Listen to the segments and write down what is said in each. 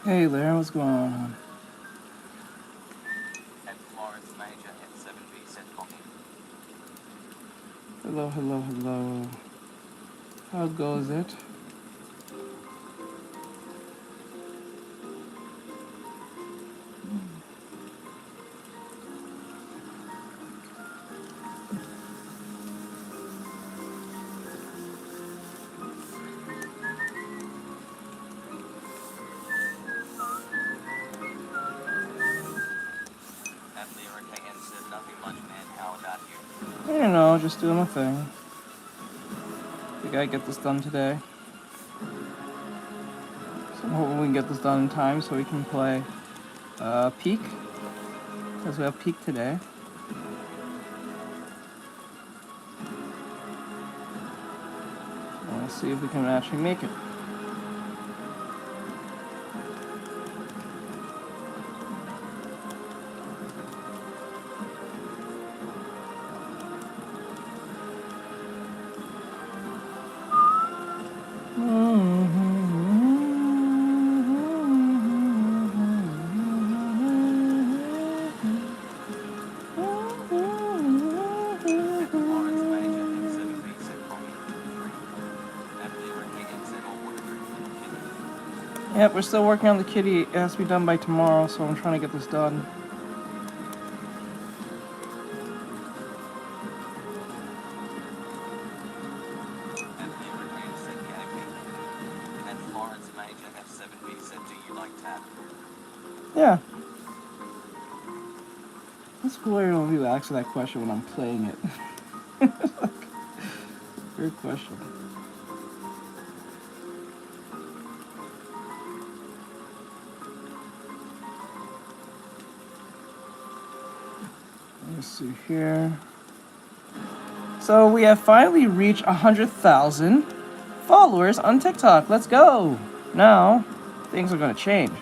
Hey there, what's going on? Hello, hello, hello. How goes it? You know, just doing my thing. We gotta get this done today. So I'm hoping we can get this done in time so we can play Peak. Because we have Peak today. We'll see if we can actually make it. Yep, we're still working on the kitty. It has to be done by tomorrow, so I'm trying to get this done. Yeah. That's weird when people ask that question when I'm playing it. Weird question. Let's see here. So we have finally reached 100,000 followers on TikTok. Let's go! Now, things are gonna change.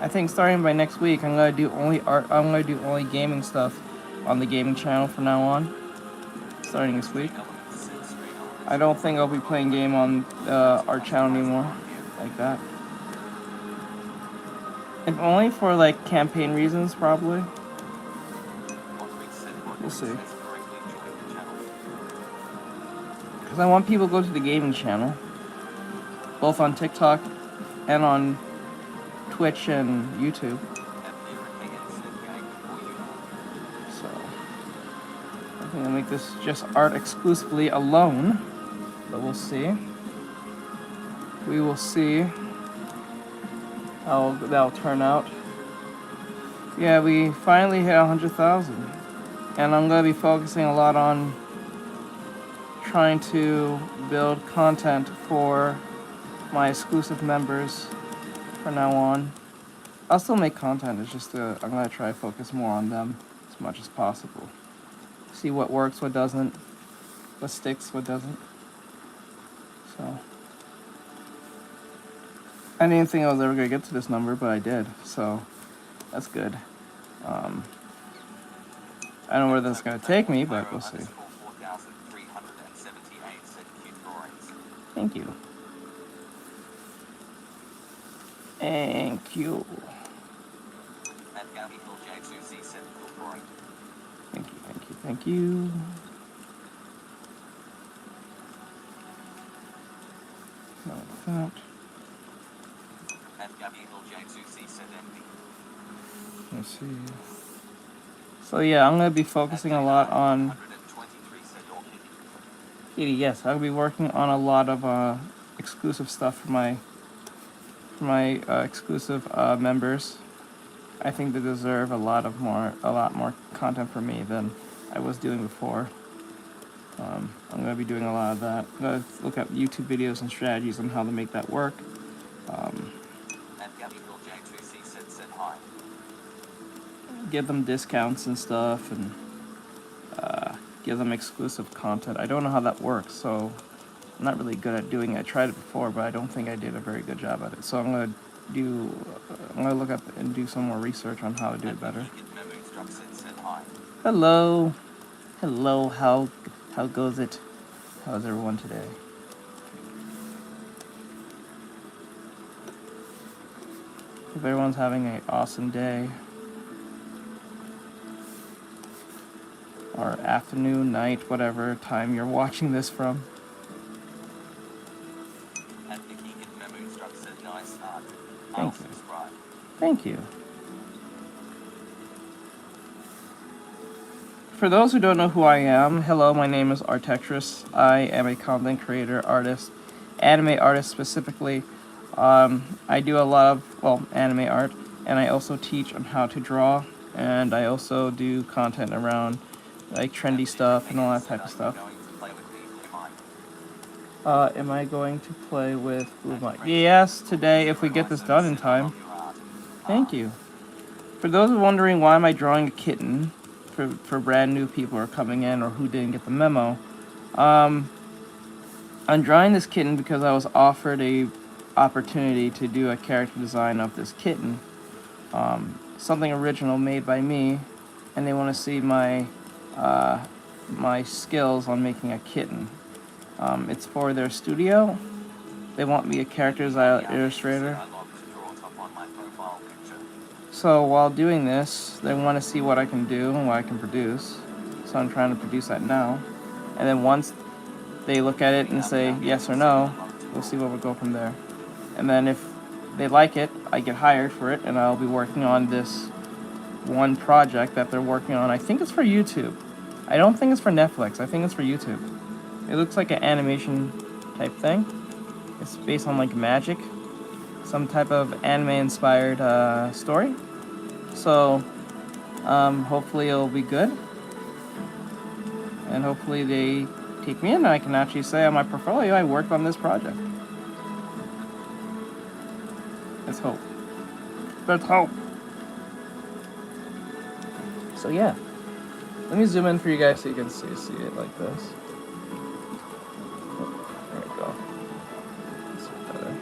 I think starting by next week, I'm gonna do only art. I'm gonna do only gaming stuff on the gaming channel from now on. Starting this week. I don't think I'll be playing game on art channel anymore, like that. If only for like campaign reasons, probably. We'll see. Because I want people to go to the gaming channel, both on TikTok and on Twitch and YouTube. So I think I'll make this just art exclusively alone, but we'll see. We will see how that'll turn out. Yeah, we finally hit 100,000, and I'm gonna be focusing a lot on trying to build content for my exclusive members from now on. I'll still make content, it's just I'm gonna try to focus more on them as much as possible. See what works, what doesn't, what sticks, what doesn't. So I didn't think I was ever gonna get to this number, but I did, so that's good. I don't know where that's gonna take me, but we'll see. Thank you. Thank you. Thank you, thank you, thank you. Like that. Let's see. So yeah, I'm gonna be focusing a lot on Kitty. Yes, I'll be working on a lot of exclusive stuff for my exclusive members. I think they deserve a lot more content from me than I was doing before. I'm gonna be doing a lot of that. I'm gonna look at YouTube videos and strategies on how to make that work. Give them discounts and stuff, and give them exclusive content. I don't know how that works, so I'm not really good at doing it. I tried it before, but I don't think I did a very good job at it. So I'm gonna look up and do some more research on how to do it better. Hello, hello. How goes it? How's everyone today? Hope everyone's having an awesome day. Or afternoon, night, whatever time you're watching this from. Thank you. Thank you. For those who don't know who I am, hello, my name is Artextric. I am a content creator, artist, anime artist specifically. I do a lot of, well, anime art, and I also teach on how to draw, and I also do content around like trendy stuff and all that type of stuff. Am I going to play with Blue Mike? Yes, today, if we get this done in time. Thank you. For those wondering why am I drawing a kitten, for brand new people who are coming in or who didn't get the memo, I'm drawing this kitten because I was offered a opportunity to do a character design of this kitten, something original made by me, and they want to see my my skills on making a kitten. It's for their studio. They want me a character design illustrator. So while doing this, they want to see what I can do and what I can produce. So I'm trying to produce that now. And then once they look at it and say yes or no, we'll see where we'll go from there. And then if they like it, I get hired for it, and I'll be working on this one project that they're working on. I think it's for YouTube. I don't think it's for Netflix. I think it's for YouTube. It looks like an animation type thing. It's based on like magic, some type of anime-inspired story. So hopefully it'll be good, and hopefully they take me in and I can actually say on my portfolio I worked on this project. Let's hope. Let's hope. So yeah, let me zoom in for you guys so you can see it like this. There we go. That's better.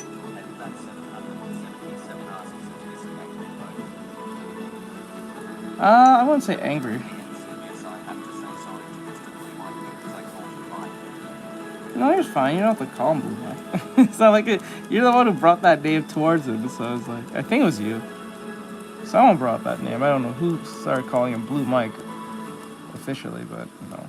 I wouldn't say angry. No, you're fine. You don't have to call him Blue Mike. It's not like you're the one who brought that name towards him. So I was like, I think it was you. Someone brought that name. I don't know who started calling him Blue Mike officially, but you know.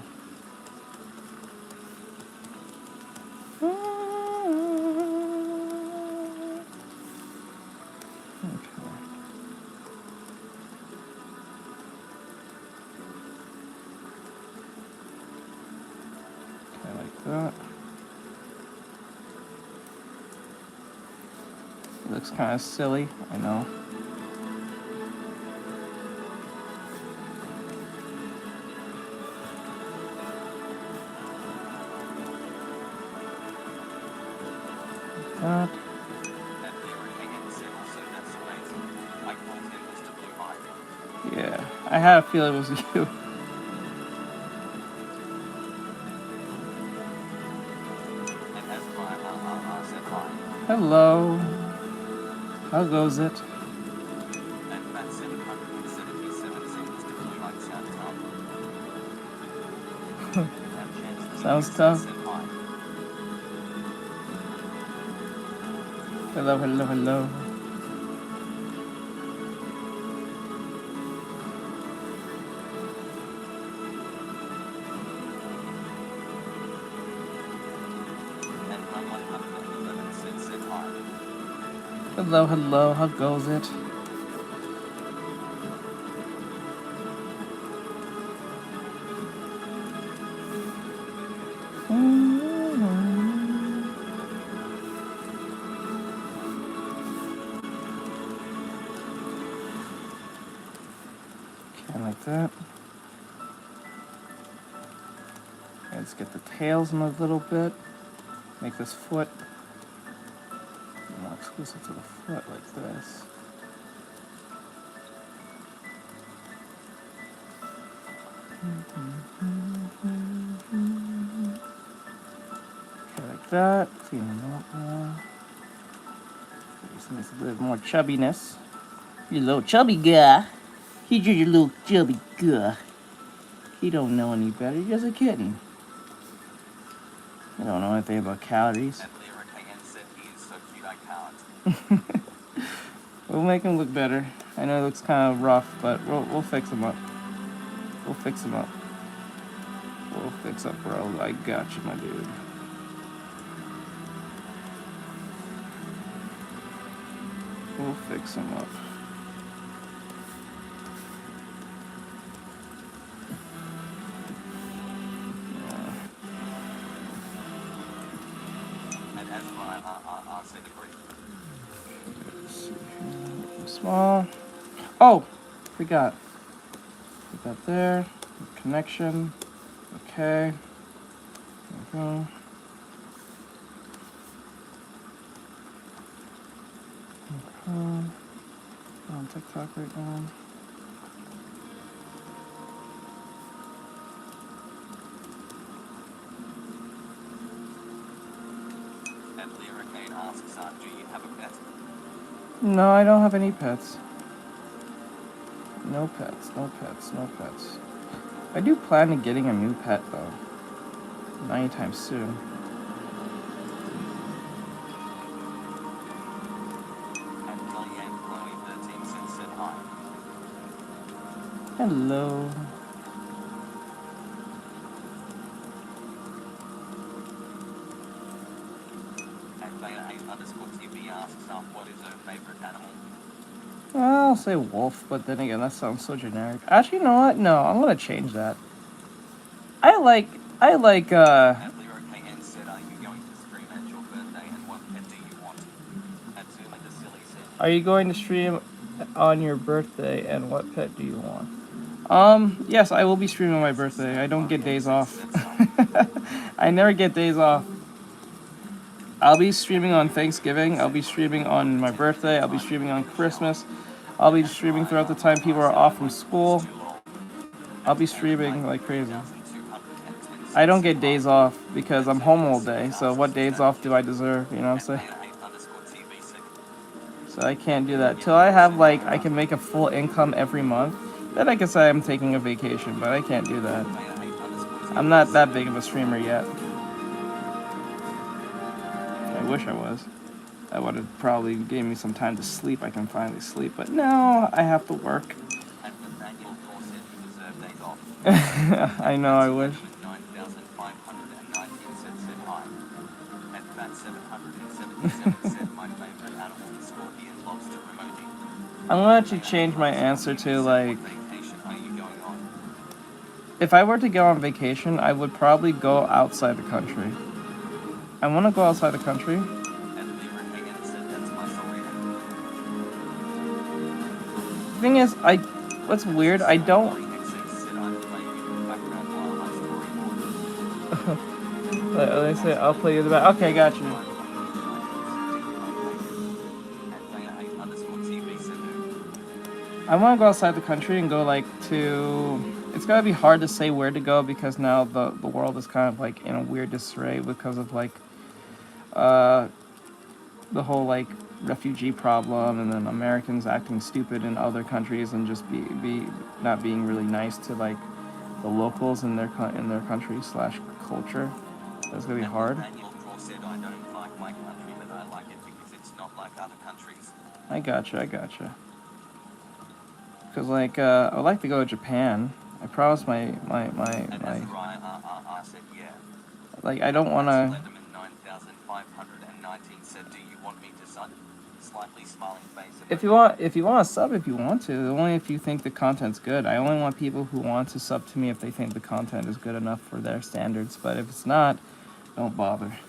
That. It looks kind of silly, I know. That. Yeah, I had a feeling it was you. Hello. How goes it? Sounds tough. Hello, hello, hello. Hello, hello, how goes it? Okay, like that. Okay, let's get the tails in a little bit. Make this foot more exclusive to the foot like this. Okay, like that. Clean them up more. This needs a little more chubbiness. You little chubby guy. He's just a little chubby guy. He don't know any better. He's just a kitten. He don't know anything about calories. We'll make him look better. I know it looks kind of rough, but we'll fix him up. We'll fix him up. We'll fix up, bro. I got you, my dude. We'll fix him up. Small. Oh, we got there. Connection. Okay. There we go. On TikTok right now. No, I don't have any pets. No pets, no pets, no pets. I do plan on getting a new pet though. Not anytime soon. Hello. I'll say wolf, but then again, that sounds so generic. Actually, you know what? No, I'm gonna change that. I like. Are you going to stream on your birthday, and what pet do you want? Yes, I will be streaming on my birthday. I don't get days off. I never get days off. I'll be streaming on Thanksgiving. I'll be streaming on my birthday. I'll be streaming on Christmas. I'll be streaming throughout the time people are off from school. I'll be streaming like crazy. I don't get days off because I'm home all day. So what days off do I deserve? You know what I'm saying? So I can't do that. Till I have like, I can make a full income every month. Then I can say I'm taking a vacation, but I can't do that. I'm not that big of a streamer yet. I wish I was. That would have probably gave me some time to sleep. I can finally sleep, but no, I have to work. I know, I wish. I'm gonna actually change my answer to like, if I were to go on vacation, I would probably go outside the country. I want to go outside the country. The thing is, what's weird, I don't. Let me say, I'll play you the back. Okay, got you. I want to go outside the country and go like to. It's gotta be hard to say where to go because now the world is kind of like in a weird disarray because of like the whole like refugee problem and then Americans acting stupid in other countries and just be not being really nice to like the locals in their country / culture. That's gonna be hard. I gotcha. Because like I would like to go to Japan. I promised my like I don't want to. If you want to sub, if you want to, only if you think the content's good. I only want people who want to sub to me if they think the content is good enough for their standards. But if it's not, don't bother.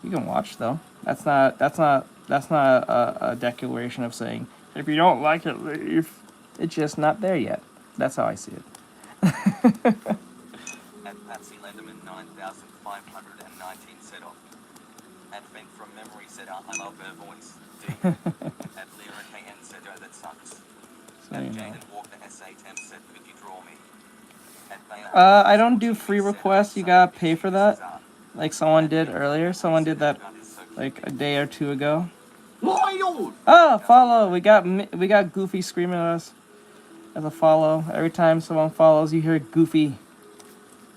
You can watch though. That's not a declaration of saying if you don't like it, leave. It's just not there yet. That's how I see it. And Patsy Lenderman 9519 set off. And Fink from memory said, I love her voice. And Lyra KN said, oh, that sucks. And Jaden Walker S8M said, could you draw me? I don't do free requests. You gotta pay for that. Like someone did earlier. Someone did that like a day or two ago. Oh, follow. We got Goofy screaming at us as a follow. Every time someone follows, you hear Goofy.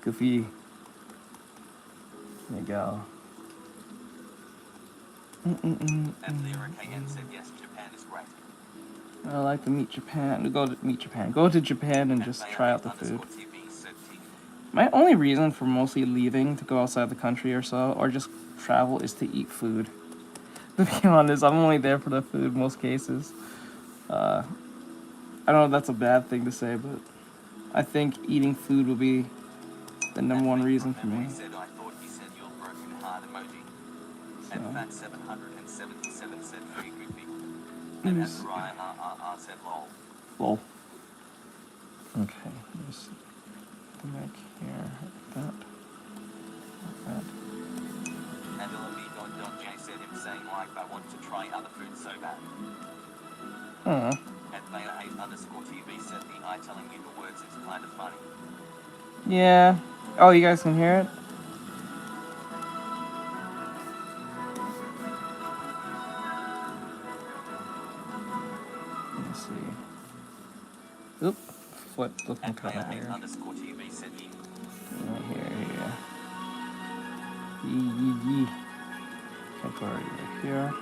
Goofy. There you go. And Lyra KN said, yes, Japan is great. I like to meet Japan. Go to Japan and just try out the food. My only reason for mostly leaving to go outside the country or so, or just travel, is to eat food. To be honest, I'm only there for the food most cases. I don't know if that's a bad thing to say, but I think eating food will be the number one reason for me. Said, I thought you said your broken heart emoji. So. And Fat 777 said very goofy. And that's right, I said lol. Lol. Okay, let me see. The mic here, like that. Like that. And LMB.J said him saying like I want to try other food so bad. At Bayer8_TV said the I telling you the words is kind of funny. Yeah. Oh, you guys can hear it? Let's see. Oop. Flip looking kind of weird. Bayer8_TV said he. Here. Yee. Temporary right here.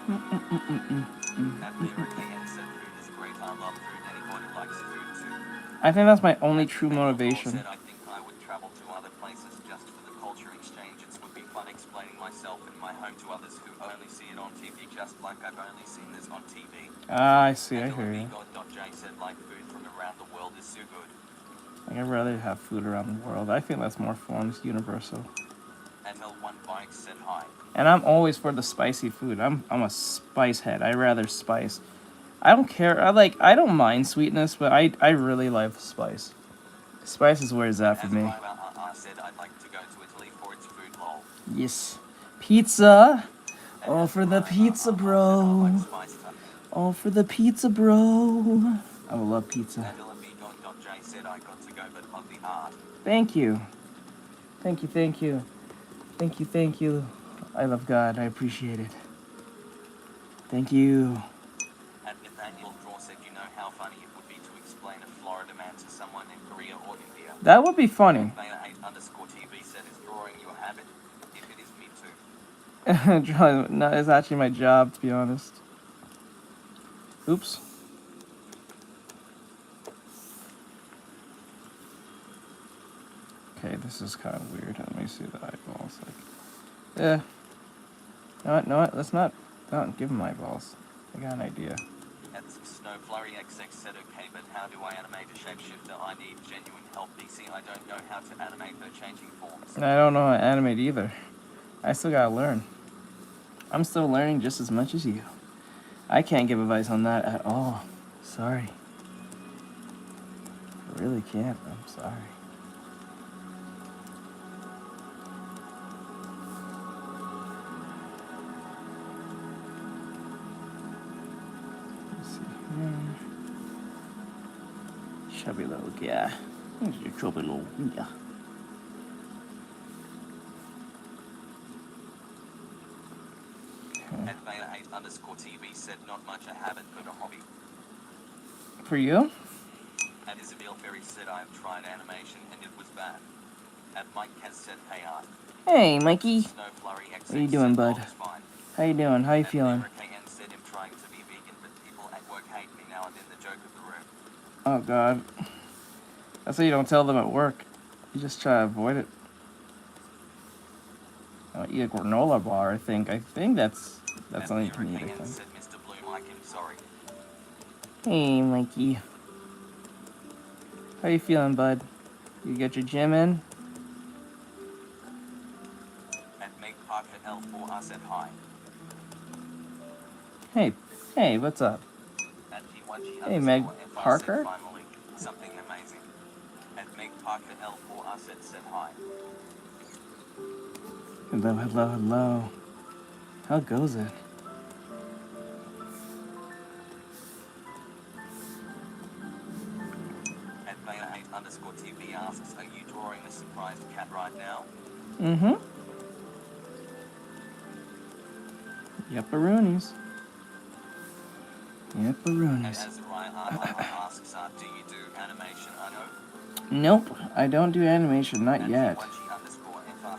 At LeroyKN said food is great. I love food. Anybody likes food too. I think that's my only true motivation. Said, I think I would travel to other places just for the culture exchange. It would be fun explaining myself and my home to others who only see it on TV, just like I've only seen this on TV. Ah, I see. I hear you. God.J said like food from around the world is so good. Like, I'd rather have food around the world. I think that's more fun. It's universal. And L1 Bike said hi. And I'm always for the spicy food. I'm a spice head. I rather spice. I don't care. I don't mind sweetness, but I really love spice. Spice is where it's at for me. I said I'd like to go to Italy for its food, lol. Yes. Pizza. All for the pizza, bro. All for the pizza, bro. I will love pizza. And LMB.J said I got to go but love the art. Thank you. Thank you. I love God. I appreciate it. Thank you. And Nathaniel Draw said, you know how funny it would be to explain a Florida man to someone in Korea or India. That would be funny. Bayer8_TV said, is drawing your habit? If it is, me too. Drawing, no, it's actually my job, to be honest. Oops. Okay, this is kind of weird. Let me see the eyeballs. Yeah. No, let's not give him eyeballs. I got an idea. And Snowflurry XX said, okay, but how do I animate a shapeshifter? I need genuine help, BC. I don't know how to animate her changing forms. And I don't know how to animate either. I still gotta learn. I'm still learning just as much as you. I can't give advice on that at all. Sorry. I really can't. I'm sorry. Chubby little guy. He's your chubby little guy. And Bayer8_TV said, not much a habit, but a hobby. For you? And Isabel Ferry said, I have tried animation and it was bad. And Mike has said, hey art. Hey, Mikey. Snowflurry XX How you doing, bud? Fine. How you doing? How you feeling? And said him trying to be vegan, but people at work hate me now and then, the joke of the room. Oh, God. That's why you don't tell them at work. You just try to avoid it. Eat a granola bar, I think. I think that's all you can eat, I think. Said Mr. Blue Mike, I'm sorry. Hey, Mikey. How you feeling, bud? You get your gym in? And Meg Parker L4 said hi. Hey, what's up? And Hey, Meg Parker? Finally, something amazing. And Meg Parker L4 said hi. Hello. How goes it? And Bayer8_TV asks, are you drawing a surprised cat right now? Mm-hmm. Yepperoonies. And as Ryan asks, do you do animation, I know? Nope, I don't do animation, not And yet. F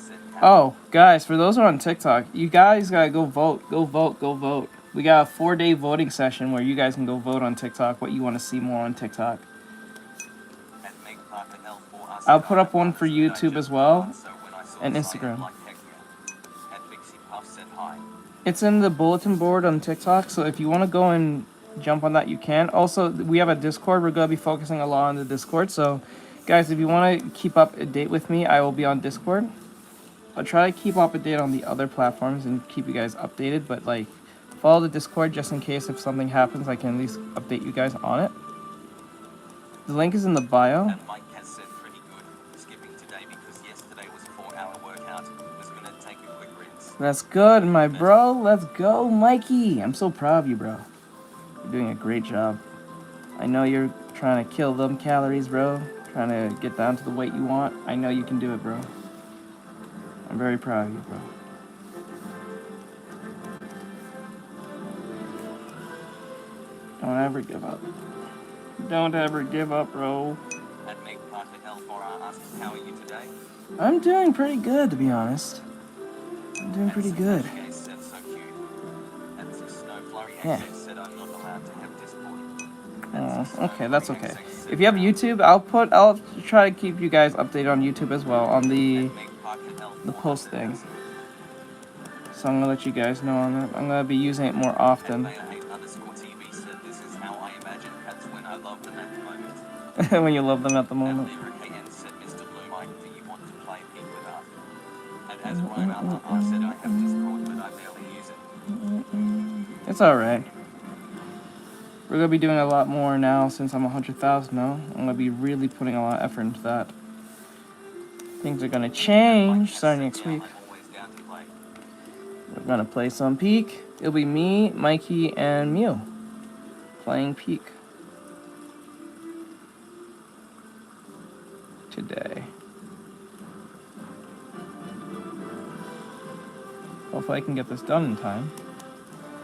said, Oh, guys, for those who are on TikTok, you guys gotta go vote. Go vote. We got a 4-day voting session where you guys can go vote on TikTok what you want to see more on TikTok. I'll put up one for YouTube as well and Instagram. It's in the bulletin board on TikTok, so if you want to go and jump on that, you can. Also, we have a Discord. We're going to be focusing a lot on the Discord, so guys, if you want to keep up to date with me, I will be on Discord. I'll try to keep up to date on the other platforms and keep you guys updated, but like follow the Discord just in case if something happens, I can at least update you guys on it. The link is in the bio. And Mike has said pretty good skipping today because yesterday was a 4-hour workout. Was gonna take a quick rinse. That's good, my bro. Let's go, Mikey. I'm so proud of you, bro. You're doing a great job. I know you're trying to kill them calories, bro. Trying to get down to the weight you want. I know you can do it, bro. I'm very proud of you, bro. Don't ever give up. Don't ever give up, bro. And Meg Parker L4R asked, how are you today? I'm doing pretty good, to be honest. I'm doing pretty good. Said so cute. And Snow Flurry Yeah. said I'm not allowed to have Discord. Oh, okay, that's okay. If you have YouTube, I'll try to keep you guys updated on YouTube as well on the post thing. So I'm gonna let you guys know on that. I'm gonna be using it more often. When you love them at the moment. It's alright. We're gonna be doing a lot more now since I'm 100,000 now. I'm gonna be really putting a lot of effort into that. Things are gonna change starting next week. We're gonna play some Peak. It'll be me, Mikey, and Mew playing Peak today. Hopefully I can get this done in time,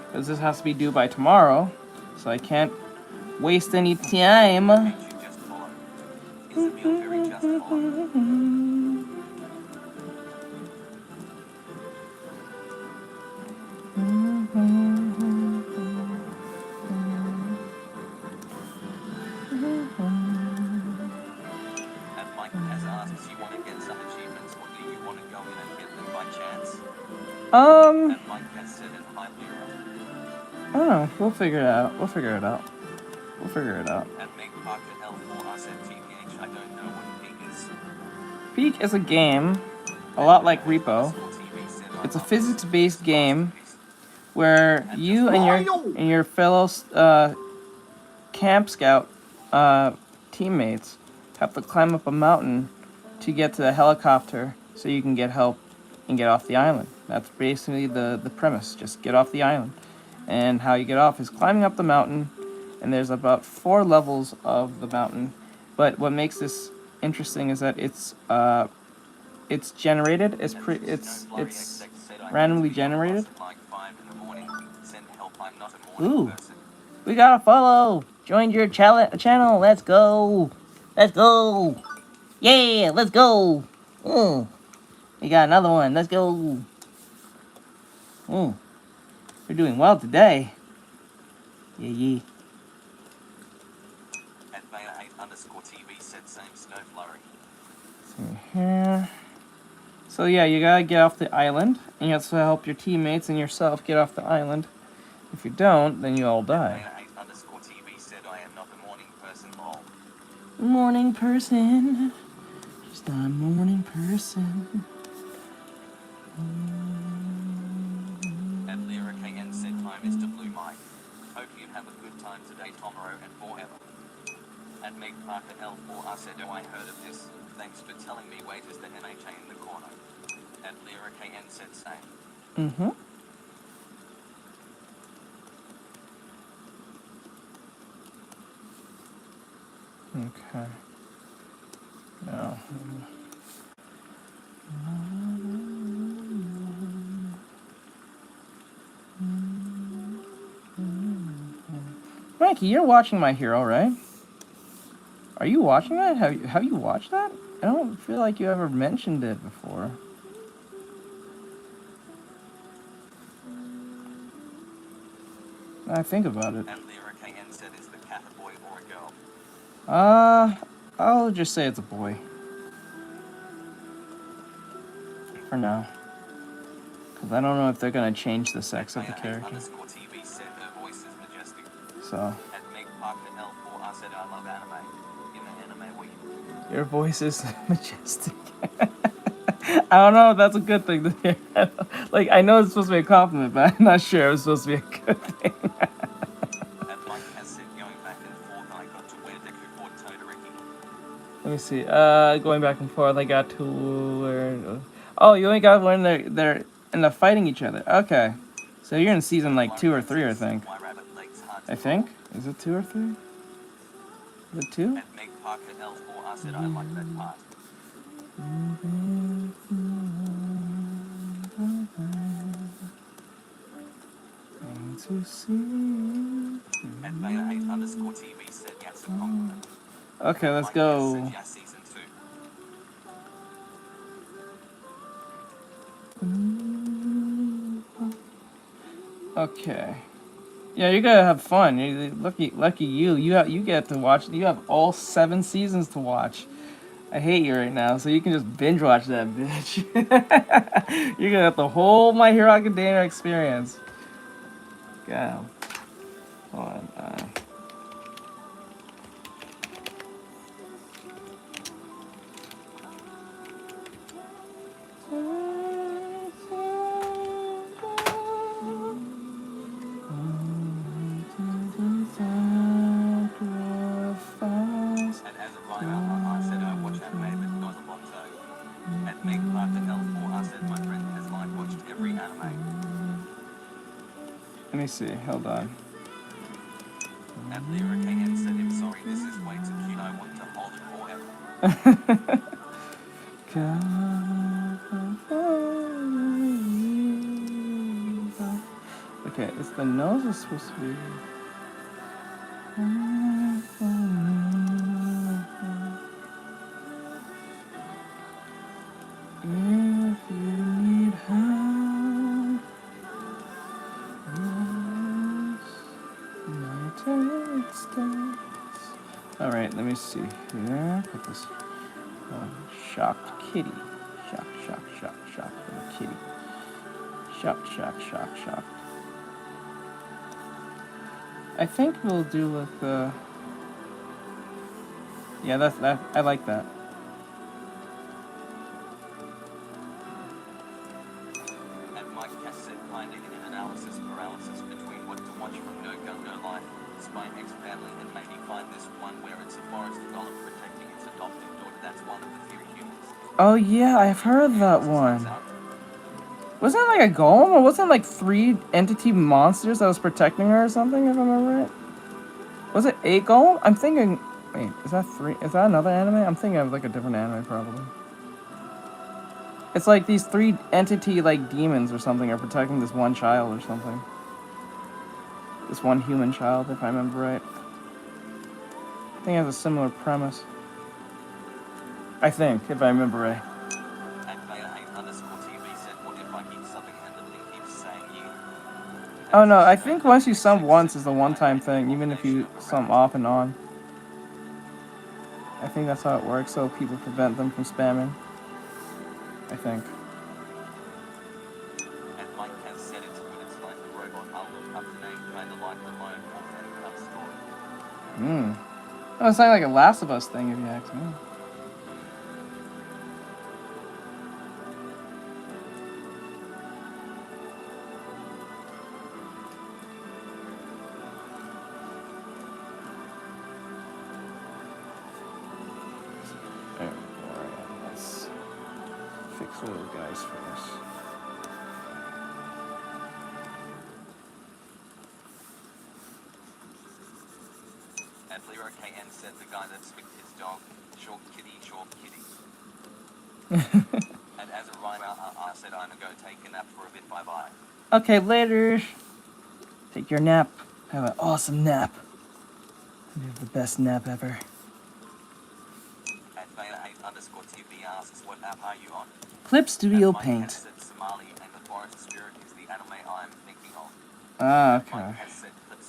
because this has to be due by tomorrow, so I can't waste any time. I don't know. We'll figure it out. We'll figure it out. We'll figure it out. Peak is a game, a lot like Repo. It's a physics-based game where you and your fellow Camp Scout teammates have to climb up a mountain to get to the helicopter so you can get help and get off the island. That's basically the premise. Just get off the island. And how you get off is climbing up the mountain, and there's about 4 levels of the mountain. But what makes this interesting is that it's generated. It's randomly generated. Ooh, we got a follow. Joined your channel. Let's go. Let's go. Yeah, let's go. Ooh, we got another one. Let's go. Ooh. We're doing well today. Yeah. At Beta8_TV said same Snow Flurry. See here. So yeah, you gotta get off the island, and you have to help your teammates and yourself get off the island. If you don't, then you all die. Beta8_TV said I am not a morning person, lol. Morning person. Just not a morning person. And Lyra KN said, hi Mr. Blue Mike. Hope you have a good time today tomorrow and forever. And Meg Parker L4R said, oh I heard of this. Thanks for telling me. Wait, is the NHA in the corner? And Lyra KN said same. Mm-hmm. Okay. Now. Frankie, you're watching My Hero, right? Are you watching that? Have you watched that? I don't feel like you ever mentioned it before. I think about it. And Lyra KN said, is the cat a boy or a girl? I'll just say it's a boy. For now. Because I don't know if they're going to change the sex of the character. TV said her voice is majestic. So. And Meg Parker L4R said, I love anime. In the anime week. Your voice is majestic. I don't know if that's a good thing to hear. Like, I know it's supposed to be a compliment, but I'm not sure it's supposed to be a good thing. And Mike has said, going back and forth, I got to wear deck report Todoriki. Let me see. Going back and forth, I got to where... Oh, you only got when they're fighting each other. Okay. So you're in season, like, 2 or 3, I think. I think? Is it 2 or 3? Is it 2? And Meg Parker L4R said, I like that part. To see. And Beta8_TV said, yes, a compliment. Okay, let's go. Said, yes, season 2. Okay. Yeah, you're gonna have fun. Lucky you. You get to watch. You have all 7 seasons to watch. I hate you right now, so you can just binge watch that bitch. You're gonna have the whole My Hero Academia experience. Yeah. Hold on. Let me see. Hold on. And Lyra KN said, I'm sorry, this is way too cute. I want to hold it forever. Okay, it's the nose is supposed to be. If you need help, United States. All right, let me see here. Put this shocked kitty. Shock, little kitty. Shock. I think we'll do with the. Yeah, that's that. I like that. And Mike Cass said, finding an analysis paralysis between what to watch from No Gun No Life, Spy X Family, and maybe find this one where it's a forest golem protecting its adopted daughter. That's one of the few humans. Oh yeah, I've heard of that one. Wasn't it like a golem, or wasn't it like 3 entity monsters that was protecting her or something, if I remember right? Was it a golem? I'm thinking... Wait, is that 3? Is that another anime? I'm thinking of like a different anime, probably. It's like these 3 entity, like, demons or something are protecting this one child or something. This one human child, if I remember right. I think it has a similar premise. I think, if I remember right. Oh no, I think once you sub once is a one-time thing, even if you sub off and on. I think that's how it works, so people prevent them from spamming. I think. And Mike has said it's good, it's like a robot, I'll look up the name, kind of like the lone wolf and cub story. Oh, it's like a Last of Us thing, if you ask me. Little guys first. And Lyra KN said the guy that spicked his dog, short kitty. And as a rhymer, I said I'm gonna go take a nap for a bit, bye-bye. Okay, later. Take your nap. Have an awesome nap. You have the best nap ever. And Beta8_TV asks, what app are you on? Clip Studio and Paint. Somali and the Forest Spirit is the anime I'm thinking of. Ah, okay. Mike has said Clip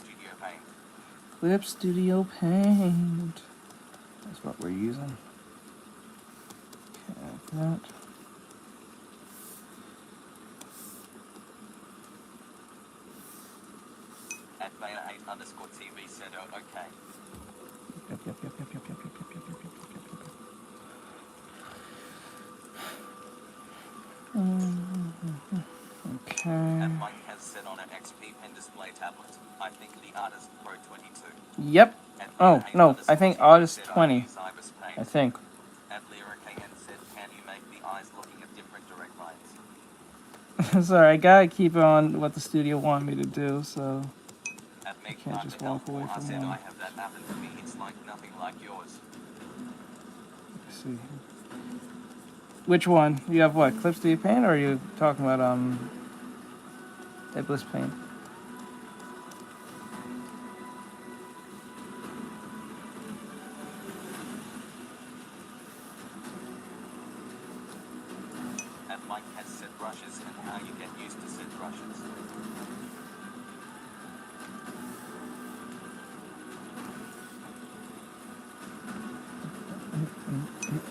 Clip Studio Paint. That's what we're using. Okay, like that. At Beta8_TV said, oh, okay. Yep, yep, yep, yep, yep, yep, yep, yep, yep, yep, yep, yep, yep. Okay. And Mike has said on an XP pen display tablet, I think the Artist Pro 22. Yep. At Oh, no, I think August said, 20. use Ibis Paint. I think. At LyricaN said, can you make the eyes looking at different direct lines? Sorry, I gotta keep on what the studio want me to do, so At I Make can't just Parker walk away L4, I from said, one. I have that happen to me, it's like nothing like yours. Let's see. Which one? You have what? Clip Studio Paint, or are you talking about Iblis Paint? At Mike has said brushes and how you get used to said brushes.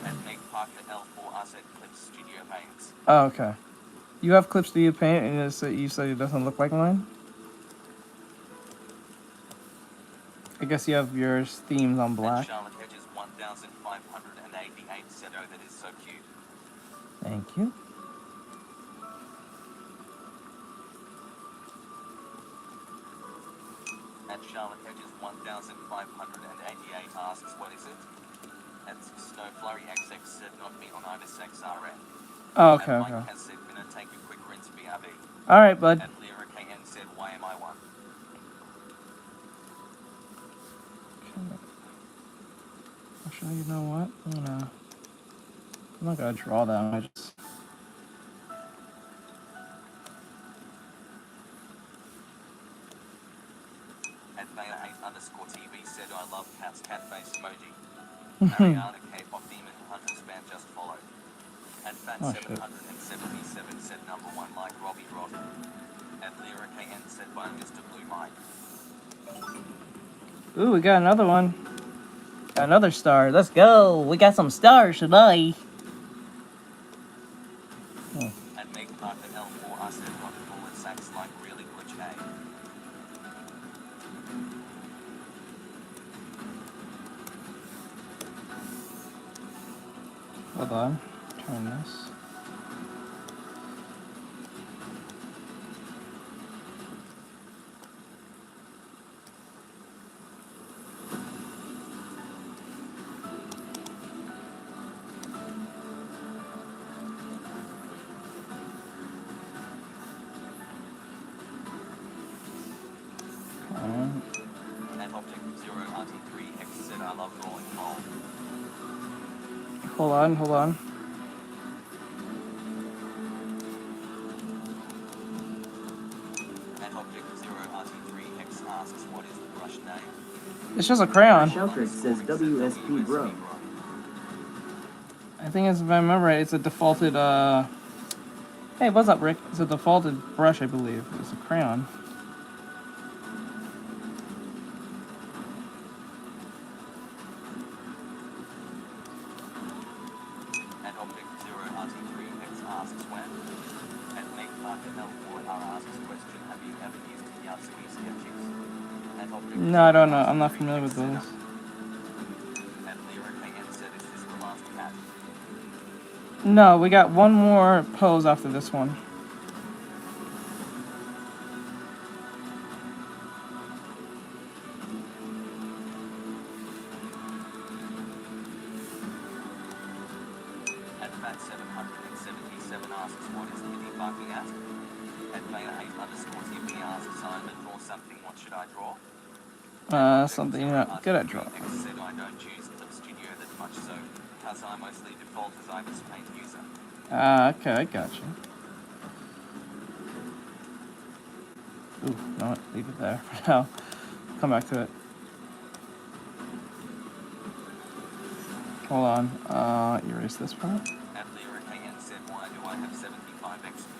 At Make Parker L4, I said Clip Studio Paints. Oh, okay. You have Clip Studio Paint, and you said it doesn't look like mine? I guess you have yours themed on black. And Charlotte Hedges 1588 said, oh, that is so cute. Thank you. At Charlotte Hedges 1588 asks, what is it? At Snowflurry XX said, not me on Ibis XRN. Oh, okay, At Mike okay. has said, gonna take a quick rinse BRB. Alright, bud. At LyricaN said, why am I one? Actually, you know what? I'm not gonna draw that. I just. At Beta8_TV said, I love cats, cat face emoji. Mariana K-pop demon hunters fan just followed. At Oh, shit. Fat777 said number one like Robbie Rock. At LyricaN said by Mr. Blue Mike. Ooh, we got another one. Got another star. Let's go. We got some stars today. Oh. At Make Parker L4 I said rock forward sax like really glitch A. Hold on. Turn this. At Object0RT3X said I love drawing mole. Hold on, hold on. At Object0RT3X asks what is the brush name? It's just a crayon. Artextric says WSP bro. I think if I remember right, it's a defaulted, Hey, what's up, Rick? It's a defaulted brush, I believe. It's a crayon. At Object0RT3X asks when? At Make Parker L4R asks question, have you ever used Yatsui sketches? At Object No, I don't know. I'm not familiar with those. At LyricaN said, is this the last cat? No, we got one more pose after this one. At Fat777 asks, what is Kitty barking at? At Beta8_TV asks, I'm gonna draw something, what should I draw? Something you're not good at drawing. X said, I don't use Clip Studio that much, so, because I mostly default as Ibis Paint user. Okay, I gotcha. Ooh, no, leave it there for now. Come back to it. Hold on. Erase this part. At LyricaN said, why do I have 75 XP?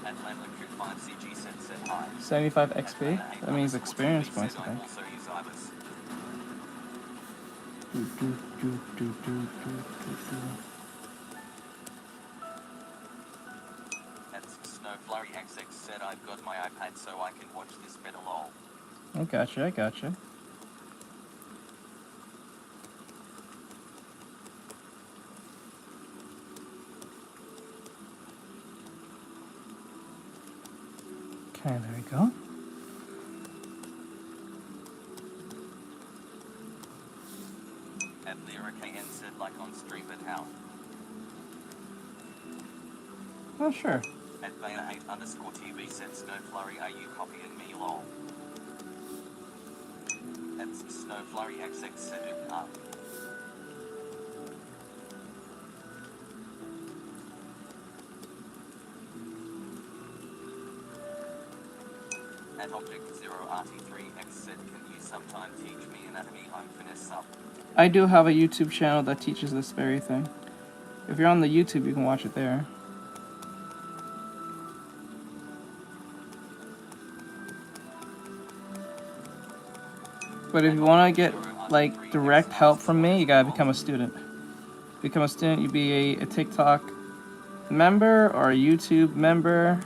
Atlanta 5CG said hi. 75 XP? That means experience points, I I think. also use Ibis. That's Snowflurry XX said I've got my iPad so I can watch this better lol. I gotcha, I gotcha. Okay, there we go. At LyraKN said like on stream but how? Oh, sure. At Beta8_TV said Snowflurry are you copying me lol? At Snowflurry XX said up. At Object0RT3X said can you sometime teach me anatomy I'm finesse up? I do have a YouTube channel that teaches this very thing. If you're on the YouTube, you can watch it there. But if you want to get like direct help from me, you gotta become a student. Become a student, you be a TikTok member or a YouTube member.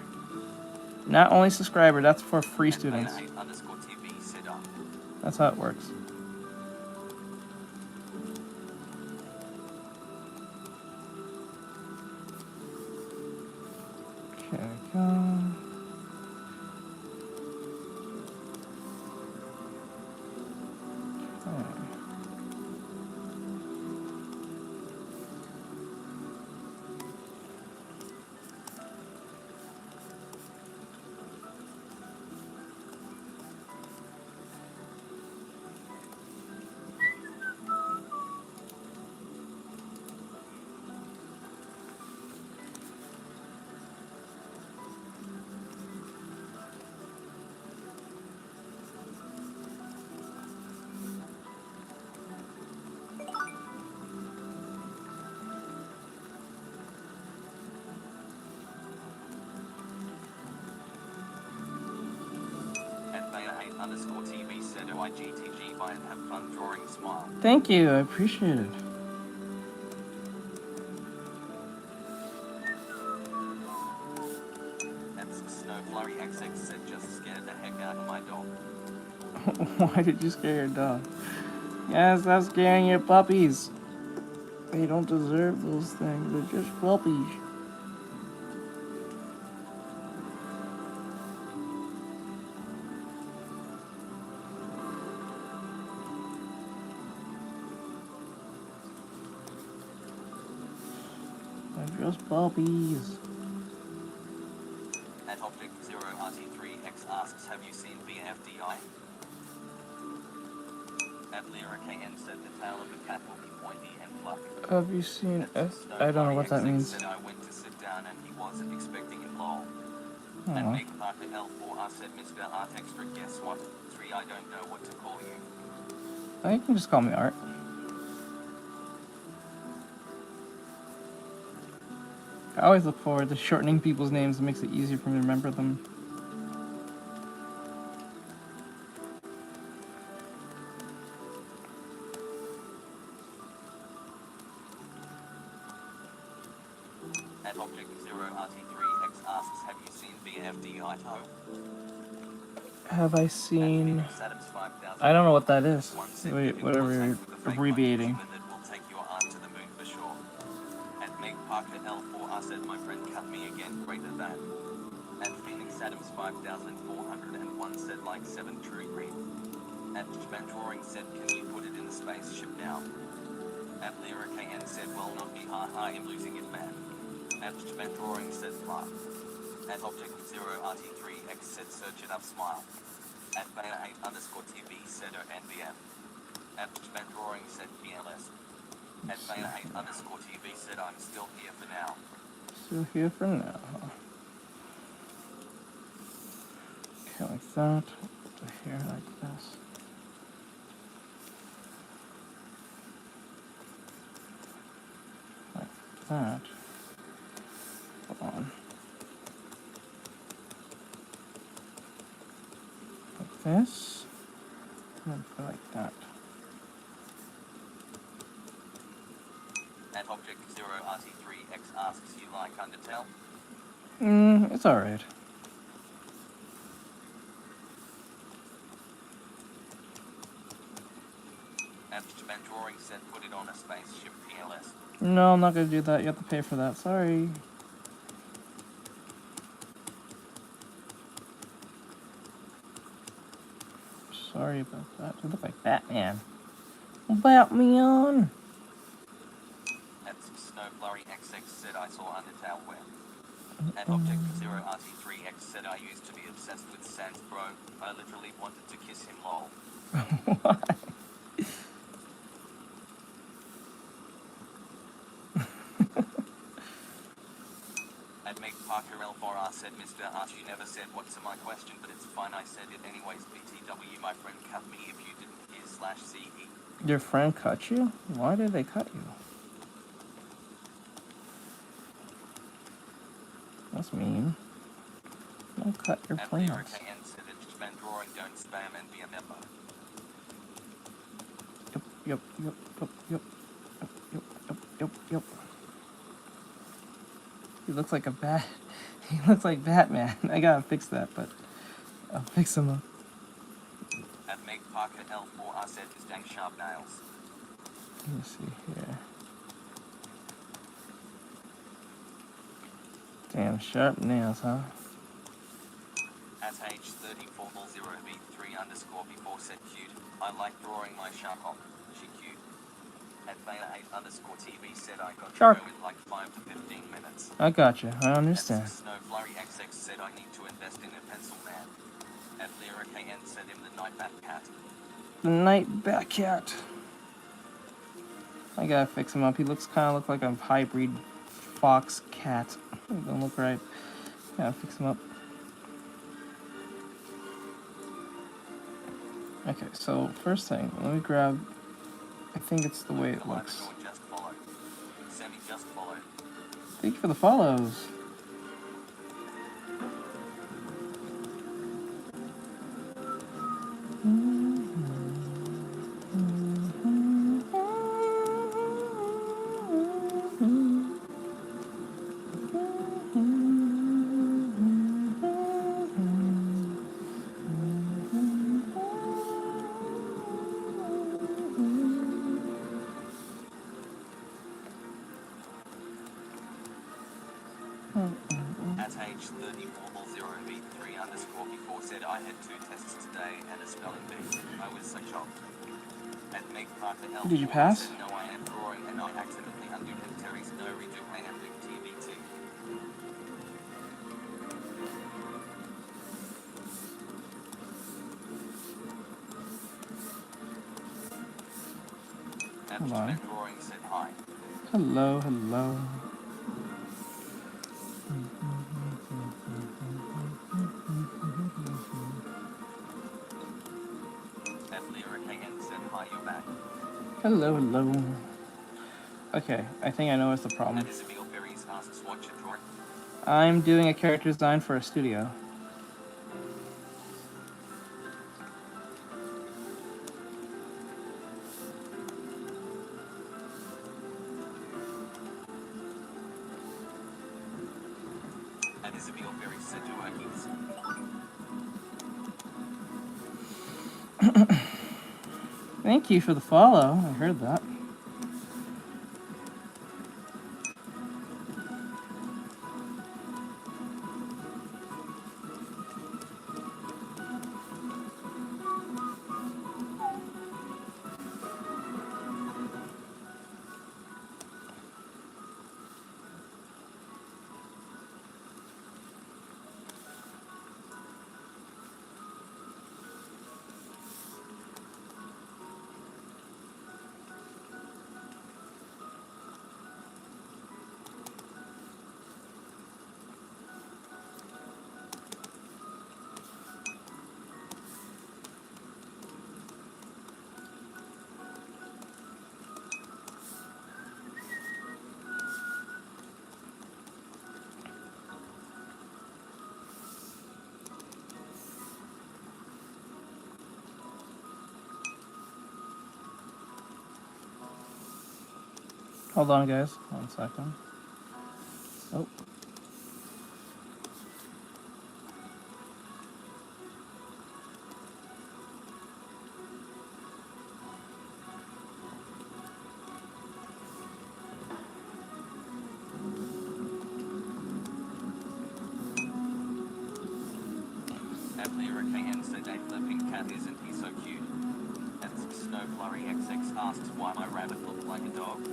Not only subscriber, that's for free students. Beta8_TV said up. That's how it works. Okay, we go. At Beta8_TV said OIGTG by and have fun drawing smile. Thank you, I appreciate it. That's Snowflurry XX said just scared the heck out of my dog. Why did you scare your dog? Yeah, stop scaring your puppies. They don't deserve those things. They're just puppies. They're just puppies. At Object0RT3X asks have you seen BFDI? At LyraKN said the tail of a cat will be pointy and fluffy. Have you seen I don't know what that means. Said I went to sit down and he wasn't expecting it lol. And Aw. Make Parker L4R said Mr. Artextric guess what? 3 I don't know what to call you. Oh, you can just call me Art. I always look forward to shortening people's names. It makes it easier for me to remember them. At Object0RT3X asks have you seen BFDI toe? Have I seen... Adam's 5,000. I don't know what that is. One said Wait, it whatever was you're like with a fake abbreviating. human that will take your art to the moon for sure. At Meg Parker L4R said my friend cut me again greater than. At Phoenix Adams 5,401 said like 7 true green. At Japan Drawing said can you put it in the spaceship now? At LyraKN said well not me haha I'm losing it man. At Japan Drawing said fly. At Object0RT3X said search it up smile. At Beta8_TV said NBM. At Japan Drawing said PLS. At Beta8_TV said I'm still here for now. Still here for now. Okay, like that. To here, like this. Like that. Hold on. this. I'm gonna put it like that. At Object 0 RT3X asks you like Undertale? It's alright. Abstract Drawing said put it on a spaceship PLS. No, I'm not gonna do that. You have to pay for that. Sorry. Sorry about that. You look like Batman. Batman! At Snowflurry XX said I saw Undertale where. At Object 0 RT3X said I used to be obsessed with Sans bro. I literally wanted to kiss him lol. Why? At Meg Parker L4R said Mr. Arch you never said what's my question but it's fine I said it anyways BTW my friend cut me if you didn't hear /CE. Your friend cut you? Why did they cut you? That's mean. Don't cut your At plans. Lyric AN said Abstract Drawing don't spam and be a member. Yep. He looks like a bat. He looks like Batman. I gotta fix that, but I'll fix him up. At Meg Parker L4R said his dang sharp nails. Let me see here. Damn sharp nails, huh? At H3400V3 underscore before said cute. I like drawing my shark hop. She cute. At Vela8 underscore TV said I got to Shark. go in like 5 to 15 minutes. I got you. I At understand. Snowflurry XX said I need to invest in a pencil man. At Lyric AN said him the night bat cat. The night bat cat. I gotta fix him up. He kind of look like a hybrid fox cat. It don't look right. Gotta fix him up. Okay, so first thing, let me grab. I think it's the way it looks. Just follow. Sammy just followed. Thank you for the follows. At H3400V3 underscore before said I had 2 tests today and a spelling bee. I was so shocked. At Meg Parker L4 Did you pass? said no I am drawing and I accidentally undid Terry's no redo I am doing TBT. At Hold on. Abstract Drawing said hi. Hello. At Lyric AN said hi you're back. Hello. Okay, I think I know what's the problem. At Isabel Berries asks what you're drawing. I'm doing a character design for a studio. At Isabel Berries said to Hercules. Thank you for the follow. I heard that. Hold on, guys. 1 second. Oh. At Lyric KN said a flipping cat isn't he so cute? And Snowflurry XX asks why my rabbit looked like a dog.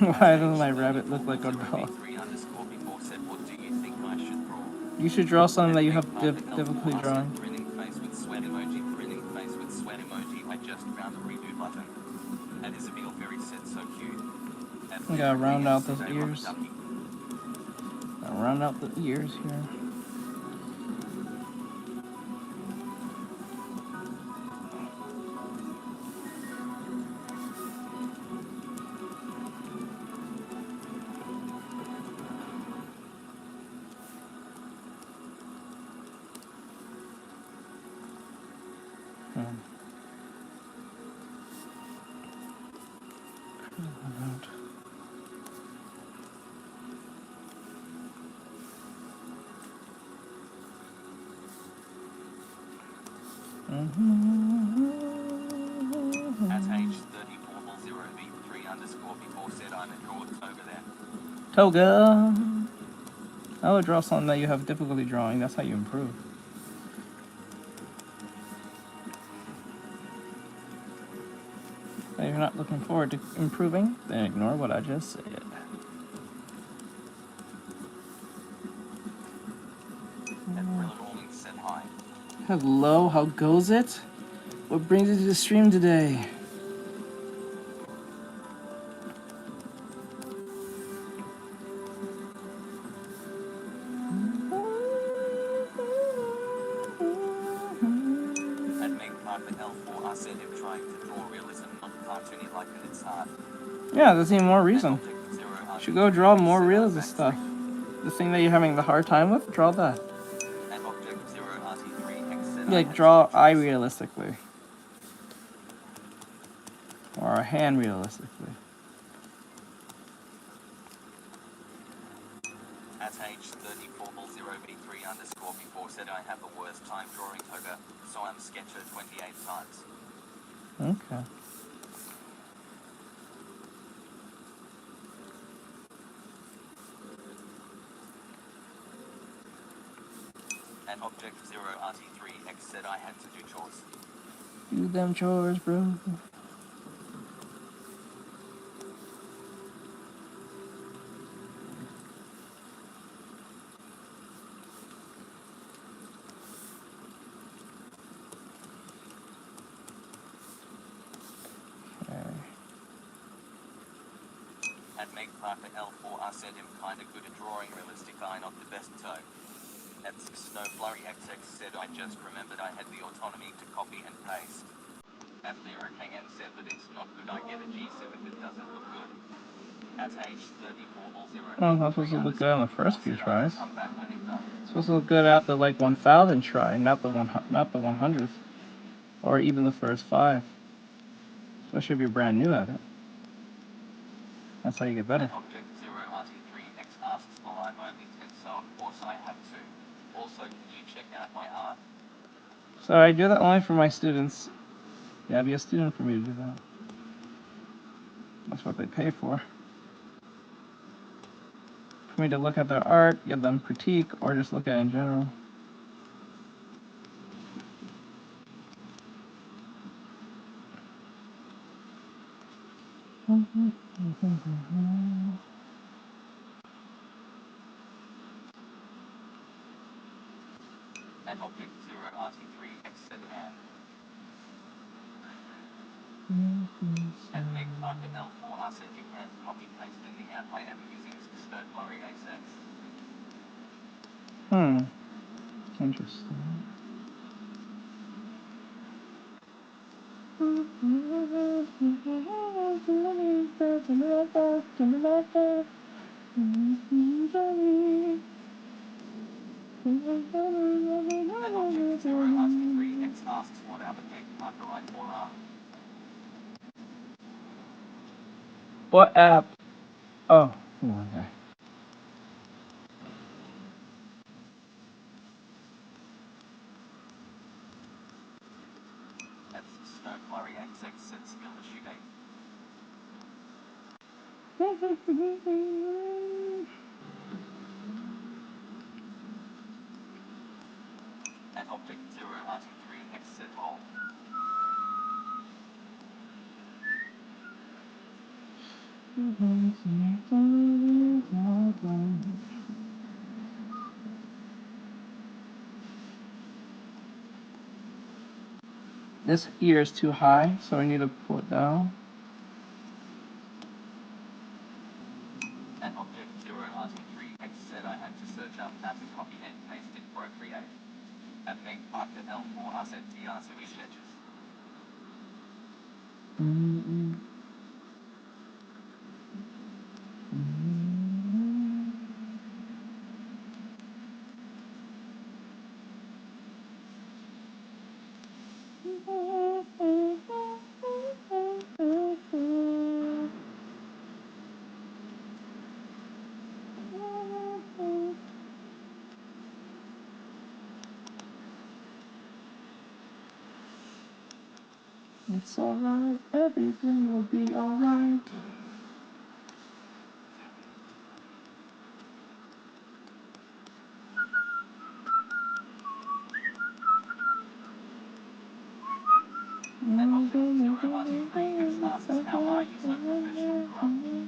Why does my rabbit look like a dog? 3_before said, what do you think I should draw? You should draw something that you have difficulty drawing. Grinning face with sweat emoji, grinning face with sweat emoji. I just found a redo button. And Isabel very said so cute. I gotta round out those ears. Gotta round out the ears here. At age 34:0B3_before said I'm a draw Toga there. Toga! I would draw something that you have difficulty drawing. That's how you improve. If you're not looking forward to improving, then ignore what I just said. Said hi. Hello, how goes it? What brings you to the stream today? At make part the L4 I said him trying to draw realism, not cartoony like in its art. Yeah, there's even more reason. You should go draw more realism stuff. The thing that you're having the hard time with, draw that. Like, draw eye realistically. Or a hand realistically. At age 34:0B3_before said I have the worst time drawing Toga, so I'm sketcher 28 times. Okay. And Object0RT3X said I had to do chores. Do them chores, bro. At make part the L4 I said him kinda good at drawing realistic eye, not the best toe. At Snowflurry XX said I just remembered I had the autonomy to copy and paste. At Lyric KN said that it's not good I get a G7 that doesn't look good. At age 34:0. Oh, that's supposed to look good on the first few tries. It's supposed to look good at the like 1000 try, not the 100th, or even the first 5. Especially if you're brand new at it. That's how you get better. Object0RT3X asks, well, I'm only 10, so of course I have to. Also, can you check out my art? So I do that only for my students. You gotta be a student for me to do that. That's what they pay for. For me to look at their art, give them critique, or just look at it in general. And Object0RT3X said and. And make part the L4 I said you can copy paste in the app I am using Snowflurry XX. Interesting. And Object0RT3X asks what applicate marker I4 are. What app? Oh, okay. At Snow Flurry XX said skill issue mate. At Object 0 RT3 X said lol. This ear is too high, so I need to pull it down. At Object 0 RT3 X said I had to search up how to copy and paste in Procreate. At Meg Parker L4 I said TR to his sketches. It's alright, everything will be alright. At Object 0 RT3 X asks how are you so professional bro?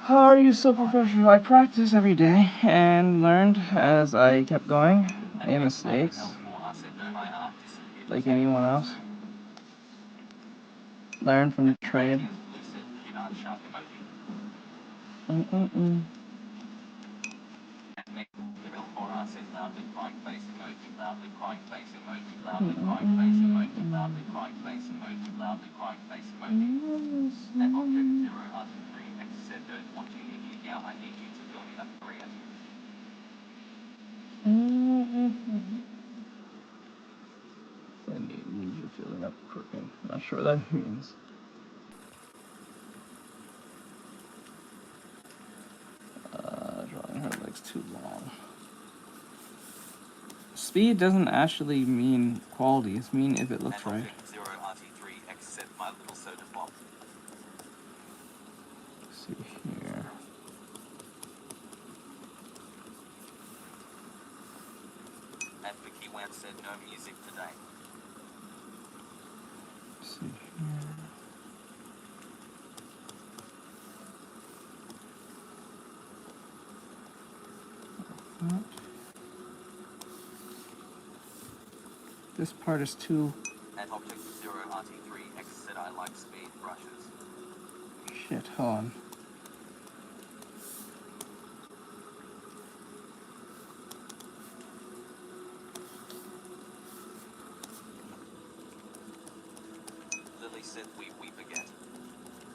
How are you so professional? I practice every day and learned as I kept going. I made mistakes, like anyone else. Learn from the trade. I need you filling up crooked. Not sure what that means. Drawing her legs too long. Speed doesn't actually mean quality. It's mean if it looks right. 0 RT3 X said my little soda pop. Let's see here. At Vicky Webb said no music today. Let's see here. What? This part is too... At Object 0 RT3 X said I like speed brushes. Shit, hold on. Lily said we forget.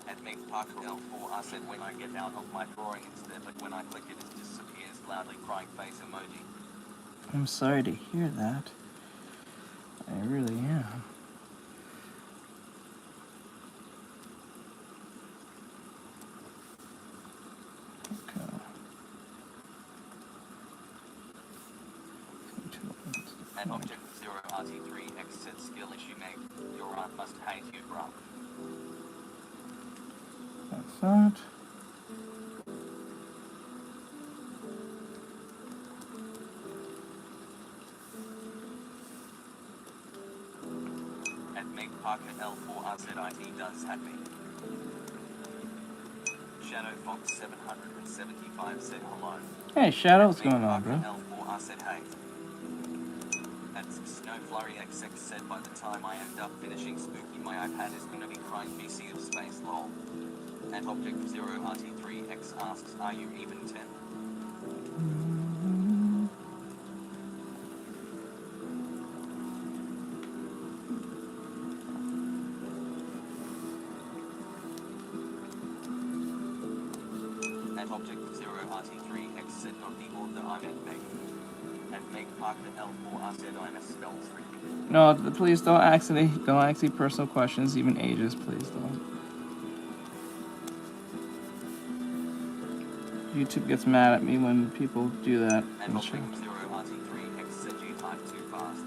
At Meg Parker L4 I said when I get out of my drawing it's there, but when I click it disappears. Loudly crying face emoji. I'm sorry to hear that. I really am. Okay. At Object 0 RT3 X said skill issue Meg. Your aunt must hate you, bro. That's that. At Meg Parker L4 I said IT does have me. Shadow Fox 775 said hello. Hey, Shadow, what's going on, bro? L4 I said hey. At Snow Flurry XX said by the time I end up finishing Spooky my iPad is gonna be crying BC of space lol. At Object 0 RT3 X asks are you even 10? At Object 0 RT3 X said not the order I'm at Meg. At Meg Parker L4 I said I'm a spell freak. No, please don't ask any personal questions, even ages, please don't. YouTube gets mad at me when people do that. And Object 0 RT3X said you type too fast.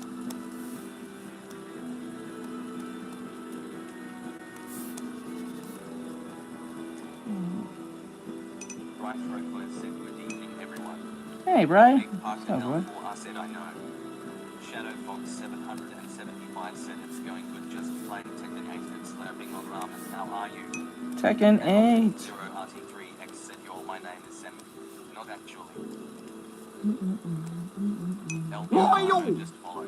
Bright Throat said good evening everyone. Hey, Bri. Nick Parker What's up, boy? L4 said I know. Shadow Fox 775 said it's going good, just playing Tekken 8 and slapping on ramen. How are you? Tekken 8. 0 RT3X said my name is Sam. Not actually. LB just follow.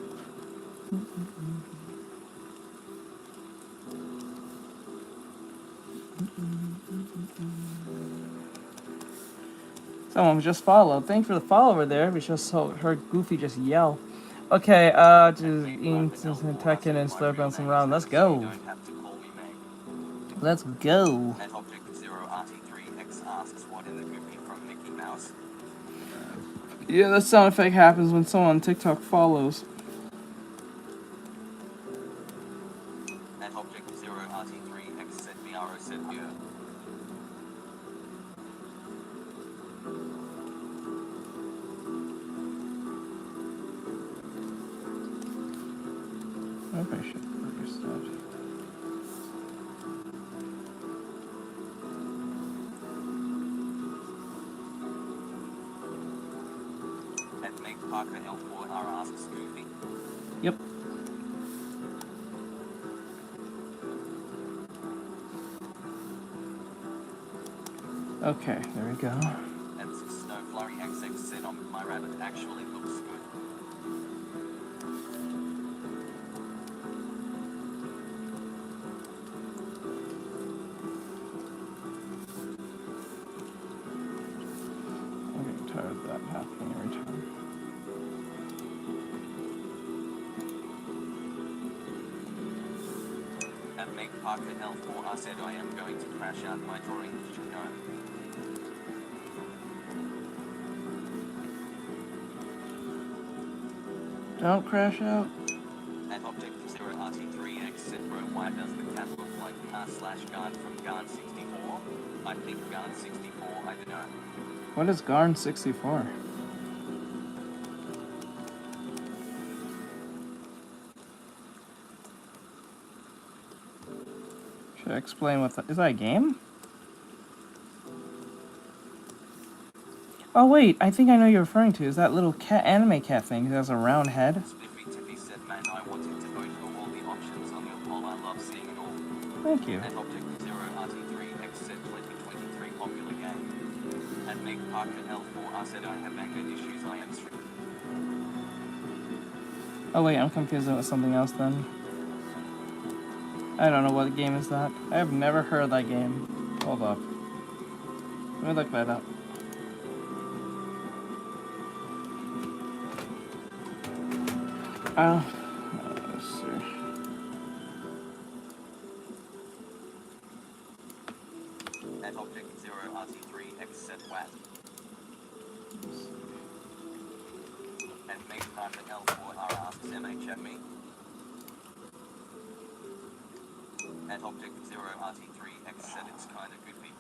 Someone just followed. Thanks for the follower there. We just heard Goofy just yell. Okay, just eating some Tekken and slurp on some ramen. Let's go. Let's go. And Object 0 RT3X asks what in the Goofy from Mickey Mouse. Yeah, that sound effect happens when someone on TikTok follows. And Object 0 RT3X said Miaro said yeah. Okay, shit. Understood. And Meg Parker L4R asks Goofy. Yep. Okay, there we go. And Snow Flurry XX said my rabbit actually looks good. I'm getting tired of that happening every time. And Meg Parker L4R said I am going to crash out my drawing. Did you know? Don't crash out. And Object 0 RT3X said bro, why does the cat look like /Garn from Garn 64? I think Garn 64, I don't know. What is Garn 64? Should I explain what that is? That a game? Oh wait, I think I know you're referring to. Is that little cat anime cat thing that has a round head? Spiffy Tippy said man, I wanted to vote for all the options on your poll. I love seeing it all. Thank you. And Object 0 RT3X said 2023 popular game. And Meg Parker L4R said I have anger issues, I am strict. Oh wait, I'm confusing it with something else then. I don't know what game is that. I have never heard of that game. Hold up. Let me look that up. Let's see. And Object 0 RT3X said WAT. And Meg Parker L4R asks MHME. And Object 0 RT3X said it's kinda goofy.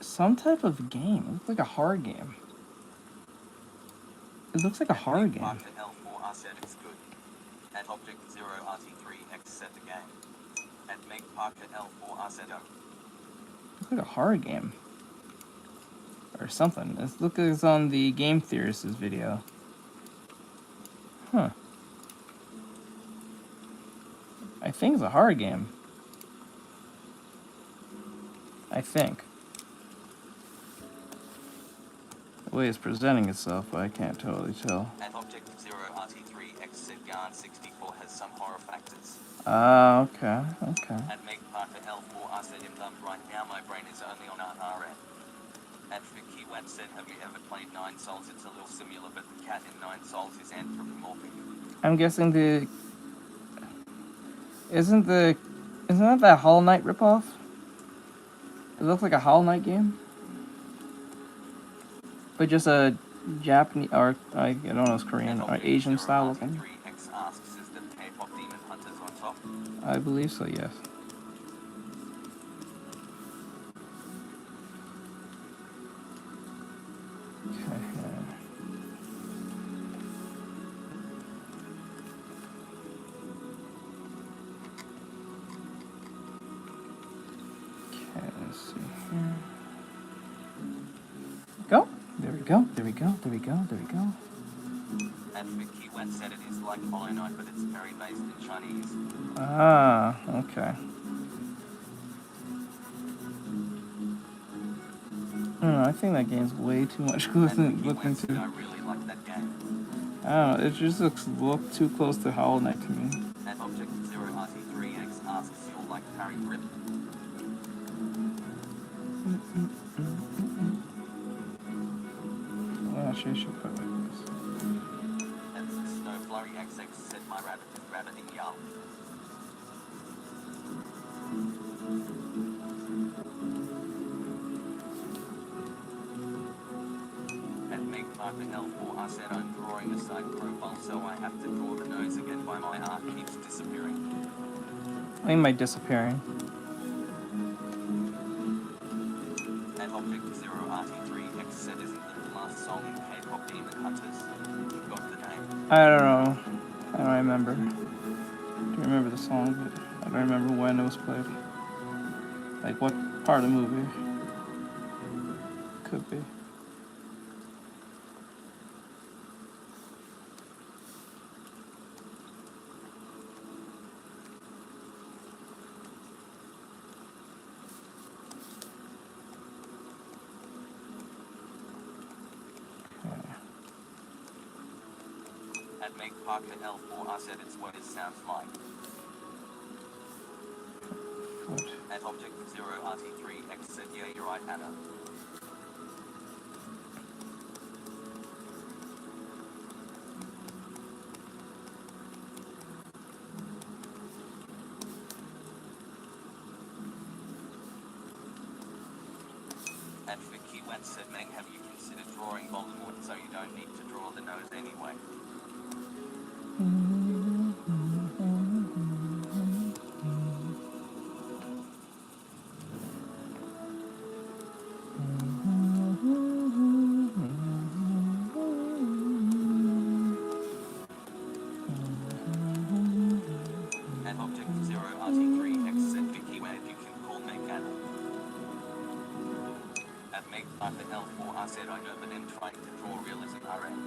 Some type of game. It looks like a horror game. It looks like a horror Meg game. Parker L4R said it's good. And Object 0 RT3X said the game. And Meg Parker L4R said oh. Looks like a horror game. Or something. It looks like it's on the Game Theorist's video. Huh. I think it's a horror game. I think. The way it's presenting itself, but I can't totally tell. And Object 0 RT3X said Garn 64 has some horror factors. Okay, okay. And Meg Parker L4R said in dumb right now my brain is only on RN. And Vicky Watt said have you ever played Nine Souls? It's a little similar but the cat in Nine Souls is anthropomorphic. I'm guessing isn't that Hollow Knight ripoff? It looks like a Hollow Knight game. But just a Japanese, or I don't know, it's Korean, or Asian style looking. top? I believe so, yes. Okay. Okay, let's see here. Go. There we go. There we go. There we go. There we go. And Vicky Wen said it is like Hollow Knight, but it's very based in Chinese. Ah, okay. I think that game's way too much close And Vicky looking Wen said, I to. really like that game. I don't know. It just looks too close to Hollow Knight to me. And Object Zero RT3X asks, you'll like Harry Grip? Well, actually, I should put it like this. And Snow Flurry XX said, my rabbit in Yum. And Meg Parker L4 said, I'm drawing a side profile, so I have to draw the nose again. Why my art keeps disappearing. I think my disappearing. And Object Zero RT3X said, isn't that the last song in K-pop Demon Hunters? You got the name. I don't know. I don't remember. I do remember the song, but I don't remember when it was played. Like what part of the movie. Could be. And Meg Parker L4 said, it's what it sounds like. What? And Object Zero RT3X said, yeah, you're right, Anna. And Vicky Wen said, Meg, have you considered drawing Voldemort so you don't need to draw the nose anyway? And Object Zero RT3X said, Vicky Wen, you can call Meg Anna. And Meg Parker L4 said, I know, but I'm trying to draw realism RM.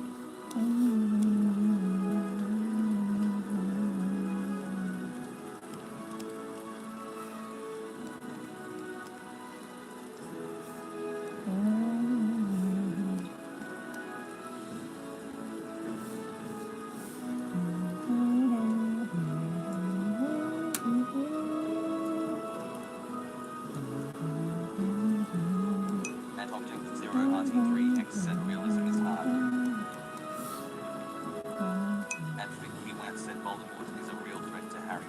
And Object Zero RT3X said, realism is hard. And Vicky Wen said, Voldemort is a real threat to Harry.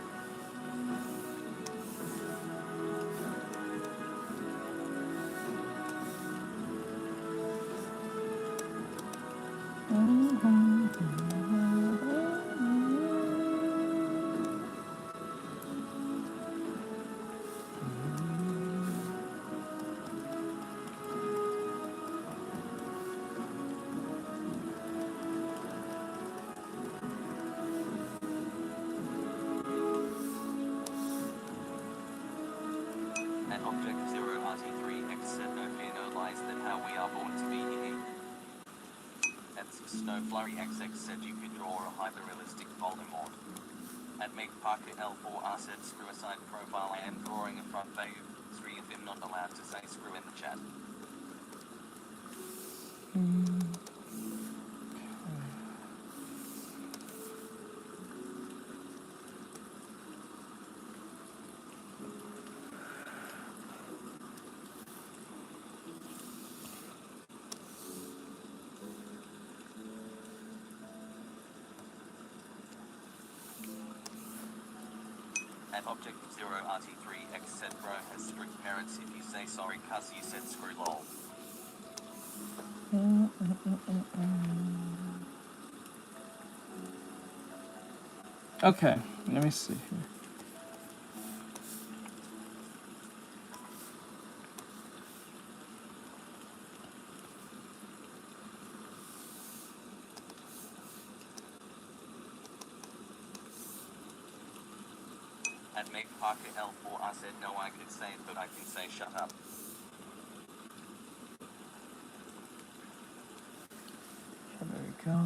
And Object Zero RT3X said, no fear, no lies, that how we are born to be here. And Snow Flurry XX said you could draw a hyper-realistic Voldemort. And Meg Parker L4 said, screw aside profile, I am drawing a front bay. 3 of them not allowed to say screw in the chat. And Object Zero RT3X said, bro has strict parents, if you say sorry cuz you said screw lol. Okay, let me see here. At Meg Parker L4, I said no, I could say it, but I can say shut up. Okay, there we go.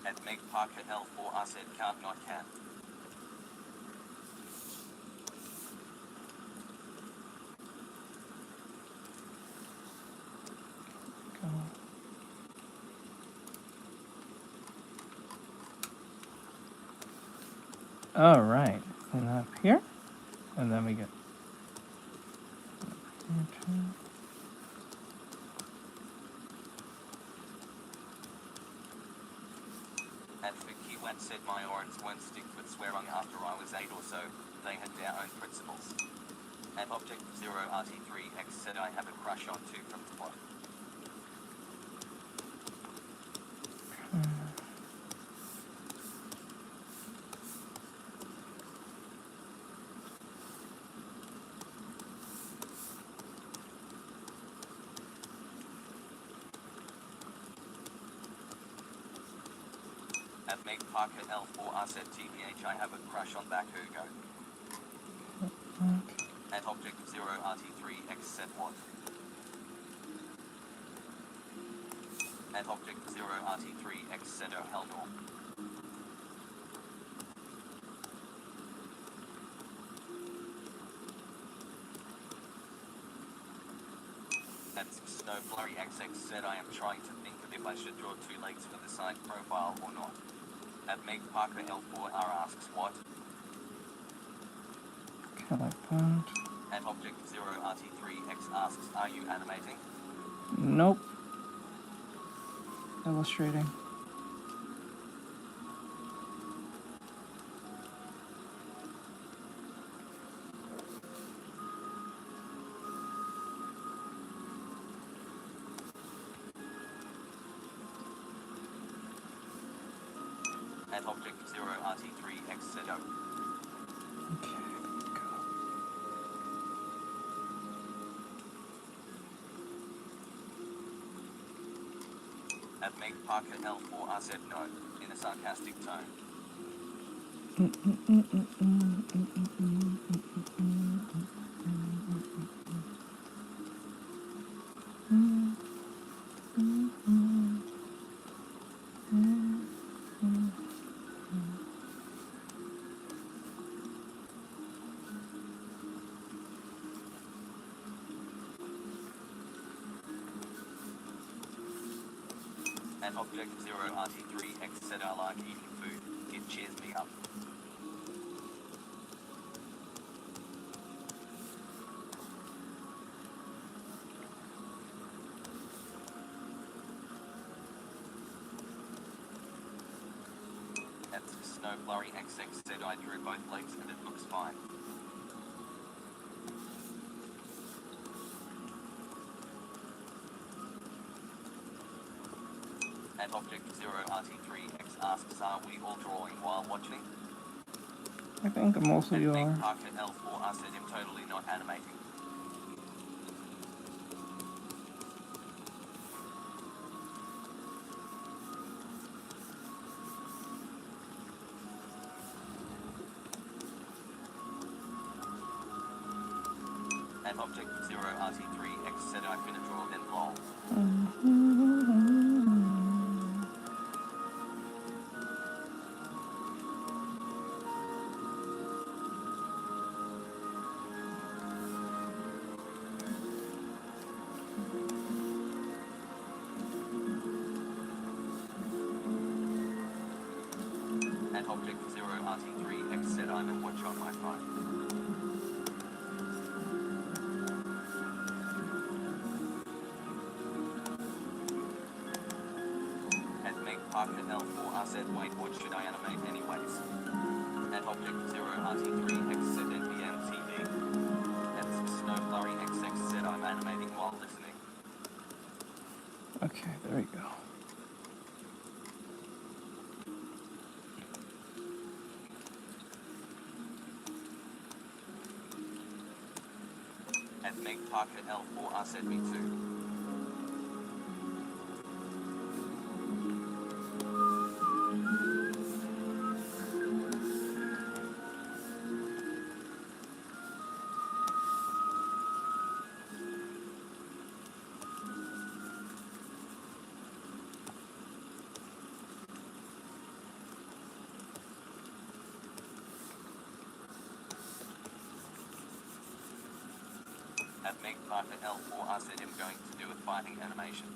At Meg Parker L4, I said can't, not can. Go. All right, clean that up here, and then we get. At Vicky Went said my orange won't stick with swearing after I was 8 or so, they had their own principles. At Object 0RT3X said I have a crush on 2 from the plot. At Meg Parker L4, I said TBH I have a crush on Bakugo. At Object 0RT3X said what? At Object 0RT3X said oh hell no. At Snowflurry XX said I am trying to think of if I should draw 2 legs for the side profile or not. At Meg Parker L4R asks what? Okay, like that. At Object 0RT3X asks are you animating? Nope. Illustrating. At Object 0RT3X said oh. Okay, there we go. At Meg Parker L4 I said no, in a sarcastic tone. At Object 0RT3X said I like eating food, it cheers me up. At Snowflurry XX said I drew both legs and it looks fine. At Object 0RT3X asks are we all drawing while watching? I think most of At you Meg are. Parker L4 I said I'm totally not animating. At Object 0RT3X said I finna draw then lol. At Object 0RT3X said I'm a watch on my phone. At Meg Parker L4 I said wait what should I animate anyways? At Object 0RT3X said NPM TV. At Snowflurry XX said I'm animating while listening. Okay, there we go. At Meg Parker L4R said me too. At Meg Parker L4R said him going to do a fighting animation.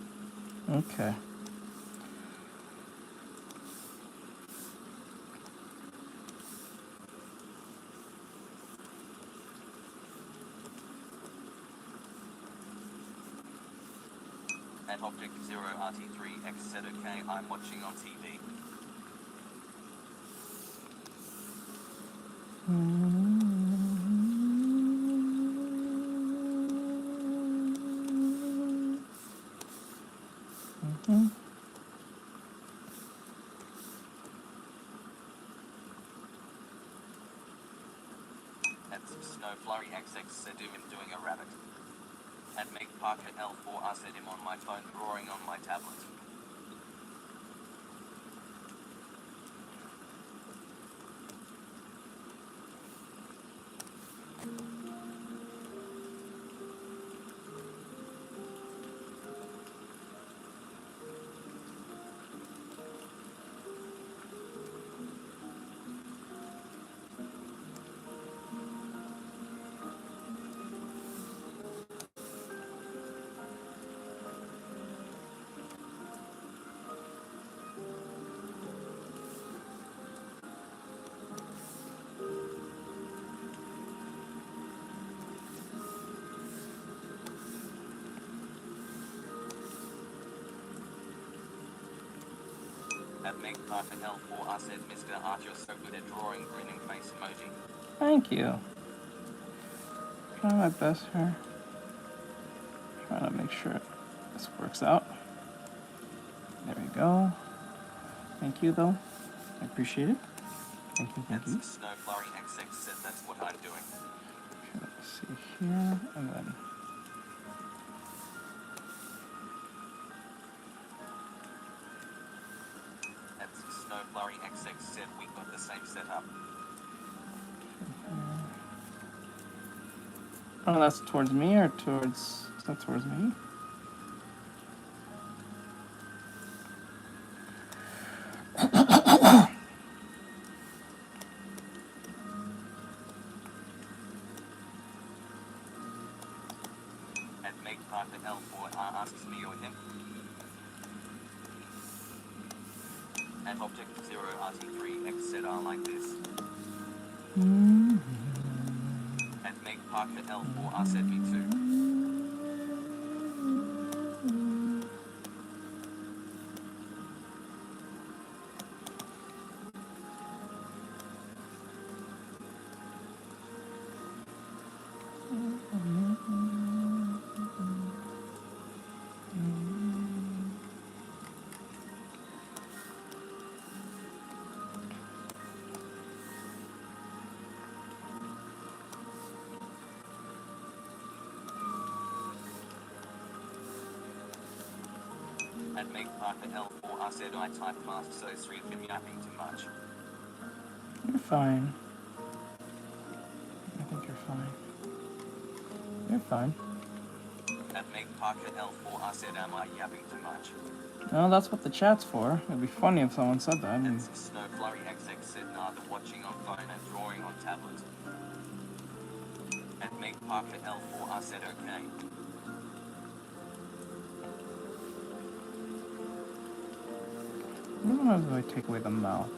Okay. At Object 0RT3X said okay, I'm watching on TV. At Snowflurry XX said him doing a rabbit. At Meg Parker L4R said him on my phone drawing on my tablet. At Meg Parker L4R said Mr. Art, you're so good at drawing grinning face emoji. Thank you. Trying my best here. Trying to make sure this works out. There we go. Thank you, though. I appreciate it. Thank you, thank you. And Snowflurry XX said that's what I'm doing. Okay, let's see here, and then At Snowflurry XX said we got the same setup. oh, that's towards me or towards? Is that towards me? At Meg Parker L4R asks me or him. At Object 0RT3X said I like this. At Meg Parker L4R said me too. At Meg Parker L4R said I type fast, so Sri can yapping too much. You're fine. I think you're fine. You're fine. At Meg Parker L4R said am I yapping too much? No, that's what the chat's for. It'd be funny if someone said that. I mean, And Snowflurry XX said neither watching on phone and drawing on tablet. At Meg Parker L4R said okay. I don't know if I take away the mouth.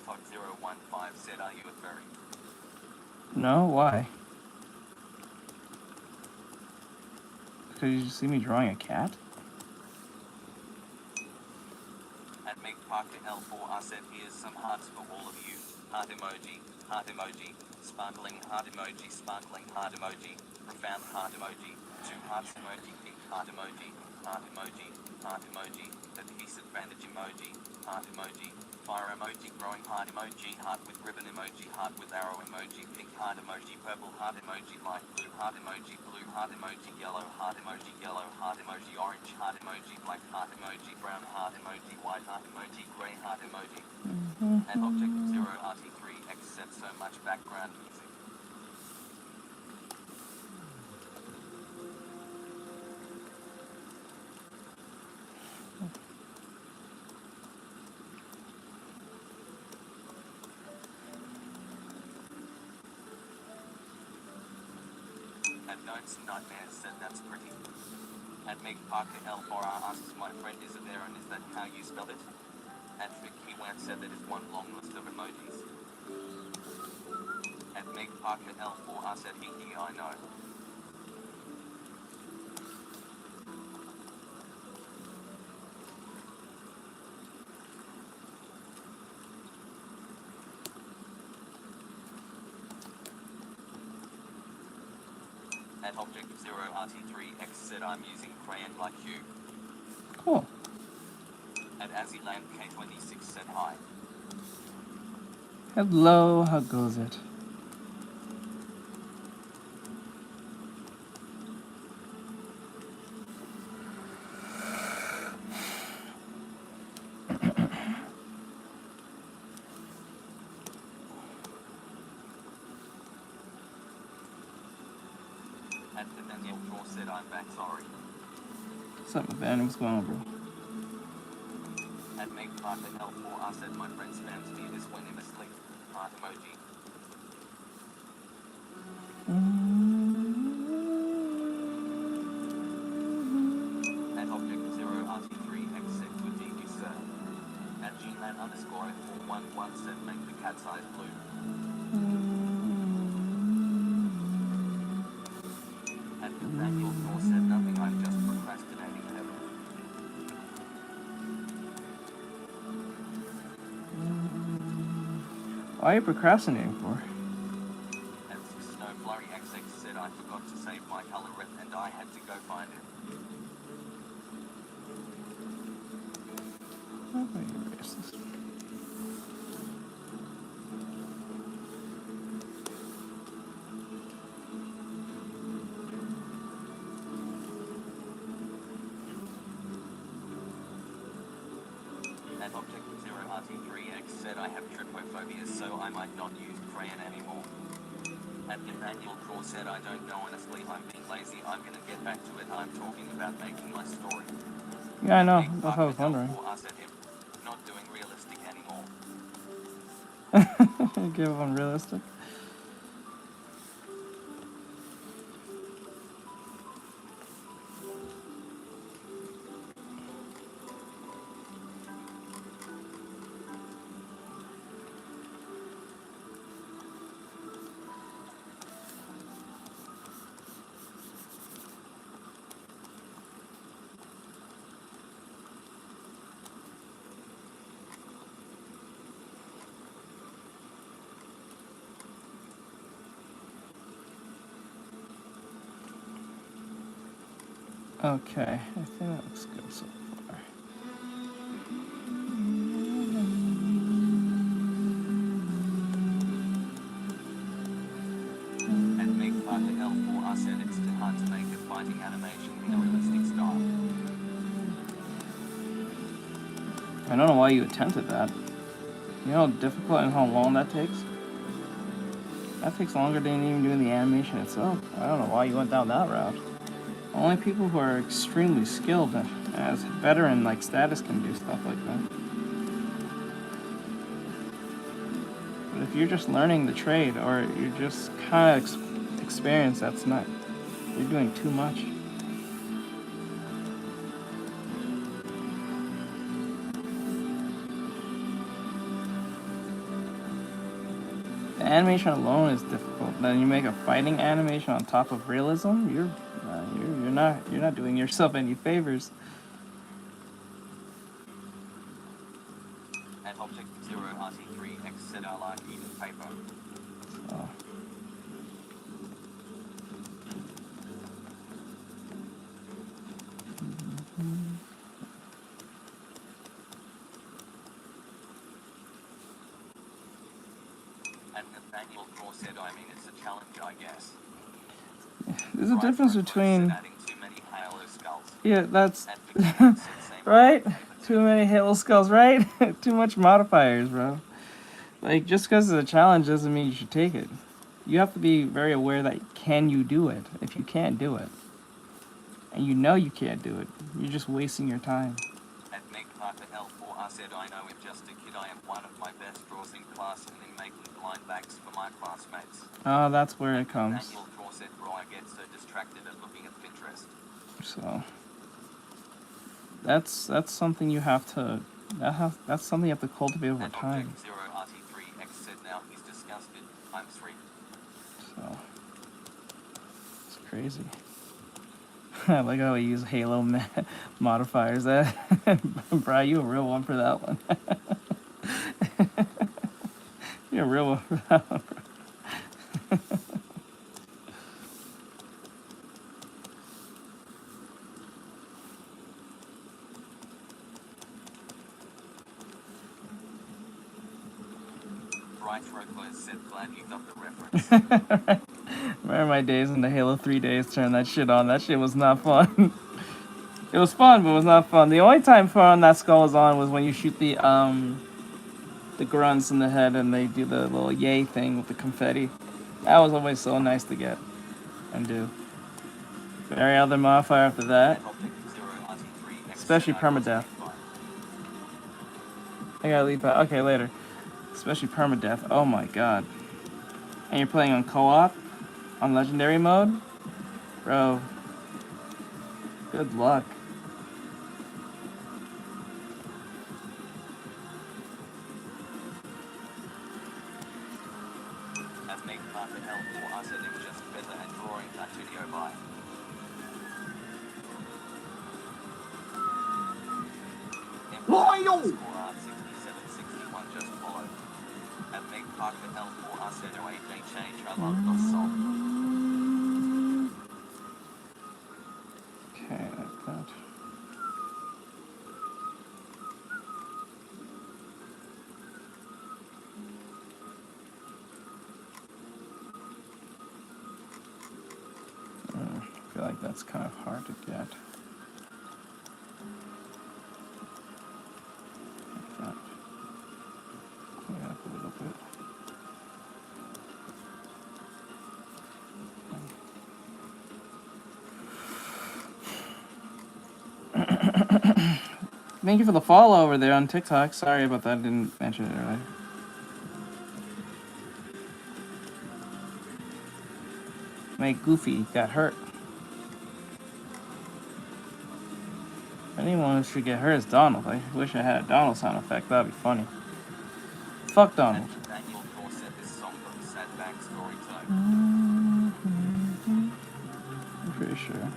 Hot015 said, are you a furry? No, why? Because you see me drawing a cat? At Meg Parker L4R said, here's some hearts for all of you. Heart emoji, sparkling heart emoji, profound heart emoji, 2 hearts emoji, pink heart emoji, adhesive bandage emoji, heart emoji, fire emoji, growing heart with ribbon emoji, heart with arrow emoji, pink heart emoji, purple heart emoji, light blue heart emoji, yellow heart emoji, orange heart emoji, black heart emoji, brown heart emoji, white heart emoji, grey heart emoji. And Object 0 RT3X said so much background music. At Notes Nightmares said that's pretty. At Meg Parker L4R asks, my friend, is it there and is that how you spell it? At Vicky Want said that is one long list of emojis. At Meg Parker L4R said, hee I know. At Object 0 RT3X said, I'm using crayon like you. Cool. At Azzyland K26 said hi. Hello, how goes it? At Nathaniel Shaw said, I'm back, sorry. What's up, Van? What's going on, bro? At Meg Parker L4R said, my friend spams me this when I'm asleep. Heart emoji. At Object 0 RT3X said, good day, you sir. At Gman_411 said, make the cat's eyes blue. At Nathaniel Shaw said, nothing, I'm just procrastinating heaven. Why are you procrastinating for? At Snowflurry XX said, I forgot to save my color rep and I had to go find it. Oh, wait, erase this. At Object 0 RT3X said, I have trypophobia, so I might not use crayon anymore. At Nathaniel Craw said, I don't know honestly, I'm being lazy, I'm gonna get back to it, I'm talking about making my story. Yeah, I know. Meg That's what I was Parker wondering. L4R said, not doing realistic anymore. Give up on realistic. Okay, I think that looks good so far. At Meg Parker L4R said, it's too hard to make a fighting animation in a realistic style. I don't know why you attempted that. You know how difficult and how long that takes? That takes longer than even doing the animation itself. I don't know why you went down that route. Only people who are extremely skilled and as veteran like status can do stuff like that. But if you're just learning the trade or you're just kind of experienced, that's not. You're doing too much. animation alone is difficult. Then you make a fighting animation on top of realism. You're not doing yourself any favors. At Object 0 RT3 X set our like even paper. So. And Nathaniel Craw said, I mean, it's a challenge, I guess. There's a difference between. Adding too many Halo skulls. Yeah, that's. At Victoria said, same Right? Too many Halo skulls, right? Too much modifiers, bro. Like, just because it's a challenge doesn't mean you should take it. You have to be very aware that can you do it if you can't do it. And you know you can't do it. You're just wasting your time. At Meg Parker L4, I said, I know I'm just a kid, I am one of my best draws in class and in making blind bags for my classmates. Oh, that's where it comes. Nathaniel Craw said, bro, I get so distracted at looking at Pinterest. So that's something you have to that's something you have to cultivate over At time. Object 0 RT3 X said, now he's disgusted. I'm 3. So it's crazy. I like how we use Halo modifiers. Bri, you a real one for that one. You're a real one for that one, bro. Bright Rockless said, glad you got the reference. Remember my days in the Halo 3 days, turn that shit on. That shit was not fun. It was fun, but it was not fun. The only time fun that skull was on was when you shoot the grunts in the head and they do the little yay thing with the confetti. That was always so nice to get and do. But every other modifier after that, especially permadeath. I gotta leave that. Okay, later. Especially permadeath. Oh my god. And you're playing on co-op? On legendary mode? Bro. Good luck. At Meg Parker L4, I said, it was just feather and drawing that video by. Loyal! Score art 6761 just followed. At Meg Parker L4, I said, oh, they change. I love the song. Okay, like that. I feel like that's kind of hard to get. Like that. Clean it up a little bit. Thank you for the follow over there on TikTok. Sorry about that, I didn't mention it earlier. My Goofy got hurt. Anyone who should get hurt is Donald. I wish I had a Donald sound effect. That'd be funny. Fuck Donald. Daniel Thor said this song got a sad backstory too. I'm pretty sure.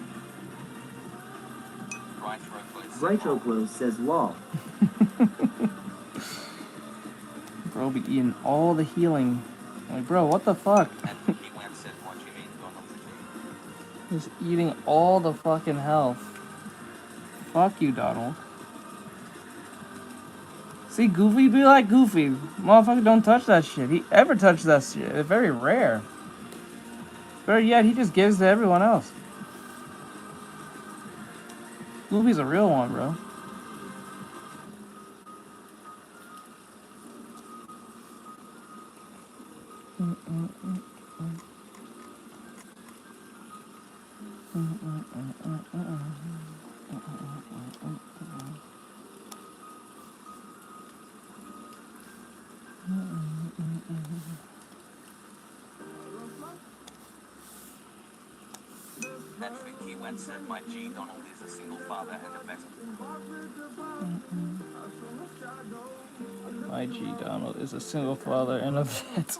Bright Rockless says lol. Bro be eating all the healing. Like, bro, what the fuck? And he went and said, what do you mean, Donald? Just eating all the fucking health. Fuck you, Donald. See, Goofy be like Goofy. Motherfucker don't touch that shit. He ever touch that shit. It's very rare. Better yet, he just gives to everyone else. Goofy's a real one, bro. At Vicky Wentz said my G Donald is a single father and a vet. My G Donald is a single father and a vet.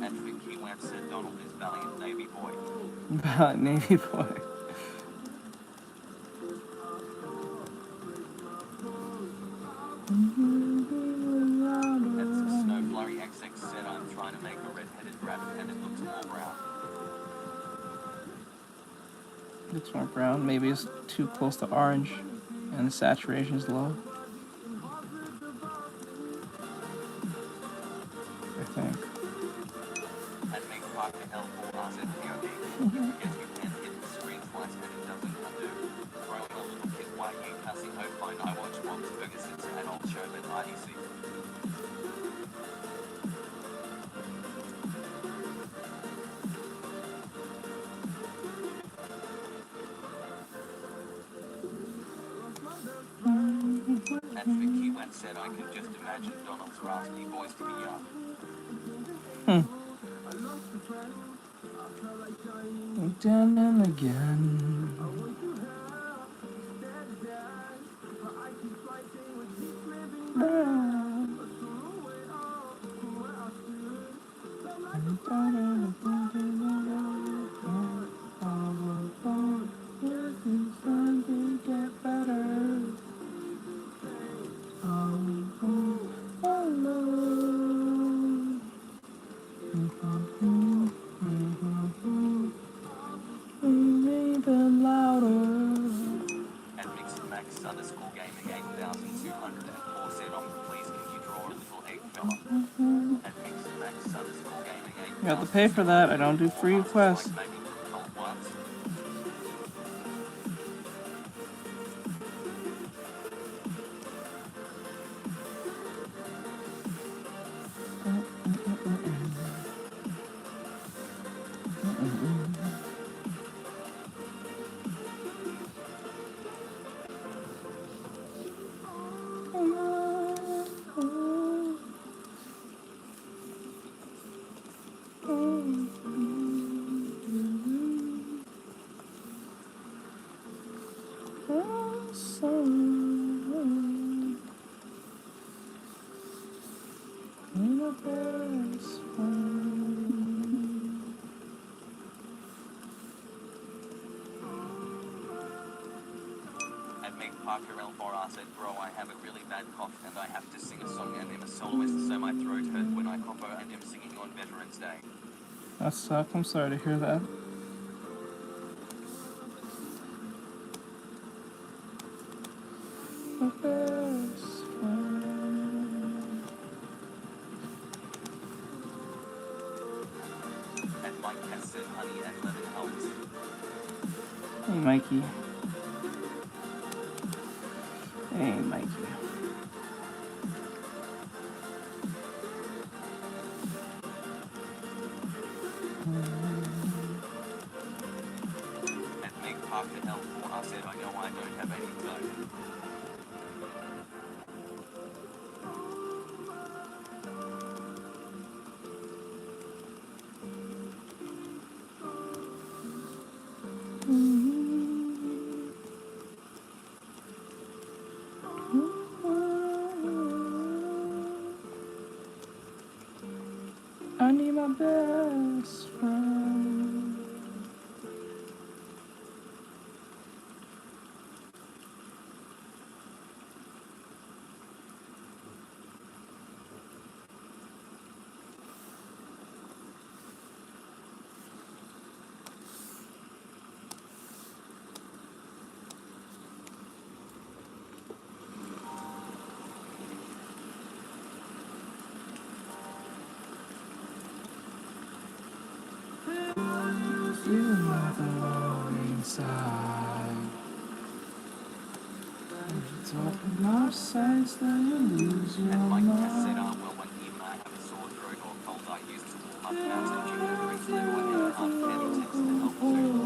At Vicky Wentz said Donald is valiant Navy boy. Navy boy. At Snow Flurry XX said I'm trying to make a red-headed rabbit and it looks more brown. Looks more brown. Maybe it's too close to orange and the saturation is low. I think. At Make Parker L4 said POD. You forget you can't hit the screen twice and it doesn't undo. Throwing a little kid why you cussing oh fine I watch Bob's Burgers it's an adult show at IDC. At Vicky Wentz said I can just imagine Donald's raspy voice to be young. Again and again. Even louder. At Mix underscore gaming 8204 said please can you draw a little 8 fella. At Mix underscore gaming 8. You have to pay for that. I don't do free requests. Like maybe cold ones. At Make Parker L4 said bro I have a really bad cough and I have to sing a song and I'm a soloist so my throat hurt when I cough and am singing on Veterans Day. That sucks. I'm sorry to hear that. My best friend. At Mike Cass said honey and lemon helps. Hey, Mikey. Hey, Mikey. At Make Parker L4 said I know I don't have any blood. I need my best friend. Feel like a war inside. It's open enough sense that you lose your And Mike Cass said mind. well when even I have a sore throat or cold I used to warm up pounds of junior drinks level and candy text to help too.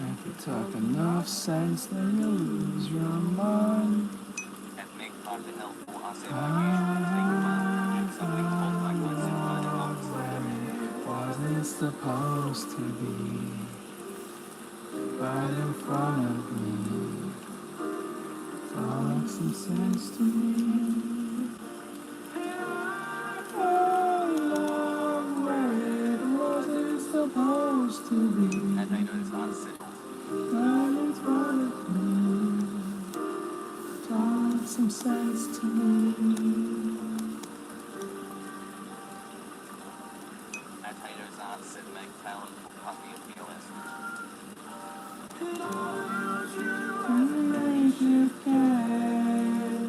If you talk enough sense, then you lose your mind. At Meg Parker L for us ever usually take a while. Should something told like once in 30 months. Wasn't supposed to be right in front of me. Talk some sense to me. Supposed to be And they know it's unsettled. right in front of me. Talk some sense to me. At Haters Art said Meg Talon for Puppy of POS. Make you care.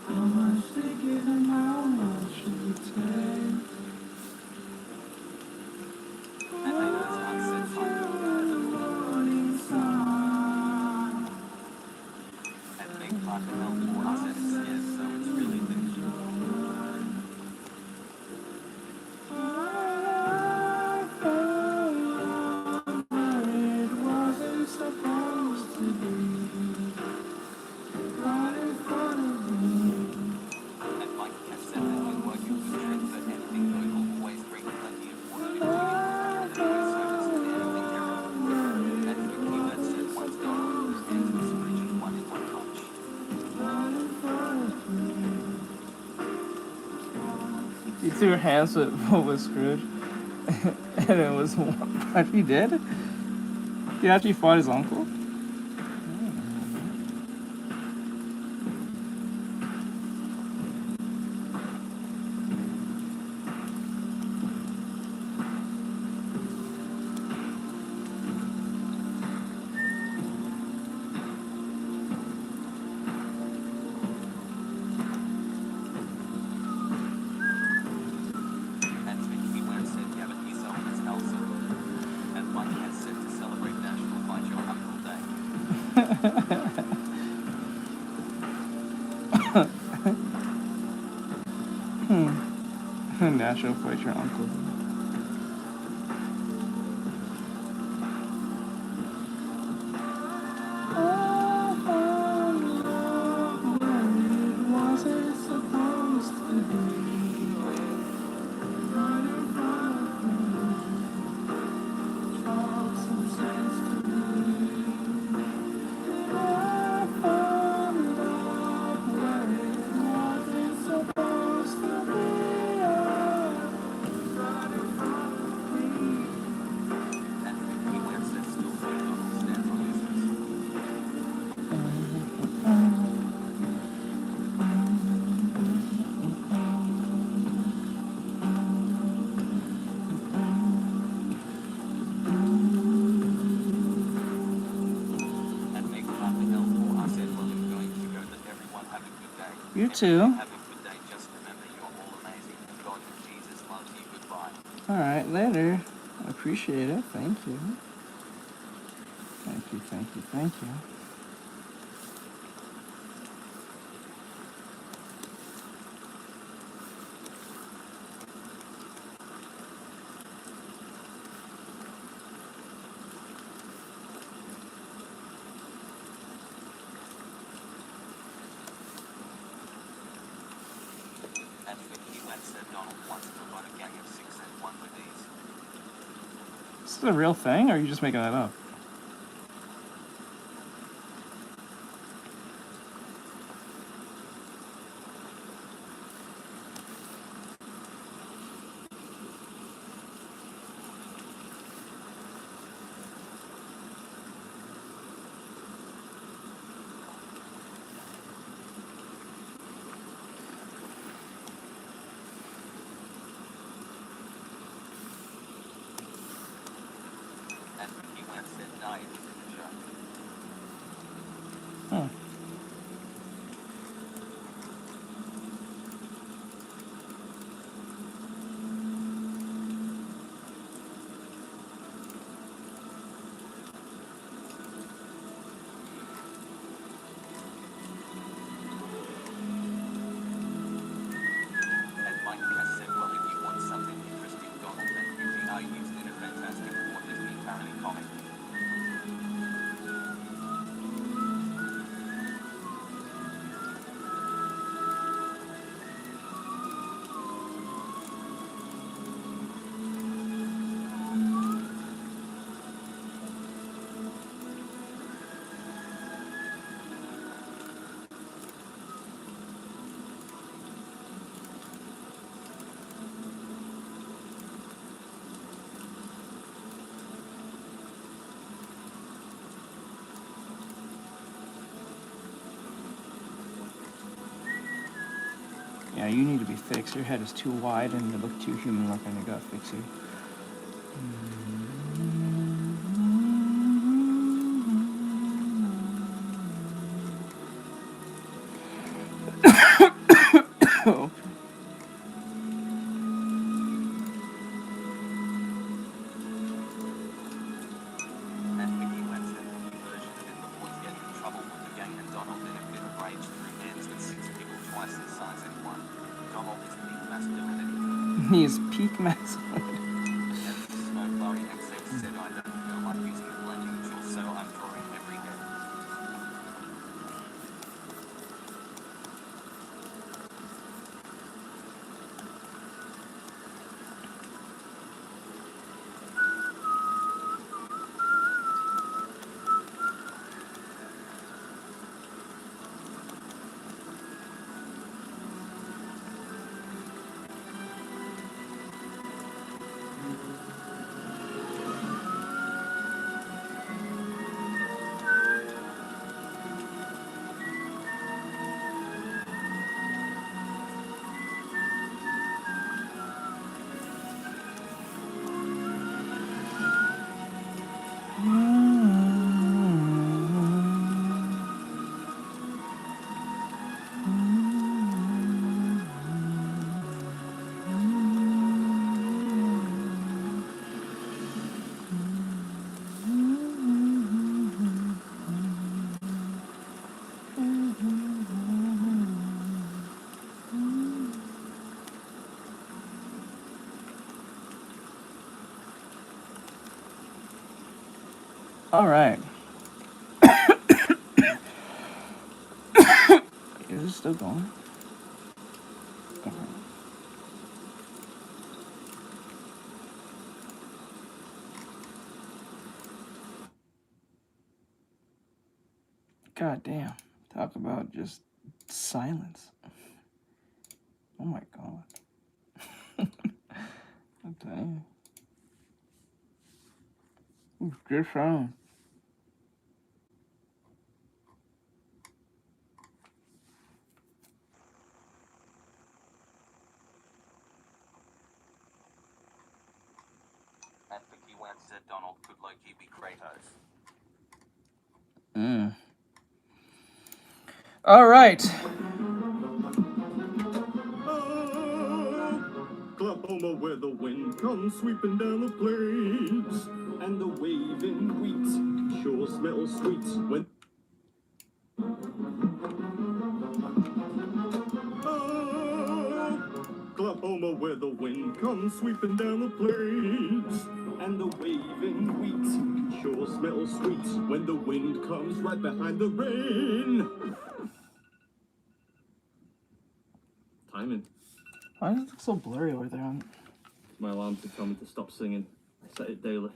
How much to give and how much to take. And they know it's unset fun. Morning sun. At Meg Parker L for us at its yes, so it's really finished. It wasn't supposed to be right in front of me. And Mike has said that his work is good trip, but anything good will always bring plenty of positive feeling and always service and anything error. And the keyword said once gone, and the solution one in one punch. He threw her hands with what was Scrooge, and it was what he did. He actually fought his uncle. And the keyword said Gavin Esau is Elsa. And Mike has said to celebrate National Find Your Uncle Day. Natural fight your uncle. It wasn't supposed to be. Right in front of me. Talk some sense to me. I found love where it wasn't supposed to be. Right in front of me. And the keyword said still McDonald's stands on business. And Meg Parker L for us said well I'm going to go that everyone have a good day. You too. Have a good day. Just remember you're all amazing. And God and Jesus loves you. Goodbye. Alright, later. I appreciate it. Thank you. Thank you, thank you, thank you. And the keyword said Donald wants to run a gang of 6 and 1 with these. This is a real thing, or are you just making that up? said no, it was in the show. Huh. And Mike has said, well, if you want something interesting, Donald and Goofy are used in a fantastic Walt Disney parody comic. Yeah, you need to be fixed. Your head is too wide and you look too human looking. You gotta fix you. Oh. And Mickey Wentz said the new version of In the Woods get in trouble with the gang and Donald in a fit of rage threw hands with 6 people twice the size in one. Donald is peak masculinity. He is peak masculine. And Snow Flurry XX said I don't feel like using the blending tool, so I'm drawing every head. All right. Is it still going? Okay. God damn. Talk about just silence. Oh my god. I'm telling you. It's good sound. And Mickey Wentz said Donald could low-key be Kratos. All right. Oklahoma, where the wind comes sweeping down the plains, and the waving wheat sure smells sweet when. Oklahoma, where the wind comes sweeping down the plains, and the waving wheat sure smells sweet when the wind comes right behind the rain. Timing. Why does it look so blurry over there? My alarms are telling me to stop singing. I set it daily.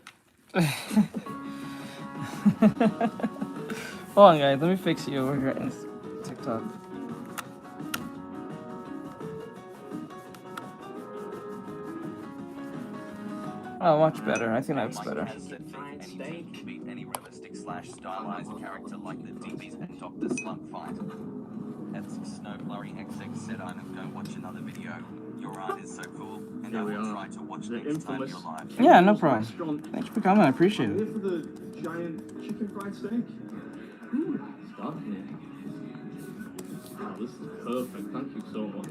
Hold on, guys. Let me fix you over here in TikTok. Oh, much better. I think that's better. Has said anything can beat any realistic / stylized character like the DBs and Dr. Slump fight. As Snow Flurry XX said, I'm going to watch another video. Your art is so cool, and here we will are. try to watch The next time infamous you're live. Yeah, no Kendall's problem. Restaurant. Thanks for coming. I appreciate I'm it. here for the giant chicken fried steak. Start here. Oh, this is perfect. Thank you so much.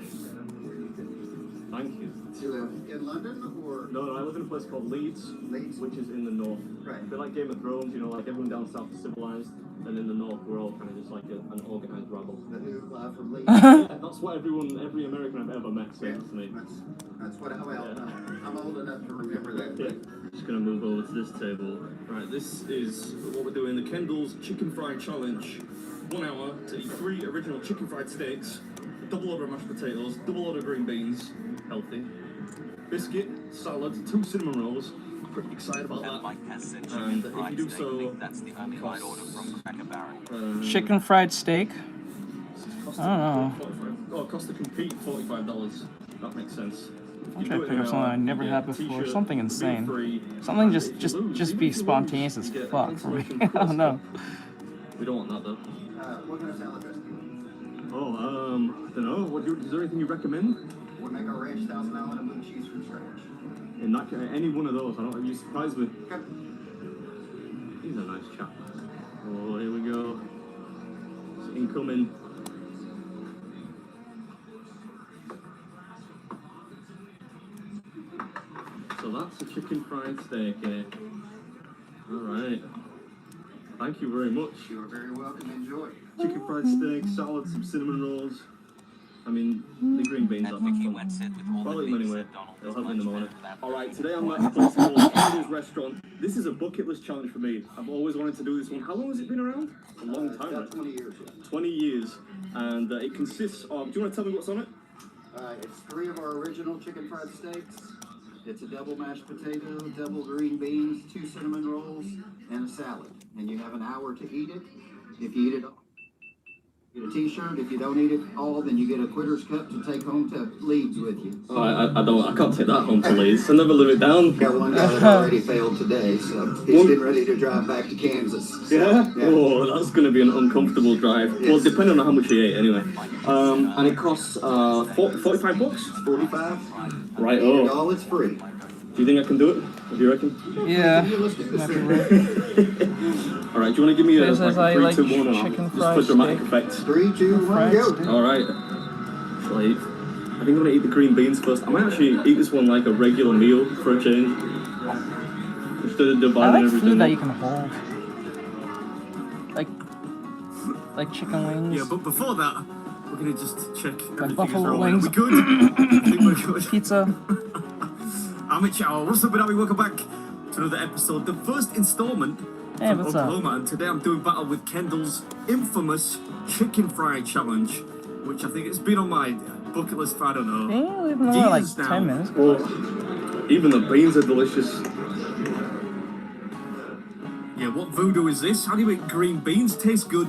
Thank you. You live in London or? No, I live in a place called Leeds, Leeds? which is in the north. Right. A bit like Game of Thrones, you know, like everyone down south is civilized, and in the north we're all kind of just like an organized rabble. The new from Leeds? Yeah, that's what every American I've ever met says to me. That's what I'm old enough to remember that. Yeah. Just gonna move over to this table. Right, this is what we're doing, the Kendall's Chicken Fry Challenge. 1 hour to eat 3 original chicken fried steaks, a double order of mashed potatoes, double order of green beans, healthy, biscuit, salad, 2 cinnamon rolls. Pretty excited about And that. Mike has said And chicken if fried you do steak. I so, think that's the only light order from Cracker Barrel. Chicken fried steak. Cost I don't know. Oh, cost to compete $45. That makes sense. I'm trying to pick up something I never had before. Something insane. Something just be spontaneous as fuck for me. I don't know. We don't want that though. What kind of salad dressing? Oh, I don't know. Is there anything you recommend? We'll make our ranch Thousand Island and blue cheese from scratch. In that any one of those, I don't. You surprised me. Okay. He's a nice chap. Oh, here we go. It's incoming. So that's a chicken fried steak, eh? Alright. Thank you very much. You are very welcome. Enjoy. Chicken fried steak, salad, some cinnamon rolls. I mean, the green beans are And Vicky fun. went said with all I'll the eat them things anyway. that Donald They'll is have them in the much morning. better than Alright, that. today I'm at a place called Kendall's Restaurant. This is a bucket list challenge for me. I've always wanted to do this one. How long has it been around? A long time, About right? 20 years. Yeah. 20 years. And it consists of, do you want to tell me what's on it? It's 3 of our original chicken fried steaks. It's a double mashed potato, double green beans, 2 cinnamon rolls, and a salad. And you have an hour to eat it. If you eat it all, you get a t-shirt. If you don't eat it all, then you get a quitter's cup to take home to Leeds with you. Oh, I can't take that home to Leeds. I'll never live it down. Got one guy that already failed today, so he's getting ready to drive back to Kansas. So, Yeah? Oh, that's going to be an uncomfortable drive. Well, depending on how much he ate, anyway. And it costs $45 bucks? 45. Right, And oh. all it's free. Do you think I can do it? What do you reckon? Yeah. Realistic to Might be say. right. Alright, do you want to give me a Says as I like a 3, like 2, 1 chicken just fried for dramatic steak. effect? 3, 2, 1, Fried go. steak. Alright. Shall I eat? I think I'm going to eat the green beans first. I might actually eat this one like a regular meal for a change. Instead of I dividing like everything food that up. you can hold. Like chicken wings. Yeah, but before that, we're going to just check everything is buffalo rolling. wings. We good? I think we're good. Pizza. I'm Chow. What's up, everybody? Welcome back to another episode. The first installment Hey, from what's up? Oklahoma. And today I'm doing battle with Kendall's infamous chicken fry challenge, which I think it's been on my bucket list for, I don't know. Hey, we've been on like years now. 10 minutes. Oh, even the beans are delicious. Yeah, what voodoo is this? How do you make green beans taste good?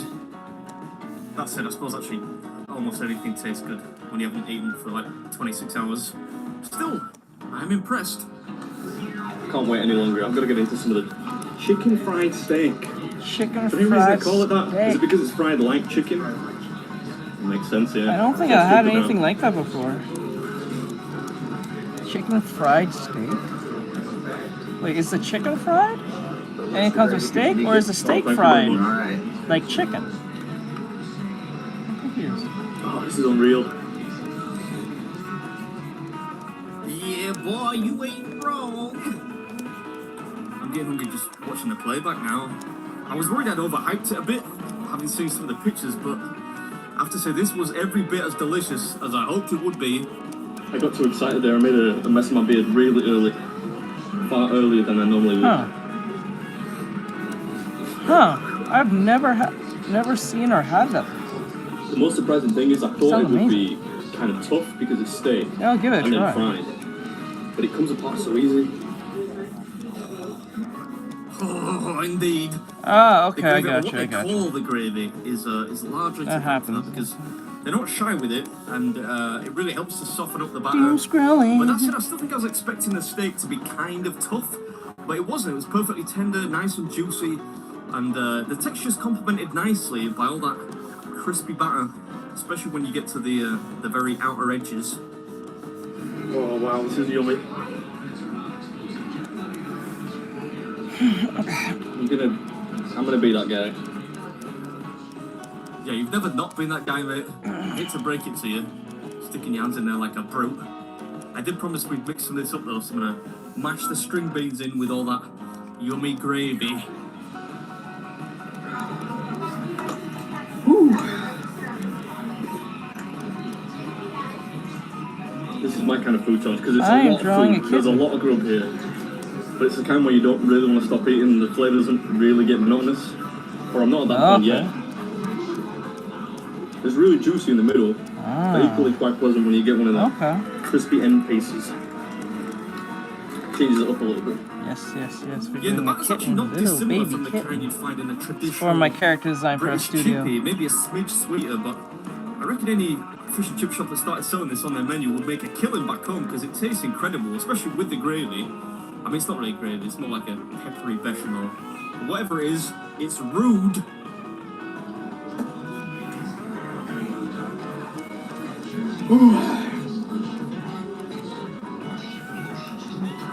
That said, I suppose actually almost anything tastes good when you haven't eaten for like 26 hours. Still, I'm impressed. Can't wait any longer. I've got to get into some of the chicken fried steak. Chicken Is there any reason fried they call it that? Is it steak. because it's fried like chicken? It makes sense, yeah. I don't think That's I had good to know. anything like that before. Chicken fried steak? Wait, is the chicken fried? And it comes with steak? Or is the steak thank you fried? very much. Alright. Like chicken? I'm confused. Oh, this is unreal. Yeah, boy, you ain't wrong. I'm getting hungry just watching the playback now. I was worried I'd overhyped it a bit, having seen some of the pictures, but I have to say this was every bit as delicious as I hoped it would be. I got too excited there. I made a mess of my beard really early. Far earlier than I normally would. Huh. I've never seen or had that before. The most surprising thing is I thought it Sounds would be kind of tough because it's steak Yeah, I'll give it a and then try. fried. But it comes apart so easy. Oh, indeed. Ah, The okay, I gravy, or got what you, I they got call you. the gravy is largely That happens. because they're not shy with it, and it really helps to soften up the batter. Doom scrolling. But that said, I still think I was expecting the steak to be kind of tough, but it wasn't. It was perfectly tender, nice and juicy, and the texture's complemented nicely by all that crispy batter, especially when you get to the very outer edges. Oh wow, this is yummy. I'm gonna be that guy. Yeah, you've never not been that guy, mate. I hate to break it to you. Sticking your hands in there like a brute. I did promise we'd mix some of this up though, so I'm gonna mash the string beans in with all that yummy gravy. Whew. This is my kind of food challenge because it's a lot of food. There's a lot of grub here, but it's the kind where you don't really want to stop eating. The flavour doesn't really get monotonous, or I'm not at that point yet. It's really juicy in the middle, but equally quite pleasant when you get one of the crispy end pieces. Changes it up a little bit. Yes. We're Yeah, the doing a back's actually kitten, not little dissimilar baby from the kitten. kind you'd find in a traditional For my character design for a British studio. chippy, maybe a smidge sweeter, but I reckon any fish and chip shop that started selling this on their menu would make a killing back home because it tastes incredible, especially with the gravy. I mean, it's not really gravy, it's more like a peppery bechamel. But whatever it is, it's rude.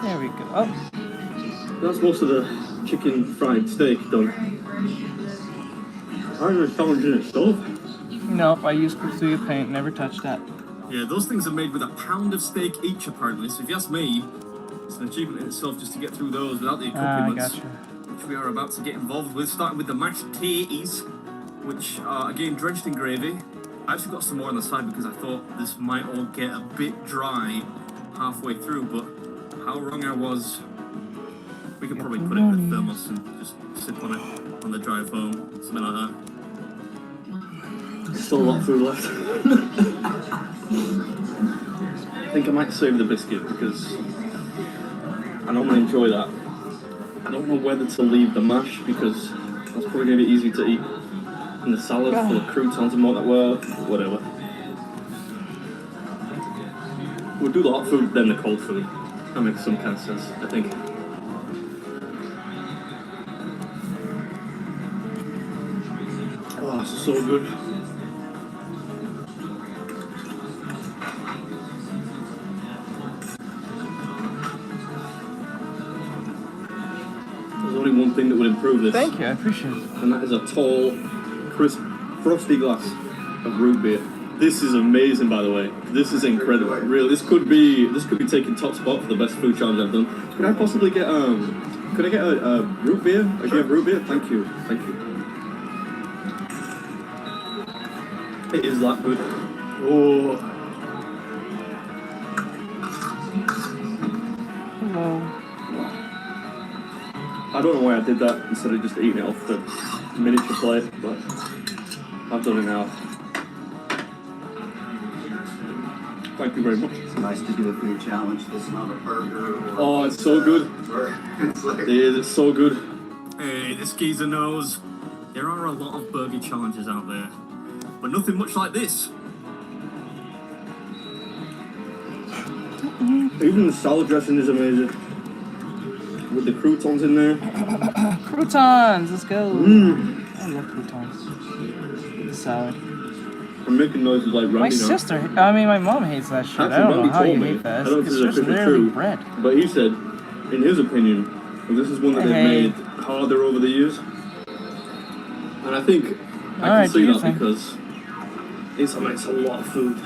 There we go. Oh, That's most of the chicken fried steak done. I'm going to challenge in itself. nope, I use Cthulhu paint, never touched that. Yeah, those things are made with a pound of steak each, apparently. So if you ask me, it's an achievement in itself just to get through those without the accompaniments, which we are about to get involved with, starting with the mashed tatties, which are again drenched in gravy. I actually got some more on the side because I thought this might all get a bit dry halfway through, but how wrong I was. We could probably put it in the thermos and just sip on it on the drive home, something like that. There's still a lot of food left. I think I might save the biscuit because I normally enjoy that. I don't know whether to leave the mash because that's probably going to be easy to eat in the salad full of croutons and whatever. We'll do the hot food, then the cold food. That makes some kind of sense, I think. Oh, this is so good. There's only one thing that would improve this. Thank you, I appreciate it. And that is a tall, crisp, frosty glass of root beer. This is amazing, by the way. This is incredible. Really, this could be taking top spot for the best food challenge I've done. Could I possibly get could I get a root beer? A give root beer? Thank you. It is that good. Oh. Hello. I don't know why I did that instead of just eating it off the miniature plate, but I've done it now. Thank you very much. It's nice to do a food challenge. This is not a burger. Oh, it's so good. It's like, It is, it's so good. Hey, this geezer knows. There are a lot of burger challenges out there, but nothing much like this. Even the salad dressing is amazing. With the croutons in there. Croutons, let's go. I love croutons. With the salad. I'm making noises like Randy My now. sister, I mean, my mom hates that shit. Actually, I don't know Randy how you told me. hate that. I don't know if It's this is just officially literally true, bread. but he said, in his opinion, this is one that they've made harder over the years. And I think I can see that because it's a lot of food.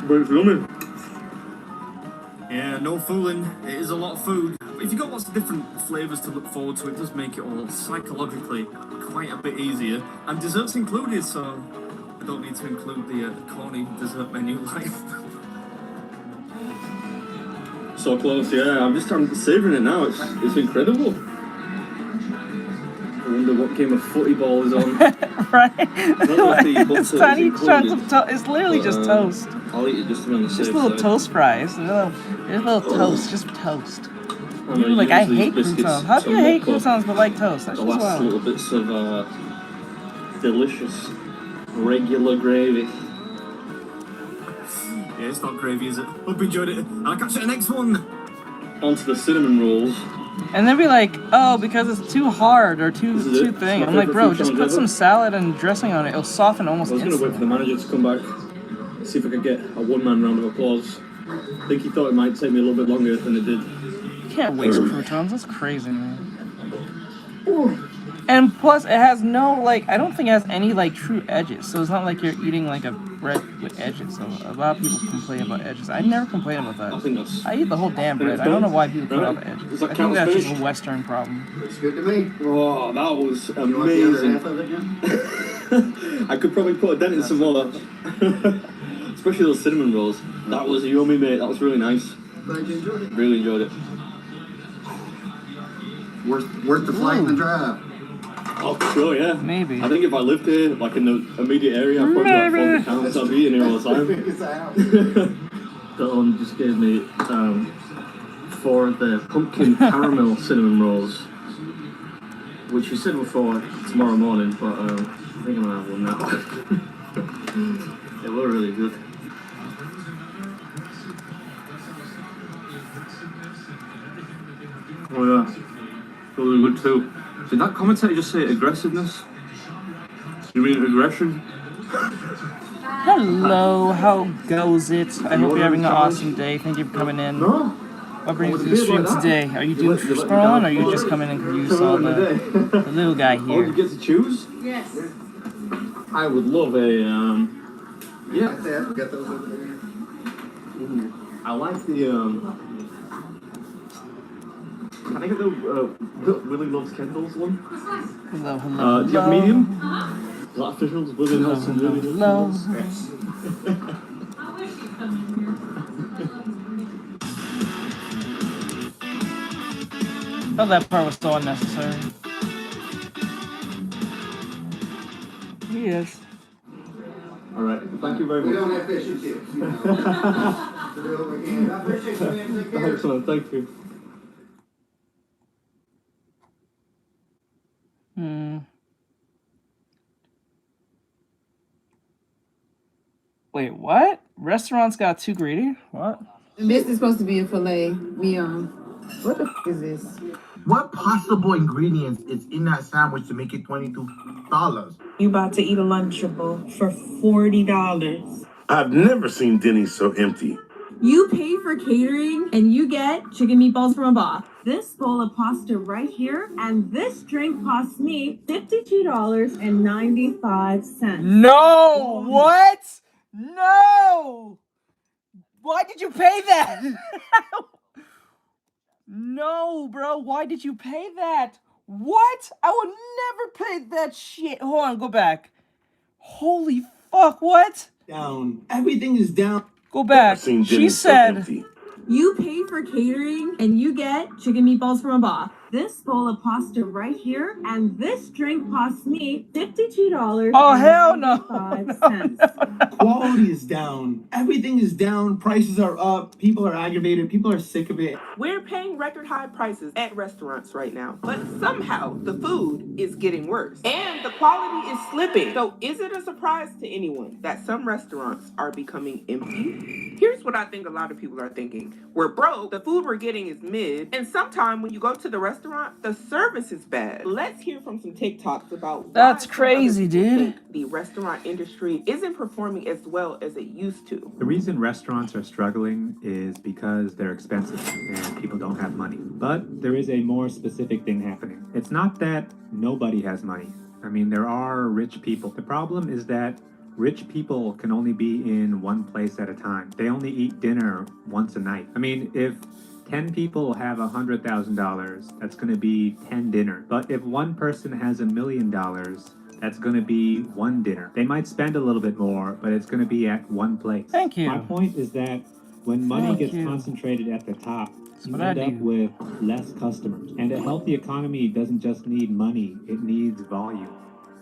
But it's yummy. Yeah, no fooling. It is a lot of food. But if you've got lots of different flavours to look forward to, it does make it all psychologically quite a bit easier. And desserts included, so I don't need to include the corny dessert menu line. So close, yeah. I'm savouring it now. It's incredible. I wonder what game of footy ball is on. Right? It's tiny chunks of toast. It's literally just toast. I'll eat it just to be on the safe Just little side. toast fries. There's little toast. Just toast. People like, I hate croutons. How do you hate croutons but like toast? That's The just last wild. little bits of delicious regular gravy. Yeah, it's not gravy, is it? Hope you enjoyed it. I'll catch you in the next one. On to the cinnamon rolls. And they'd be like, oh, because it's too hard or too thing. I'm like, bro, just put some salad and dressing on it. It'll soften almost I was going to wait for the manager to come back, see if I could get a one-man round of applause. I think he thought it might take me a little bit longer than it did. You can't waste croutons. That's crazy, man. And plus, it has no, like, I don't think it has any, like, true edges. So it's not like you're eating, like, a bread with edges. So a lot of people complain about edges. I never complain about that. I eat the whole damn bread. I don't know why people put up edges. I think that's just a Western problem. Looks good to me. Oh, that was You want the other amazing. half of it now? I could probably put a dent in some more. Especially those cinnamon rolls. That was yummy, mate. That was really nice. Glad you enjoyed it. Really enjoyed it. Worth the flight and the drive. Oh, for sure, yeah. Maybe. I think if I lived here, like in the immediate area, I'd probably like 40 pounds. I'd be eating here all the time. That just gave me for the pumpkin caramel cinnamon rolls, which you said before tomorrow morning, but I think I'm gonna have one now. They were really good. Oh yeah, really good too. Did that commentator just say aggressiveness? You mean aggression? Hello, how goes it? I hope you're having an awesome day. Thank you for coming in. No. What brings you to the stream today? Are you doing for scrolling, or are you just coming in because you saw the little guy Oh, here? you get to choose? Yes. I would love a yeah. Got those over there. I like the Can I get the Willie Loves Kendall's one? Hello, hello, Do you have hello. medium? Is that official? Does Willie have some really good Hello. Kendalls? Oh, that part was so unnecessary. Yes. All right. Thank you very We much. don't have fish and chips. You know. To do what we can. I appreciate you, man. Take care. Excellent. Thank you. Wait, what? Restaurants got too greedy? What? This is supposed to be a filet mignon. What the f is this? What possible ingredients is in that sandwich to make it $22? You about to eat a Lunchable for $40. I've never seen Denny's so empty. You pay for catering and you get chicken meatballs from a box. This bowl of pasta right here and this drink costs me $52.95. No! What? No! Why did you pay that? No, bro. Why did you pay that? What? I would never pay that shit. Hold on, go back. Holy fuck, what? Down. Everything is down. Go back. I've seen She Denny's so said, empty. You pay for catering and you get chicken meatballs from a box. This bowl of pasta right here and this drink costs me $52. oh, hell no. Quality is down. Everything is down. Prices are up. People are aggravated. People are sick of it. We're paying record high prices at restaurants right now, but somehow the food is getting worse and the quality is slipping. So is it a surprise to anyone that some restaurants are becoming empty? Here's what I think a lot of people are thinking. We're broke, the food we're getting is mid, and sometimes when you go to the restaurant, the service is bad. Let's hear from some TikToks about That's why some crazy, other people dude. think the restaurant industry isn't performing as well as it used to. The reason restaurants are struggling is because they're expensive and people don't have money. But there is a more specific thing happening. It's not that nobody has money. I mean, there are rich people. The problem is that rich people can only be in one place at a time. They only eat dinner once a night. I mean, if 10 people have $100,000, that's going to be 10 dinners. But if one person has $1 million, that's going to be one dinner. They might spend a little bit more, but it's going to be at one place. Thank you. My point is that when money Thank gets you. concentrated at the top, you what I end up do. with less customers. And a healthy economy doesn't just need money, it needs volume.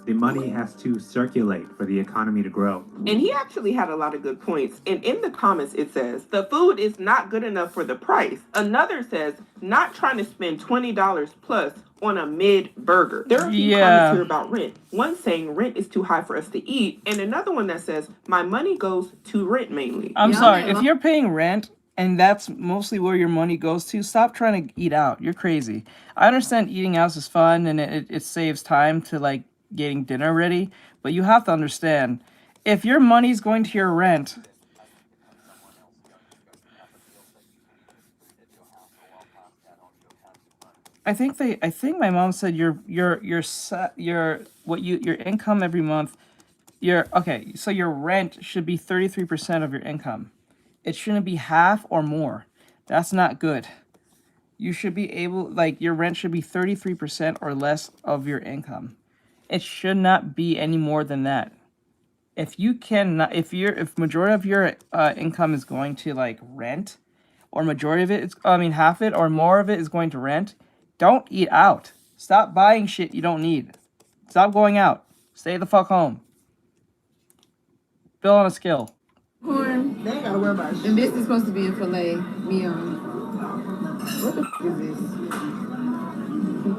The money has to circulate for the economy to grow. And he actually had a lot of good points. And in the comments, it says, the food is not good enough for the price. Another says, not trying to spend $20 plus on a mid burger. There are a few comments here about rent. One saying rent is too high for us to eat. And another one that says, my money goes to rent mainly. I'm sorry, if you're paying rent and that's mostly where your money goes to, stop trying to eat out. You're crazy. I understand eating out is fun and it saves time to like getting dinner ready, but you have to understand, if your money's going to your rent, I think my mom said your income every month, so your rent should be 33% of your income. It shouldn't be half or more. That's not good. You should be able, like, your rent should be 33% or less of your income. It should not be any more than that. If majority of your income is going to like rent, or majority of it, half it or more of it is going to rent, don't eat out. Stop buying shit you don't need. Stop going out. Stay the fuck home. Build on a skill. Corn. They ain't gotta worry about shit. And this is supposed to be a filet mignon. What the f is this?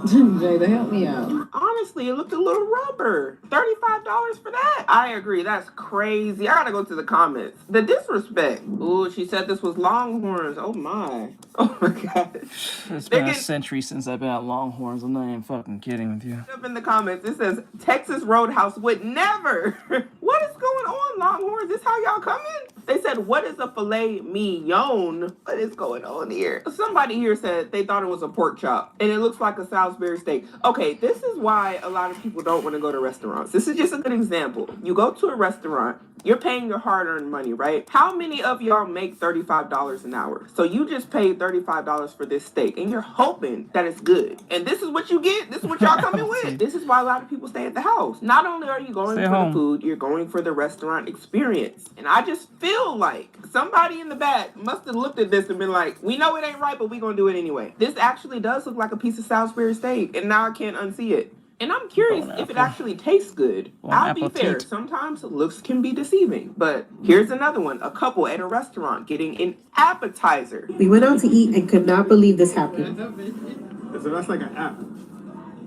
Jada, help me out. Honestly, it looked a little rubber. $35 for that? I agree. That's crazy. I gotta go to the comments. The disrespect. Ooh, she said this was Longhorns. Oh my. Oh my god. It's been a century since I've been at Longhorns. I'm not even fucking kidding with you. Up in the comments, it says Texas Roadhouse would never. What is going on, Longhorns? This how y'all coming? They said, what is a filet mignon? What is going on here? Somebody here said they thought it was a pork chop, and it looks like a Salisbury steak. Okay, this is why a lot of people don't want to go to restaurants. This is just a good example. You go to a restaurant, you're paying your hard-earned money, right? How many of y'all make $35 an hour? So you just paid $35 for this steak, and you're hoping that it's good. And this is what you get? This is what y'all coming with? This is why a lot of people stay at the house. Not only are you going for the food, you're going for the restaurant experience. And I just feel like somebody in the back must have looked at this and been like, we know it ain't right, but we're going to do it anyway. This actually does look like a piece of Salisbury steak, and now I can't unsee it. And I'm curious if it actually tastes good. I'll be fair, sometimes looks can be deceiving. But here's another one. A couple at a restaurant getting an appetizer. We went out to eat and could not believe this happened. So that's like an app.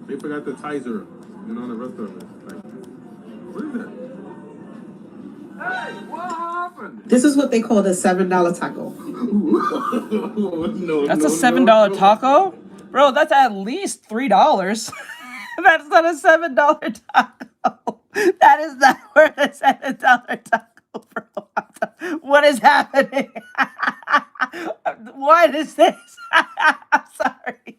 They forgot the tizer, on the restaurant. Like, what is that? Hey, what happened? This is what they call the $7 taco. That's a $7 taco? Bro, that's at least $3. That's not a $7 taco. That is not worth a $7 taco, bro. What is happening? What is this? I'm sorry.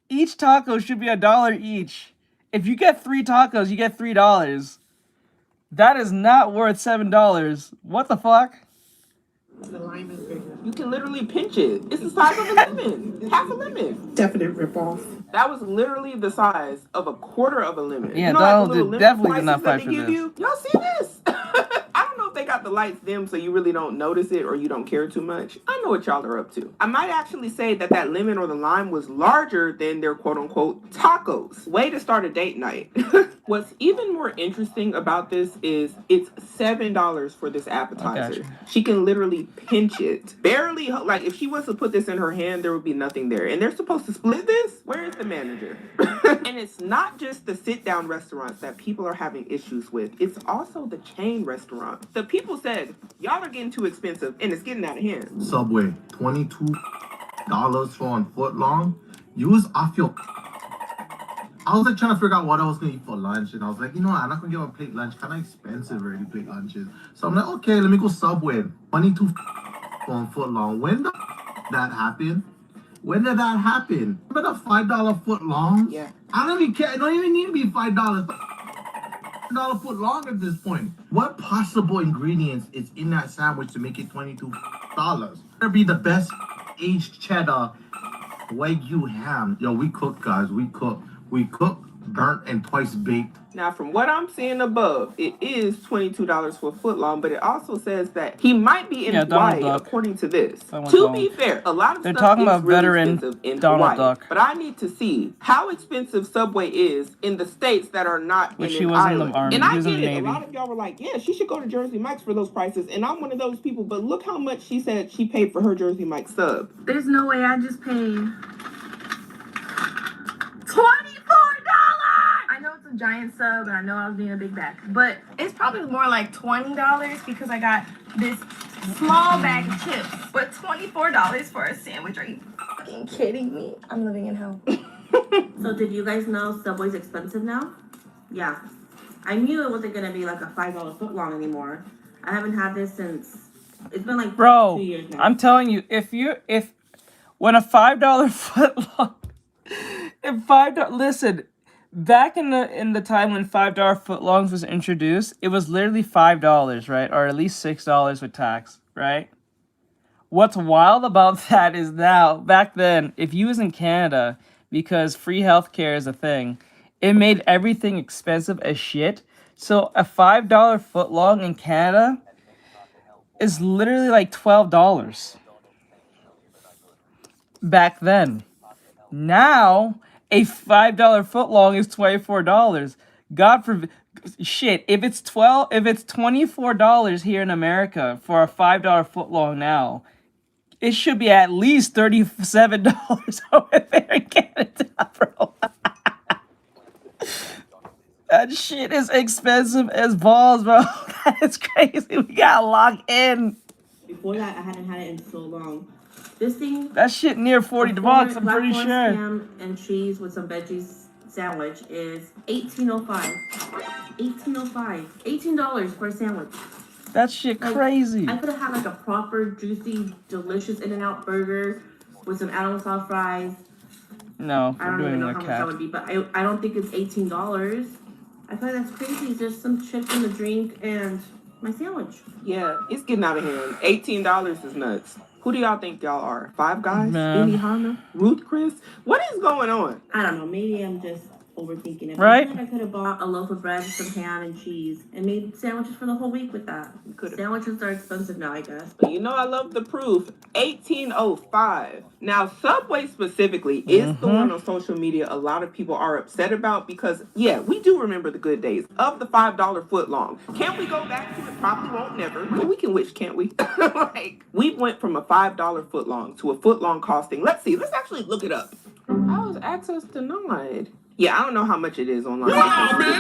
Each taco should be $1 each. If you get 3 tacos, you get $3. That is not worth $7. What the fuck? The lime is bigger. You can literally pinch it. It's the size of a lemon. Half a lemon. Definite ripoff. That was literally the size of a quarter of a lemon. Yeah, Donald definitely did not fight for this. Y'all see this? I don't know if they got the lights dim so you really don't notice it or you don't care too much. I know what y'all are up to. I might actually say that lemon or the lime was larger than their quote-unquote tacos. Way to start a date night. What's even more interesting about this is it's $7 for this appetizer. She can literally pinch it. Barely, like if she was to put this in her hand, there would be nothing there. And they're supposed to split this? Where is the manager? And it's not just the sit-down restaurants that people are having issues with. It's also the chain restaurants. The people said, y'all are getting too expensive and it's getting out of hand. Subway, $22 for a foot long. Use off your... I was like trying to figure out what I was going to eat for lunch, and I was like, you know what, I'm not going to get my plate lunch. Kind of expensive already, plate lunches. So I'm like, okay, let me go Subway. 22 for a foot long. When did that happen? When did that happen? Remember the $5 foot long? Yeah. I don't even care. It don't even need to be $5. $5 foot long at this point. What possible ingredients is in that sandwich to make it $22? Better be the best aged cheddar Wagyu ham. Yo, we cook, guys. We cook. We cook, burnt, and twice baked. Now, from what I'm seeing above, it is $22 for a foot long, but it also says that he might be in Hawaii, according to this. To be fair, a lot of they're stuff talking is about really veteran expensive in Donald Hawaii. Duck. But I need to see how expensive Subway is in the states that are not in an island. And I get it. A lot of y'all were like, yeah, she should go to Jersey Mike's for those prices. And I'm one of those people, but look how much she said she paid for her Jersey Mike sub. There's no way I just paid $24. I know it's a giant sub, and I know I was being a big back, but it's probably more like $20 because I got this small bag of chips. But $24 for a sandwich? Are you fucking kidding me? I'm living in hell. So did you guys know Subway's expensive now? Yeah. I knew it wasn't gonna be like a $5 footlong anymore. I haven't had this since it's been like 2 years now. I'm telling you, when a $5 footlong, listen, back in the time when $5 footlongs was introduced, it was literally $5, right, or at least $6 with tax, right? What's wild about that is now, back then, if you was in Canada, because free healthcare is a thing, it made everything expensive as shit. So a $5 footlong in Canada is literally like $12 back then. Now a $5 footlong is $24. God forbid, shit. If it's $24 here in America for a $5 footlong now, it should be at least $37 over there in Canada, bro. That shit is expensive as balls, bro. That is crazy. We gotta log in. Before that, I hadn't had it in so long. This thing. That shit near $40, I'm pretty sure. Ham and cheese with some veggies sandwich is $18.05. $18 for a sandwich. That shit crazy. I could have had like a proper, juicy, delicious In-N-Out burger with some animal style fries. No, I don't even know how much that would be, but I don't think it's $18. I feel like that's crazy. Just some chips and a drink and my sandwich. Yeah, it's getting out of hand. $18 is nuts. Who do y'all think y'all are? Five Guys? Man. Benihana? Ruth Chris? What is going on? I don't know. Maybe I'm just overthinking it. Right? I think I could have bought a loaf of bread, some ham and cheese, and made sandwiches for the whole week with that. Sandwiches are expensive now, I guess. But you know I love the proof. $18.05. Now, Subway specifically is the one on social media a lot of people are upset about because, yeah, we do remember the good days of the $5 footlong. Can't we go back to it? Probably won't never. Well, we can wish, can't we? Like, we went from a $5 footlong to a footlong costing. Let's see. Let's actually look it up. How is access denied? Yeah, I don't know how much it is online.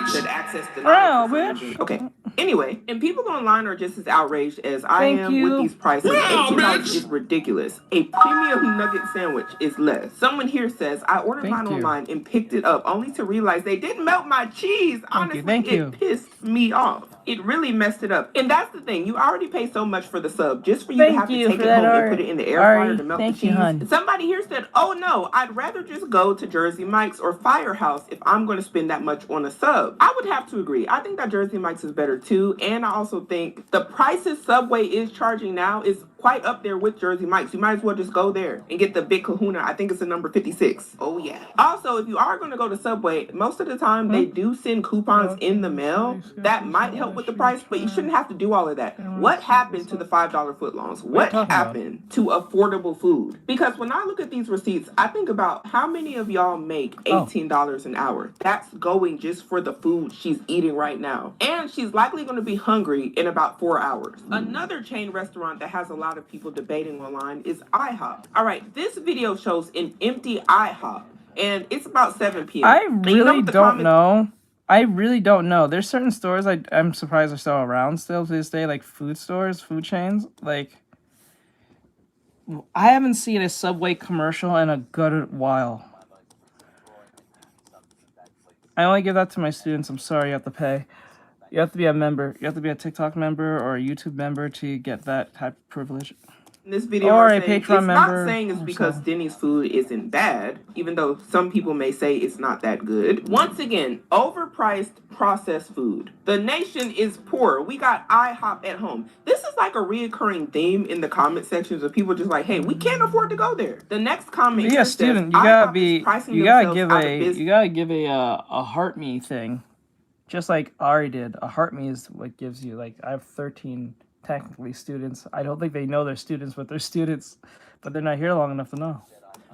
Said access denied. bitch. Okay. Anyway, and people online are just as outraged as I am with these prices. $18 is ridiculous. A premium nugget sandwich is less. Someone here says, I ordered mine online and picked it up only to realize they didn't melt my cheese. Honestly, it pissed me off. It really messed it up. And that's the thing. You already pay so much for the sub just for you to have to take it home and put it in the air fryer to melt the cheese. Somebody here said, oh no, I'd rather just go to Jersey Mike's or Firehouse if I'm going to spend that much on a sub. I would have to agree. I think that Jersey Mike's is better too. And I also think the prices Subway is charging now is quite up there with Jersey Mike's. You might as well just go there and get the big kahuna. I think it's the number 56. Oh yeah. Also, if you are going to go to Subway, most of the time they do send coupons in the mail. That might help with the price, but you shouldn't have to do all of that. What happened to the $5 footlongs? What happened to affordable food? Because when I look at these receipts, I think about how many of y'all make $18 an hour. That's going just for the food she's eating right now. And she's likely going to be hungry in about 4 hours. Another chain restaurant that has a lot of people debating online is IHOP. All right, this video shows an empty IHOP, and it's about 7 p.m. I really don't know. I really don't know. There's certain stores I'm surprised are still around still to this day, like food stores, food chains. Like, I haven't seen a Subway commercial in a good while. I only give that to my students. I'm sorry, you have to pay. You have to be a member. You have to be a TikTok member or a YouTube member to get that type of privilege. This video or a saying, Patreon it's member. Not saying it's because Denny's food isn't bad, even though some people may say it's not that good. Once again, overpriced processed food. The nation is poor. We got IHOP at home. This is like a reoccurring theme in the comment sections of people just like, hey, we can't afford to go there. The next comment yeah, student, you gotta give a heart me thing. Just like Ari did. A heart me is what gives you, like, I have 13 technically students. I don't think they know they're students, but they're students. But they're not here long enough to know.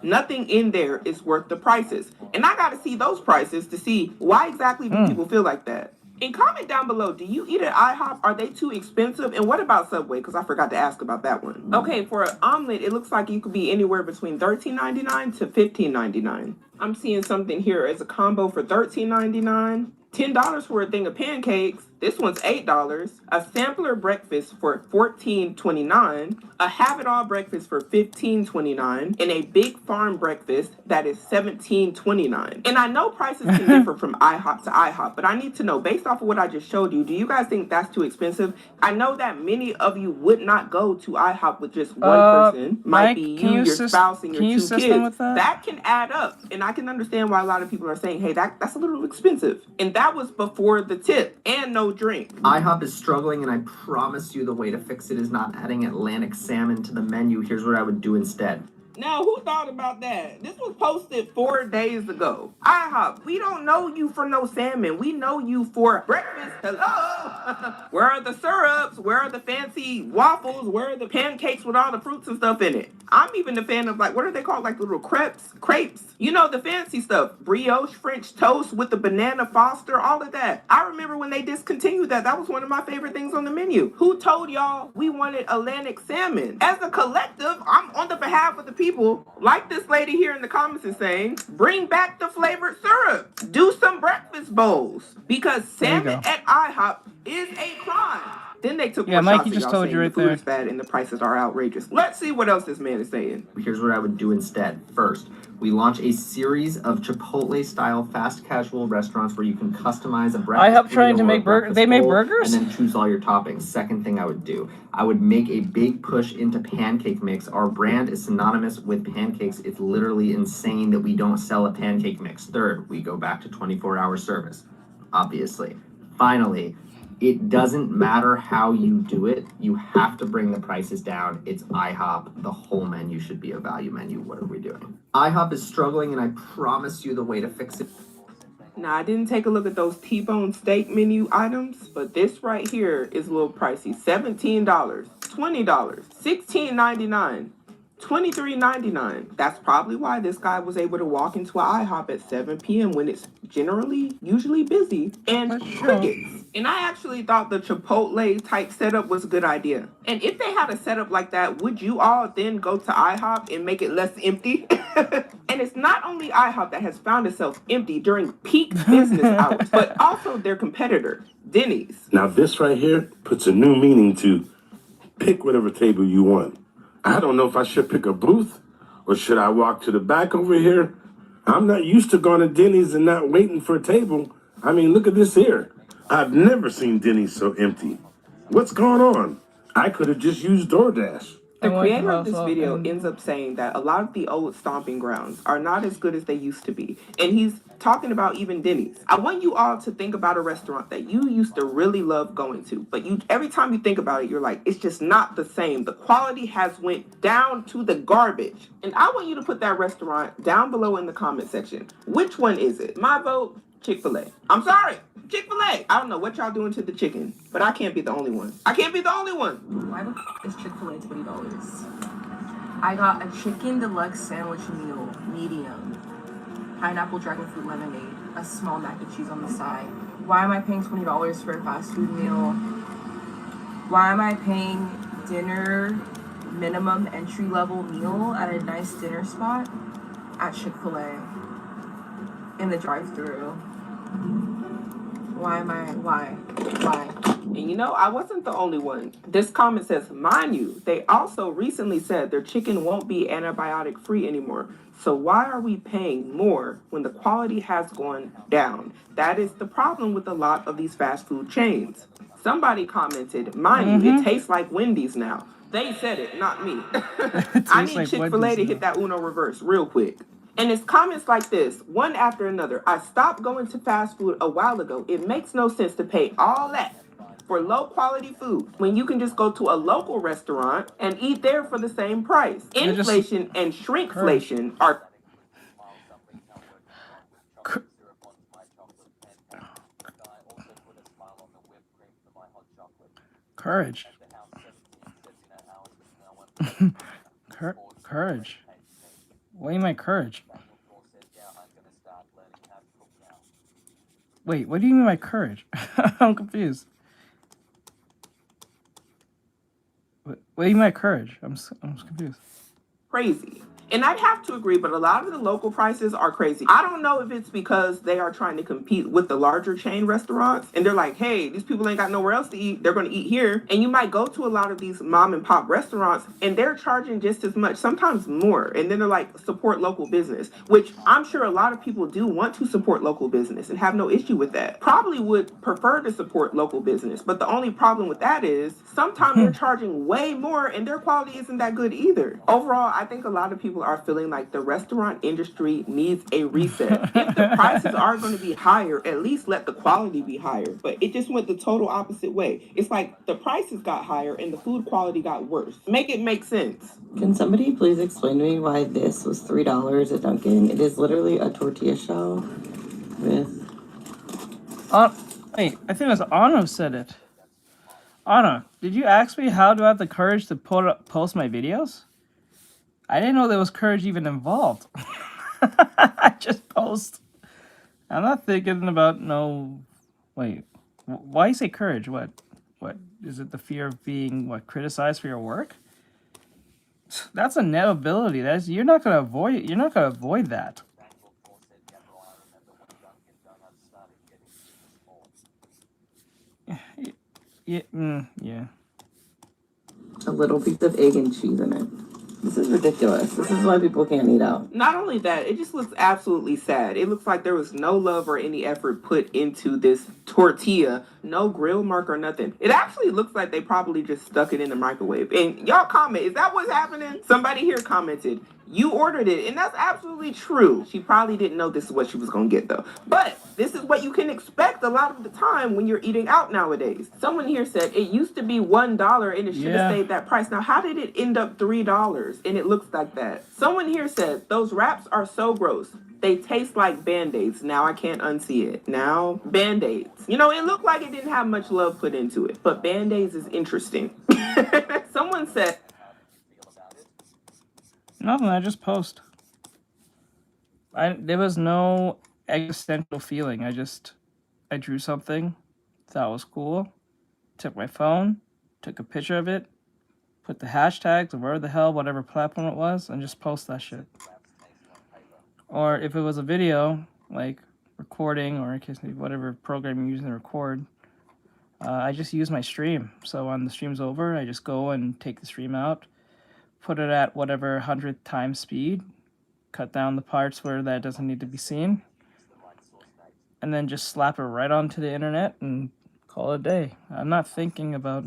Nothing in there is worth the prices. And I got to see those prices to see why exactly do people feel like that. And comment down below, do you eat at IHOP? Are they too expensive? And what about Subway? Because I forgot to ask about that one. Okay, for an omelet, it looks like you could be anywhere between $13.99 to $15.99. I'm seeing something here as a combo for $13.99. $10 for a thing of pancakes. This one's $8. A sampler breakfast for $14.29. A have-it-all breakfast for $15.29. And a big farm breakfast that is $17.29. And I know prices can differ from IHOP to IHOP, but I need to know, based off of what I just showed you, do you guys think that's too expensive? I know that many of you would not go to IHOP with just one person. Might Mike, be you, your spouse, and your two kids. With that? That can add up. And I can understand why a lot of people are saying, hey, that's a little expensive. And that was before the tip and no drink. IHOP is struggling, and I promise you the way to fix it is not adding Atlantic salmon to the menu. Here's what I would do instead. Now, who thought about that? This was posted 4 days ago. IHOP, we don't know you for no salmon. We know you for breakfast. Hello? Where are the syrups? Where are the fancy waffles? Where are the pancakes with all the fruits and stuff in it? I'm even a fan of, like, what are they called? Like little crepes. You know, the fancy stuff. Brioche, French toast with the banana foster, all of that. I remember when they discontinued that. That was one of my favorite things on the menu. Who told y'all we wanted Atlantic salmon? As a collective, I'm on the behalf of the people, like this lady here in the comments is saying, bring back the flavored syrup. Do some breakfast bowls. Because salmon at IHOP is a crime. Then they took more Mikey shots just at told you the right food there. is bad and the prices are outrageous. Let's see what else this man is saying. Here's what I would do instead. First, we launch a series of Chipotle-style fast casual restaurants where you can customize a breakfast. IHOP trying to make burgers. They make burgers? And then choose all your toppings. Second thing I would do, I would make a big push into pancake mix. Our brand is synonymous with pancakes. It's literally insane that we don't sell a pancake mix. Third, we go back to 24-hour service, obviously. Finally, it doesn't matter how you do it. You have to bring the prices down. It's IHOP. The whole menu should be a value menu. What are we doing? IHOP is struggling, and I promise you the way to fix it. Now, I didn't take a look at those T-bone steak menu items, but this right here is a little pricey. $17, $20, $16.99, $23.99. That's probably why this guy was able to walk into an IHOP at 7 p.m. when it's usually busy, and crickets. And I actually thought the Chipotle type setup was a good idea. And if they had a setup like that, would you all then go to IHOP and make it less empty? And it's not only IHOP that has found itself empty during peak business hours, but also their competitor, Denny's. Now this right here puts a new meaning to pick whatever table you want. I don't know if I should pick a booth or should I walk to the back over here. I'm not used to going to Denny's and not waiting for a table. I mean, look at this here. I've never seen Denny's so empty. What's going on? I could have just used DoorDash. The creator of this video ends up saying that a lot of the old stomping grounds are not as good as they used to be. And he's talking about even Denny's. I want you all to think about a restaurant that you used to really love going to, but every time you think about it, you're like, it's just not the same. The quality has went down to the garbage. And I want you to put that restaurant down below in the comment section. Which one is it? My vote, Chick-fil-A. I'm sorry, Chick-fil-A. I don't know what y'all doing to the chicken, but I can't be the only one. I can't be the only one. Why the is Chick-fil-A $20? I got a chicken deluxe sandwich meal, medium, pineapple dragon fruit lemonade, a small mac and cheese on the side. Why am I paying $20 for a fast food meal? Why am I paying dinner minimum entry level meal at a nice dinner spot at Chick-fil-A in the drive-thru? Why? And you know, I wasn't the only one. This comment says, mind you, they also recently said their chicken won't be antibiotic free anymore. So why are we paying more when the quality has gone down? That is the problem with a lot of these fast food chains. Somebody commented, mind you, it tastes like Wendy's now. They said it, not me. I need Chick-fil-A to hit that Uno reverse real quick. And it's comments like this, one after another. I stopped going to fast food a while ago. It makes no sense to pay all that for low quality food when you can just go to a local restaurant and eat there for the same price. Inflation and shrinkflation are... Courage. Courage. What do you mean by courage? Wait, what do you mean by courage? I'm confused. What do you mean by courage? I'm confused. crazy. And I'd have to agree, but a lot of the local prices are crazy. I don't know if it's because they are trying to compete with the larger chain restaurants and they're like, hey, these people ain't got nowhere else to eat. They're going to eat here. And you might go to a lot of these mom and pop restaurants and they're charging just as much, sometimes more. And then they're like, support local business, which I'm sure a lot of people do want to support local business and have no issue with that. Probably would prefer to support local business. But the only problem with that is sometimes they're charging way more and their quality isn't that good either. Overall, I think a lot of people are feeling like the restaurant industry needs a reset. If the prices are going to be higher, at least let the quality be higher. But it just went the total opposite way. It's like the prices got higher and the food quality got worse. Make it make sense. Can somebody please explain to me why this was $3 at Dunkin'? It is literally a tortilla shell with... Wait, I think it was Anna who said it. Anna, did you ask me how do I have the courage to post my videos? I didn't know there was courage even involved. I just post. I'm not thinking about wait. Why you say courage? What is it? The fear of being criticized for your work? That's inevitability. You're not gonna avoid that. Yeah. A little piece of egg and cheese in it. This is ridiculous. This is why people can't eat out. Not only that, it just looks absolutely sad. It looks like there was no love or any effort put into this tortilla. No grill mark or nothing. It actually looks like they probably just stuck it in the microwave. And y'all comment, is that what's happening? Somebody here commented, you ordered it, and that's absolutely true. She probably didn't know this is what she was going to get, though. But this is what you can expect a lot of the time when you're eating out nowadays. Someone here said it used to be $1 and it should have stayed that price. Now, how did it end up $3 and it looks like that? Someone here said those wraps are so gross. They taste like Band-Aids. Now I can't unsee it. Now, Band-Aids. You know, it looked like it didn't have much love put into it, but Band-Aids is interesting. Someone said... Nothing, I just post. There was no existential feeling. I drew something, thought it was cool, took my phone, took a picture of it, put the hashtags or whatever platform it was, and just post that shit. Or if it was a video, like recording, or in case whatever program you're using to record, I just use my stream. So when the stream's over, I just go and take the stream out, put it at whatever 100th times speed, cut down the parts where that doesn't need to be seen, and then just slap it right onto the internet and call it a day. I'm not thinking about...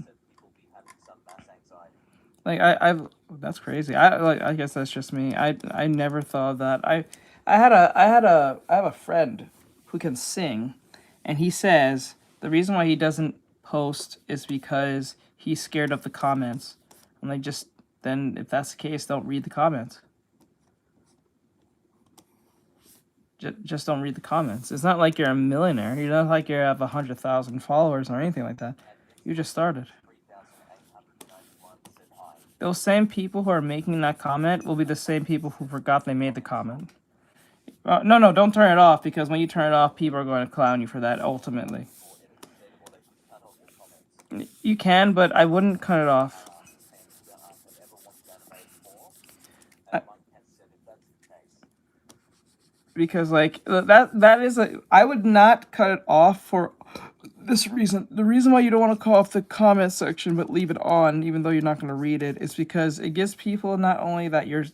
that's crazy. I guess that's just me. I never thought of that. I have a friend who can sing, and he says the reason why he doesn't post is because he's scared of the comments. I'm like, then if that's the case, don't read the comments. Just don't read the comments. It's not like you're a millionaire. You're not like you have 100,000 followers or anything like that. You just started. Those same people who are making that comment will be the same people who forgot they made the comment. No, don't turn it off, because when you turn it off, people are going to clown you for that ultimately. You can, but I wouldn't cut it off. Because that is I would not cut it off for this reason. The reason why you don't want to call off the comment section but leave it on even though you're not going to read it is because it gives people not only that you're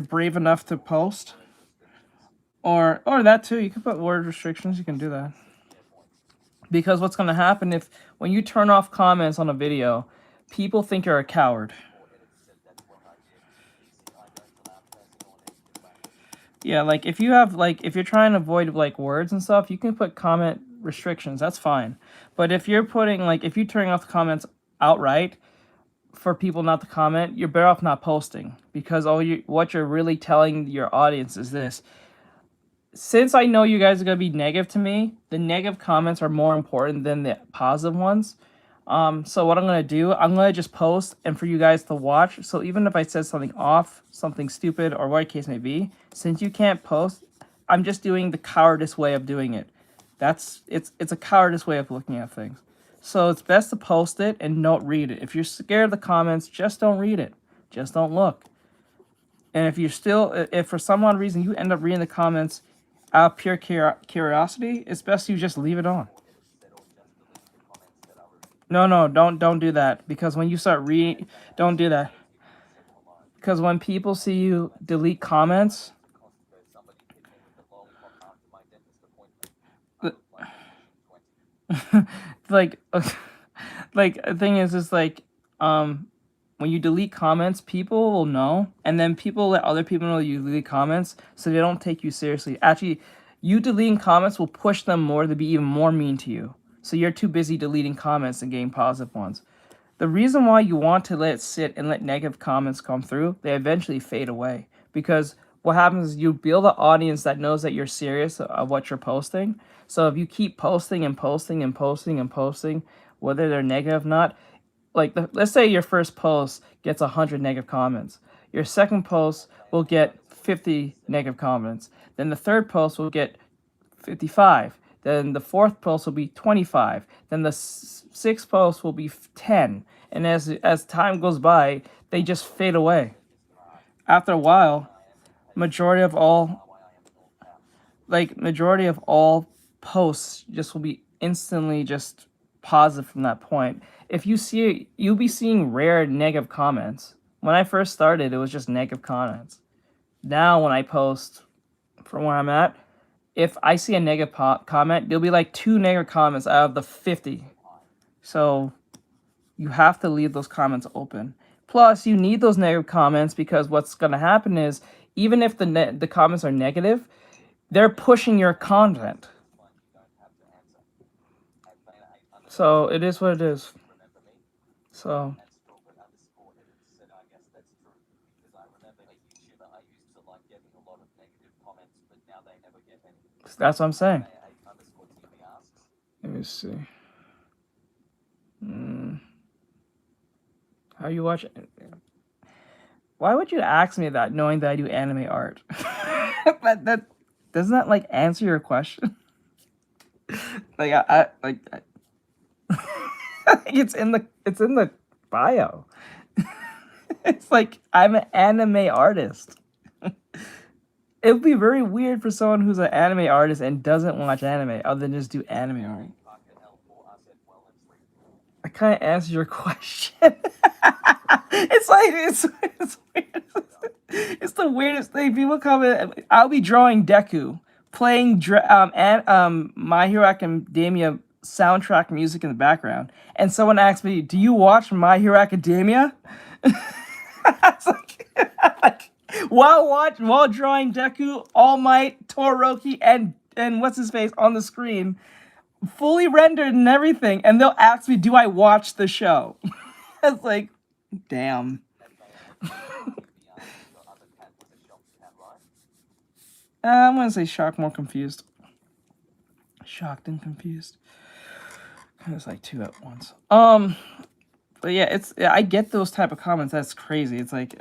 brave enough to post, or that too. You can put word restrictions. You can do that. Because what's going to happen when you turn off comments on a video, people think you're a coward. Yeah, if you're trying to avoid words and stuff, you can put comment restrictions. That's fine. But if you're if you're turning off the comments outright for people not to comment, you're better off not posting, because what you're really telling your audience is this: since I know you guys are gonna be negative to me, the negative comments are more important than the positive ones. So what I'm going to do, I'm going to just post and for you guys to watch. So even if I said something off, something stupid, or what case may be, since you can't post, I'm just doing the cowardice way of doing it. It's a cowardice way of looking at things. So it's best to post it and don't read it. If you're scared of the comments, just don't read it. Just don't look. And if for some odd reason you end up reading the comments out of pure curiosity, it's best you just leave it on. No, don't do that. Because when you start reading, don't do that. Because when people see you delete comments, like the thing is like, when you delete comments, people will know, and then people let other people know you delete comments, so they don't take you seriously. Actually, you deleting comments will push them more to be even more mean to you. So you're too busy deleting comments and getting positive ones. The reason why you want to let it sit and let negative comments come through, they eventually fade away. Because what happens is you build an audience that knows that you're serious of what you're posting. So if you keep posting and posting and posting and posting, whether they're negative or not, like let's say your first post gets 100 negative comments. Your second post will get 50 negative comments. Then the third post will get 55. Then the fourth post will be 25. Then the sixth post will be 10. And as time goes by, they just fade away. After a while, majority of all posts just will be instantly just positive from that point. If you see, you'll be seeing rare negative comments. When I first started, it was just negative comments. Now when I post from where I'm at, if I see a negative comment, there'll be like 2 negative comments out of the 50. So you have to leave those comments open. Plus, you need those negative comments because what's going to happen is, even if the comments are negative, they're pushing your content. So it is what it is. So that's what I'm saying. Let me see. How you watch it? Why would you ask me that, knowing that I do anime art? that doesn't that like answer your question? Like it's in the bio. It's like I'm an anime artist. It would be very weird for someone who's an anime artist and doesn't watch anime other than just do anime art. I kind of answered your question. It's weird. It's the weirdest thing. People come in. I'll be drawing Deku, playing My Hero Academia soundtrack music in the background, and someone asks me, "Do you watch My Hero Academia?" It's like while drawing Deku, All Might, Todoroki, and what's his face on the screen, fully rendered and everything, and they'll ask me, "Do I watch the show?" It's like, damn. I'm gonna say shocked, more confused. Shocked and confused. It's like 2 at once. But yeah, I get those type of comments. That's crazy. It's like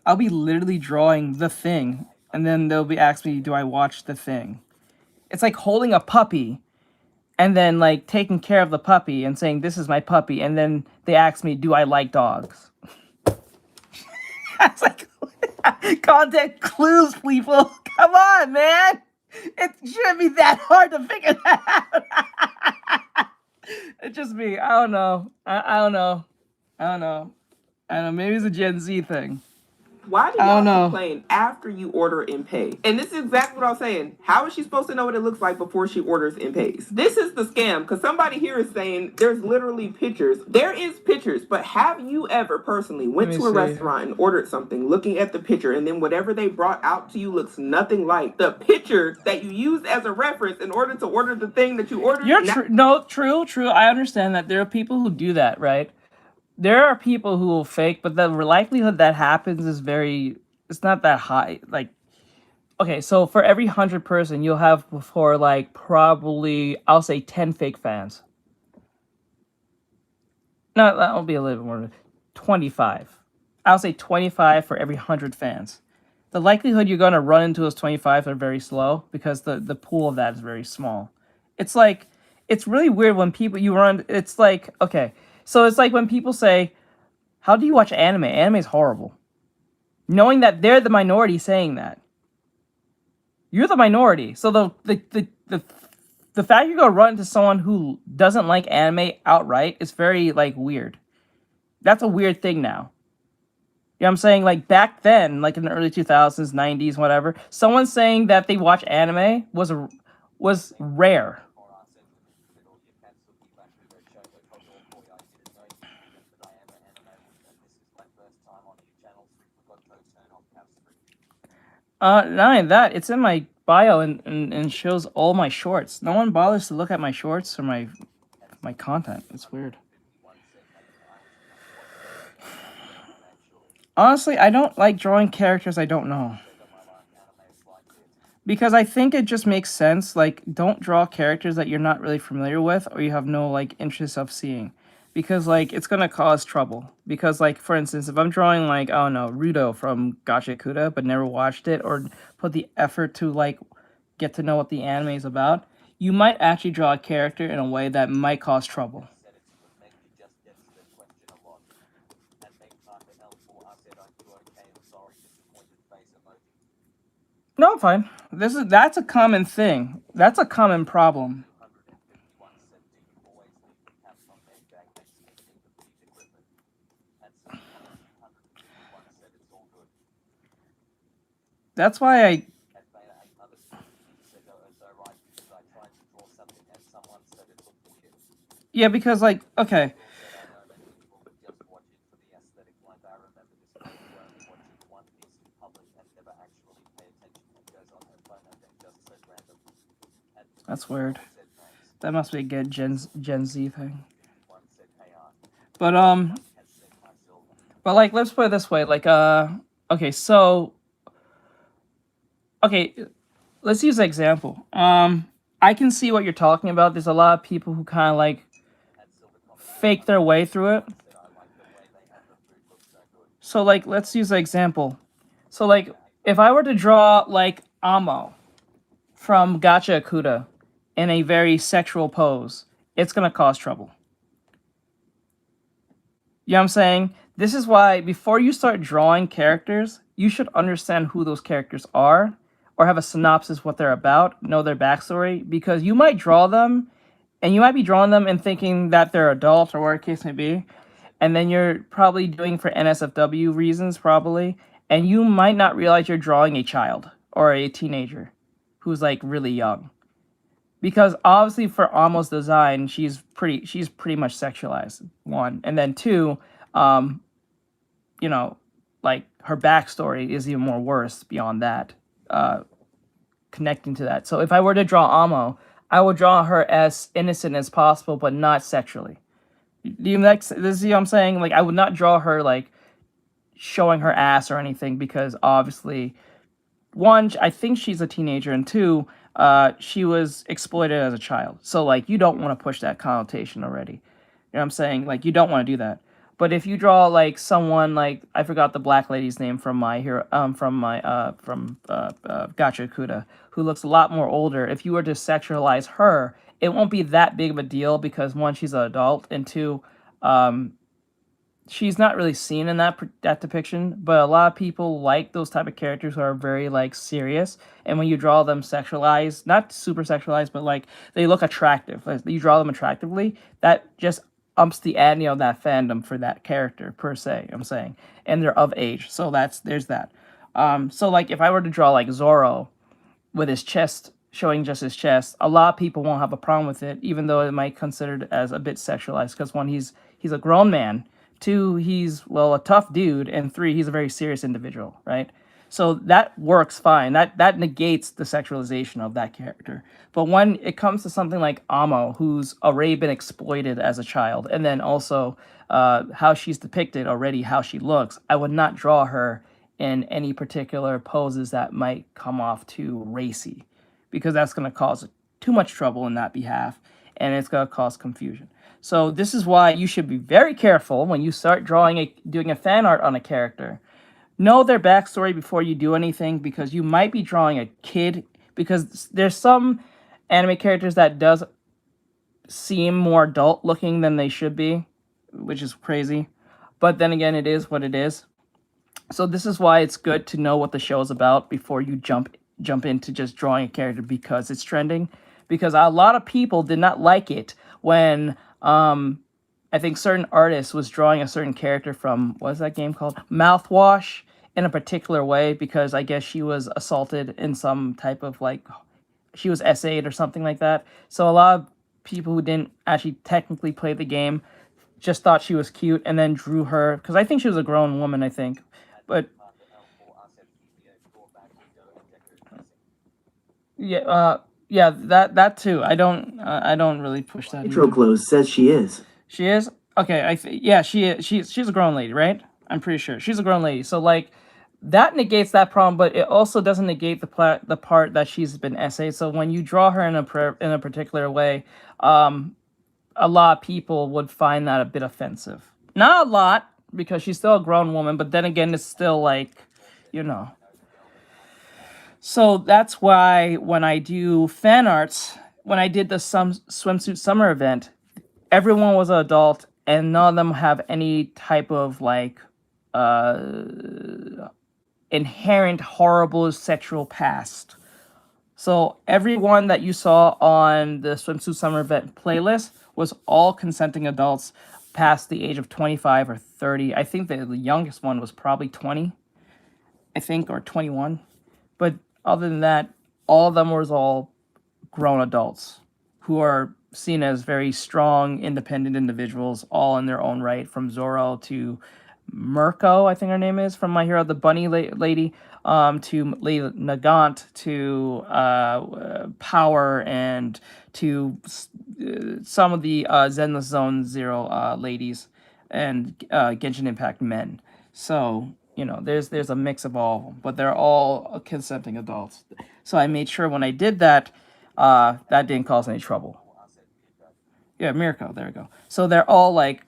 I'll be literally drawing The Thing, and then they'll be asking me, "Do I watch The Thing?" It's like holding a puppy, and then like taking care of the puppy and saying, "This is my puppy," and then they ask me, "Do I like dogs?" It's like content clues, people. Come on, man. It shouldn't be that hard to figure that out. It's just me. I don't know. I don't know. Maybe it's a Gen Z thing. Why do y'all complain after you order and pay? And this is exactly what I was saying. How is she supposed to know what it looks like before she orders and pays? This is the scam, because somebody here is saying there's literally pictures. There is pictures, but have you ever personally went to a restaurant and ordered something, looking at the picture, and then whatever they brought out to you looks nothing like the picture that you used as a reference in order to order the thing that you ordered? True. I understand that there are people who do that, right? There are people who will fake, but the likelihood that happens is it's not that high. Like, okay, so for every 100 person, you'll have before like probably, I'll say 10 fake fans. No, that'll be a little bit more. 25. I'll say 25 for every 100 fans. The likelihood you're going to run into those 25 are very slow because the pool of that is very small. It's like, it's really weird when it's like, okay. So it's like when people say, "How do you watch anime? Anime is horrible." knowing that they're the minority saying that. You're the minority. So the fact you're gonna run into someone who doesn't like anime outright is very like weird. That's a weird thing now. You know what I'm saying? Like back then, like in the early 2000s, 90s, whatever, someone saying that they watch anime was rare. Not only that, it's in my bio and shows all my shorts. No one bothers to look at my shorts or my content. It's weird. Honestly, I don't like drawing characters I don't know. Because I think it just makes sense. Like, don't draw characters that you're not really familiar with or you have no, like, interest of seeing. Because, like, it's gonna cause trouble. Because, like, for instance, if I'm drawing, like, I don't know, Rudo from Gacha Kuda, but never watched it or put the effort to, like, get to know what the anime is about, you might actually draw a character in a way that might cause trouble. No, I'm fine. That's a common thing. That's a common problem. That's why I Yeah, because like okay. That's weird. That must be a good Gen Z thing. But like let's put it this way, like okay, so okay, let's use an example. I can see what you're talking about. There's a lot of people who kind of like fake their way through it. So like let's use an example. So like if I were to draw like Amo from Gacha Akuda in a very sexual pose, it's gonna cause trouble. You know what I'm saying? This is why before you start drawing characters, you should understand who those characters are or have a synopsis what they're about, know their backstory, because you might draw them and you might be drawing them and thinking that they're adult or whatever the case may be. And then you're probably doing for NSFW reasons, probably, and you might not realize you're drawing a child or a teenager who's like really young. Because obviously for Amo's design, she's pretty much sexualized, one. And then two, you know, like her backstory is even more worse beyond that, connecting to that. So if I were to draw Amo, I would draw her as innocent as possible, but not sexually. Do you this is what I'm saying? Like I would not draw her like showing her ass or anything because obviously, one, I think she's a teenager, and two, she was exploited as a child. So like you don't want to push that connotation already. You know what I'm saying? Like you don't want to do that. But if you draw like someone like I forgot the black lady's name from my hero from Gacha Kuda, who looks a lot more older, if you were to sexualize her, it won't be that big of a deal because one, she's an adult, and two, she's not really seen in that depiction. But a lot of people like those type of characters who are very like serious, and when you draw them sexualized, not super sexualized, but like they look attractive, like, you draw them attractively, that just umps the ante of that fandom for that character per se. I'm saying, and they're of age, so there's that. So like if I were to draw like Zoro with his chest showing just his chest, a lot of people won't have a problem with it, even though it might be considered as a bit sexualized. Because one, he's a grown man. Two, he's a tough dude, and three, he's a very serious individual, right? So that works fine. That negates the sexualization of that character. But when it comes to something like Amo, who's already been exploited as a child, and then also how she's depicted already, how she looks, I would not draw her in any particular poses that might come off too racy, because that's going to cause too much trouble in that behalf, and it's going to cause confusion. So this is why you should be very careful when you start doing a fan art on a character. Know their backstory before you do anything, because you might be drawing a kid, because there's some anime characters that does seem more adult looking than they should be, which is crazy. But then again, it is what it is. So this is why it's good to know what the show is about before you jump into just drawing a character because it's trending. Because a lot of people did not like it when I think certain artists was drawing a certain character from what's that game called? Mouthwash in a particular way because I guess she was assaulted in some type of like she was essayed or something like that. So a lot of people who didn't actually technically play the game just thought she was cute and then drew her because I think she was a grown woman, I think. But yeah, yeah, that too. I don't really push that. Intro close says she is. She is? Okay, yeah, she is. She's a grown lady, right? I'm pretty sure she's a grown lady. So like that negates that problem, but it also doesn't negate the part that she's been essayed. So when you draw her in a particular way, a lot of people would find that a bit offensive. Not a lot because she's still a grown woman, but then again, it's still like, you know. So that's why when I do fan arts, when I did the swimsuit summer event, everyone was an adult and none of them have any type of like inherent horrible sexual past. So everyone that you saw on the swimsuit summer event playlist was all consenting adults past the age of 25 or 30. I think the youngest one was probably 20, I think, or 21. But other than that, all of them was all grown adults who are seen as very strong, independent individuals, all in their own right, from Zoro to Mirko, I think her name is, from My Hero, the bunny lady, to Lady Nagant, to Power, and to some of the Zenless Zone Zero ladies, and Genshin Impact men. So, you know, there's a mix of all of them, but they're all consenting adults. So I made sure when I did that, that didn't cause any trouble. Yeah, Mirko, there we go. So they're all like,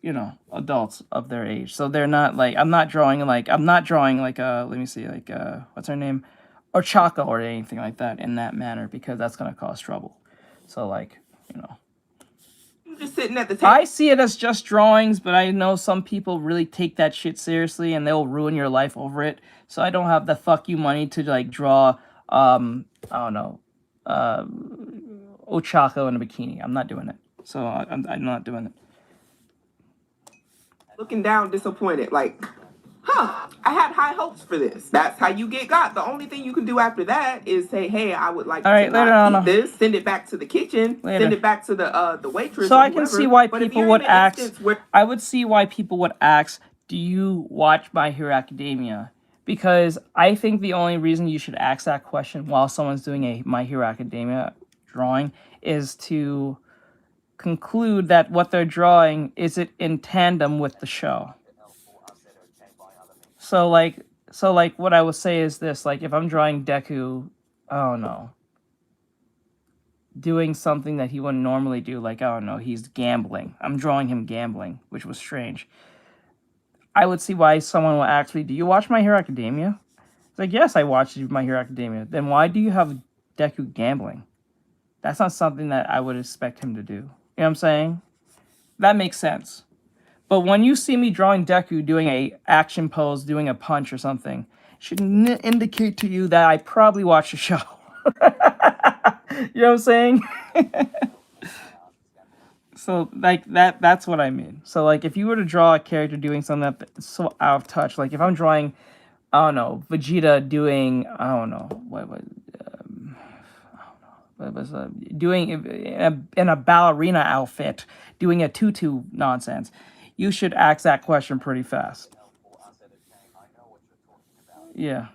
you know, adults of their age. So they're not like, I'm not drawing like let me see, like, what's her name? Or Chaka or anything like that in that manner, because that's going to cause trouble. So like, you know. You're just sitting at the table. I see it as just drawings, but I know some people really take that shit seriously and they'll ruin your life over it. So I don't have the fuck you money to like draw, I don't know, Ochako in a bikini. I'm not doing it. So I'm not doing it. Looking down disappointed, like, I had high hopes for this. That's how you get got. The only thing you can do after that is say, hey, I would like to not eat this, send it back to the kitchen, send it back to the waitress. So I can see why people would ask, I would see why people would ask, do you watch My Hero Academia? Because I think the only reason you should ask that question while someone's doing a My Hero Academia drawing is to conclude that what they're drawing is it in tandem with the show. So like what I would say is this, like if I'm drawing Deku, I don't know, doing something that he wouldn't normally do, like I don't know, he's gambling. I'm drawing him gambling, which was strange. I would see why someone would actually, do you watch My Hero Academia? It's like, yes, I watched My Hero Academia. Then why do you have Deku gambling? That's not something that I would expect him to do. You know what I'm saying? That makes sense. But when you see me drawing Deku doing a action pose, doing a punch or something, it should indicate to you that I probably watched the show. You know what I'm saying? So like that's what I mean. So like if you were to draw a character doing something that's so out of touch, like if I'm drawing, I don't know, Vegeta doing, I don't know, doing in a ballerina outfit, doing a tutu nonsense, you should ask that question pretty fast. Yeah.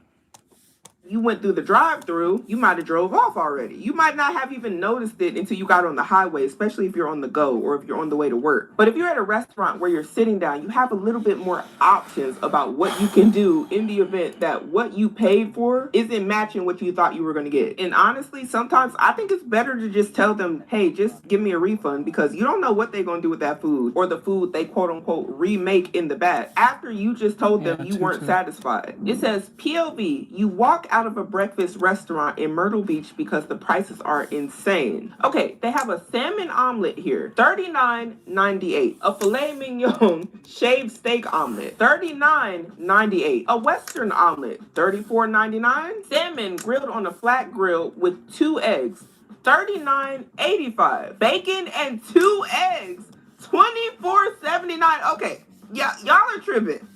You went through the drive-through, you might have drove off already. You might not have even noticed it until you got on the highway, especially if you're on the go or if you're on the way to work. But if you're at a restaurant where you're sitting down, you have a little bit more options about what you can do in the event that what you paid for isn't matching what you thought you were going to get. And honestly, sometimes I think it's better to just tell them, hey, just give me a refund, because you don't know what they're going to do with that food or the food they quote-unquote remake in the back after you just told them you weren't satisfied. It says POV, you walk out of a breakfast restaurant in Myrtle Beach because the prices are insane. Okay, they have a salmon omelet here, $39.98. A filet mignon shaved steak omelet, $39.98. A Western omelet, $34.99. Salmon grilled on a flat grill with 2 eggs, $39.85. Bacon and 2 eggs, $24.79. Okay, yeah, y'all are tripping.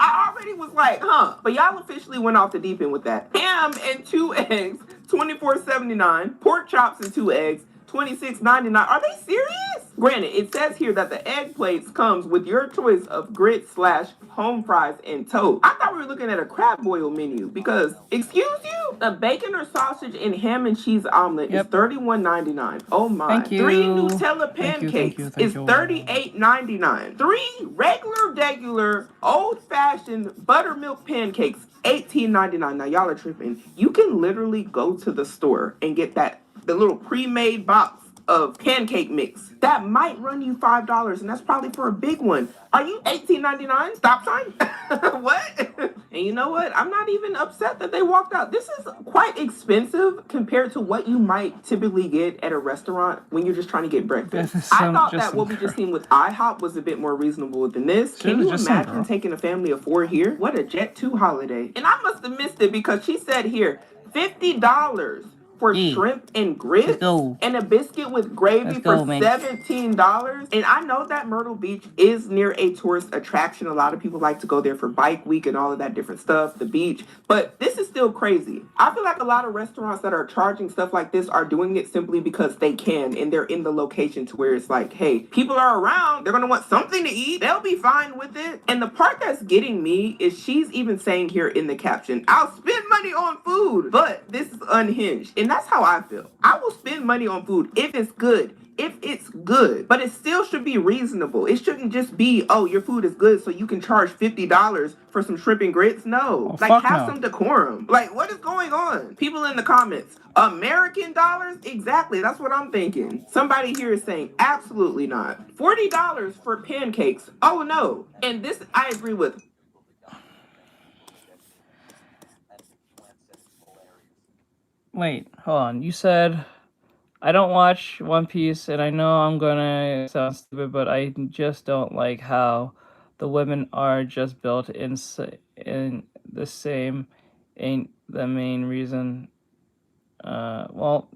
I already was like, huh? But y'all officially went off the deep end with that. Ham and 2 eggs, $24.79. Pork chops and 2 eggs, $26.99. Are they serious? Granted, it says here that the egg plates comes with your choice of grits / home fries and toast. I thought we were looking at a crab boil menu because, excuse you? A bacon or sausage and ham and cheese omelet is $31.99. Oh my. Thank you. 3 Nutella Thank you, pancakes thank you. is $38.99. 3 regular old-fashioned buttermilk pancakes, $18.99. Now y'all are tripping. You can literally go to the store and get the little pre-made box of pancake mix. That might run you $5, and that's probably for a big one. Are you $18.99? Stop sign? What? And you know what? I'm not even upset that they walked out. This is quite expensive compared to what you might typically get at a restaurant when you're just trying to get breakfast. I thought that what we just seen with IHOP was a bit more reasonable than this. Can you imagine taking a family of 4 here? What a Jet2 holiday. And I must have missed it because she said here, $50 for shrimp and grits and a biscuit with gravy for $17. And I know that Myrtle Beach is near a tourist attraction. A lot of people like to go there for bike week and all of that different stuff, the beach. But this is still crazy. I feel like a lot of restaurants that are charging stuff like this are doing it simply because they can, and they're in the location to where it's like, hey, people are around, they're gonna want something to eat, they'll be fine with it. And the part that's getting me is she's even saying here in the caption, I'll spend money on food, but this is unhinged. And that's how I feel. I will spend money on food if it's good. If it's good, but it still should be reasonable. It shouldn't just be, oh, your food is good, so you can charge $50 for some shrimp and grits. No, have some decorum. Like, what is going on? People in the comments, American dollars? Exactly, that's what I'm thinking. Somebody here is saying, absolutely not. $40 for pancakes? Oh no. And this I agree with. Wait, hold on. You said I don't watch One Piece, and I know I'm gonna sound stupid, but I just don't like how the women are just built in the same. Ain't the main reason. Well,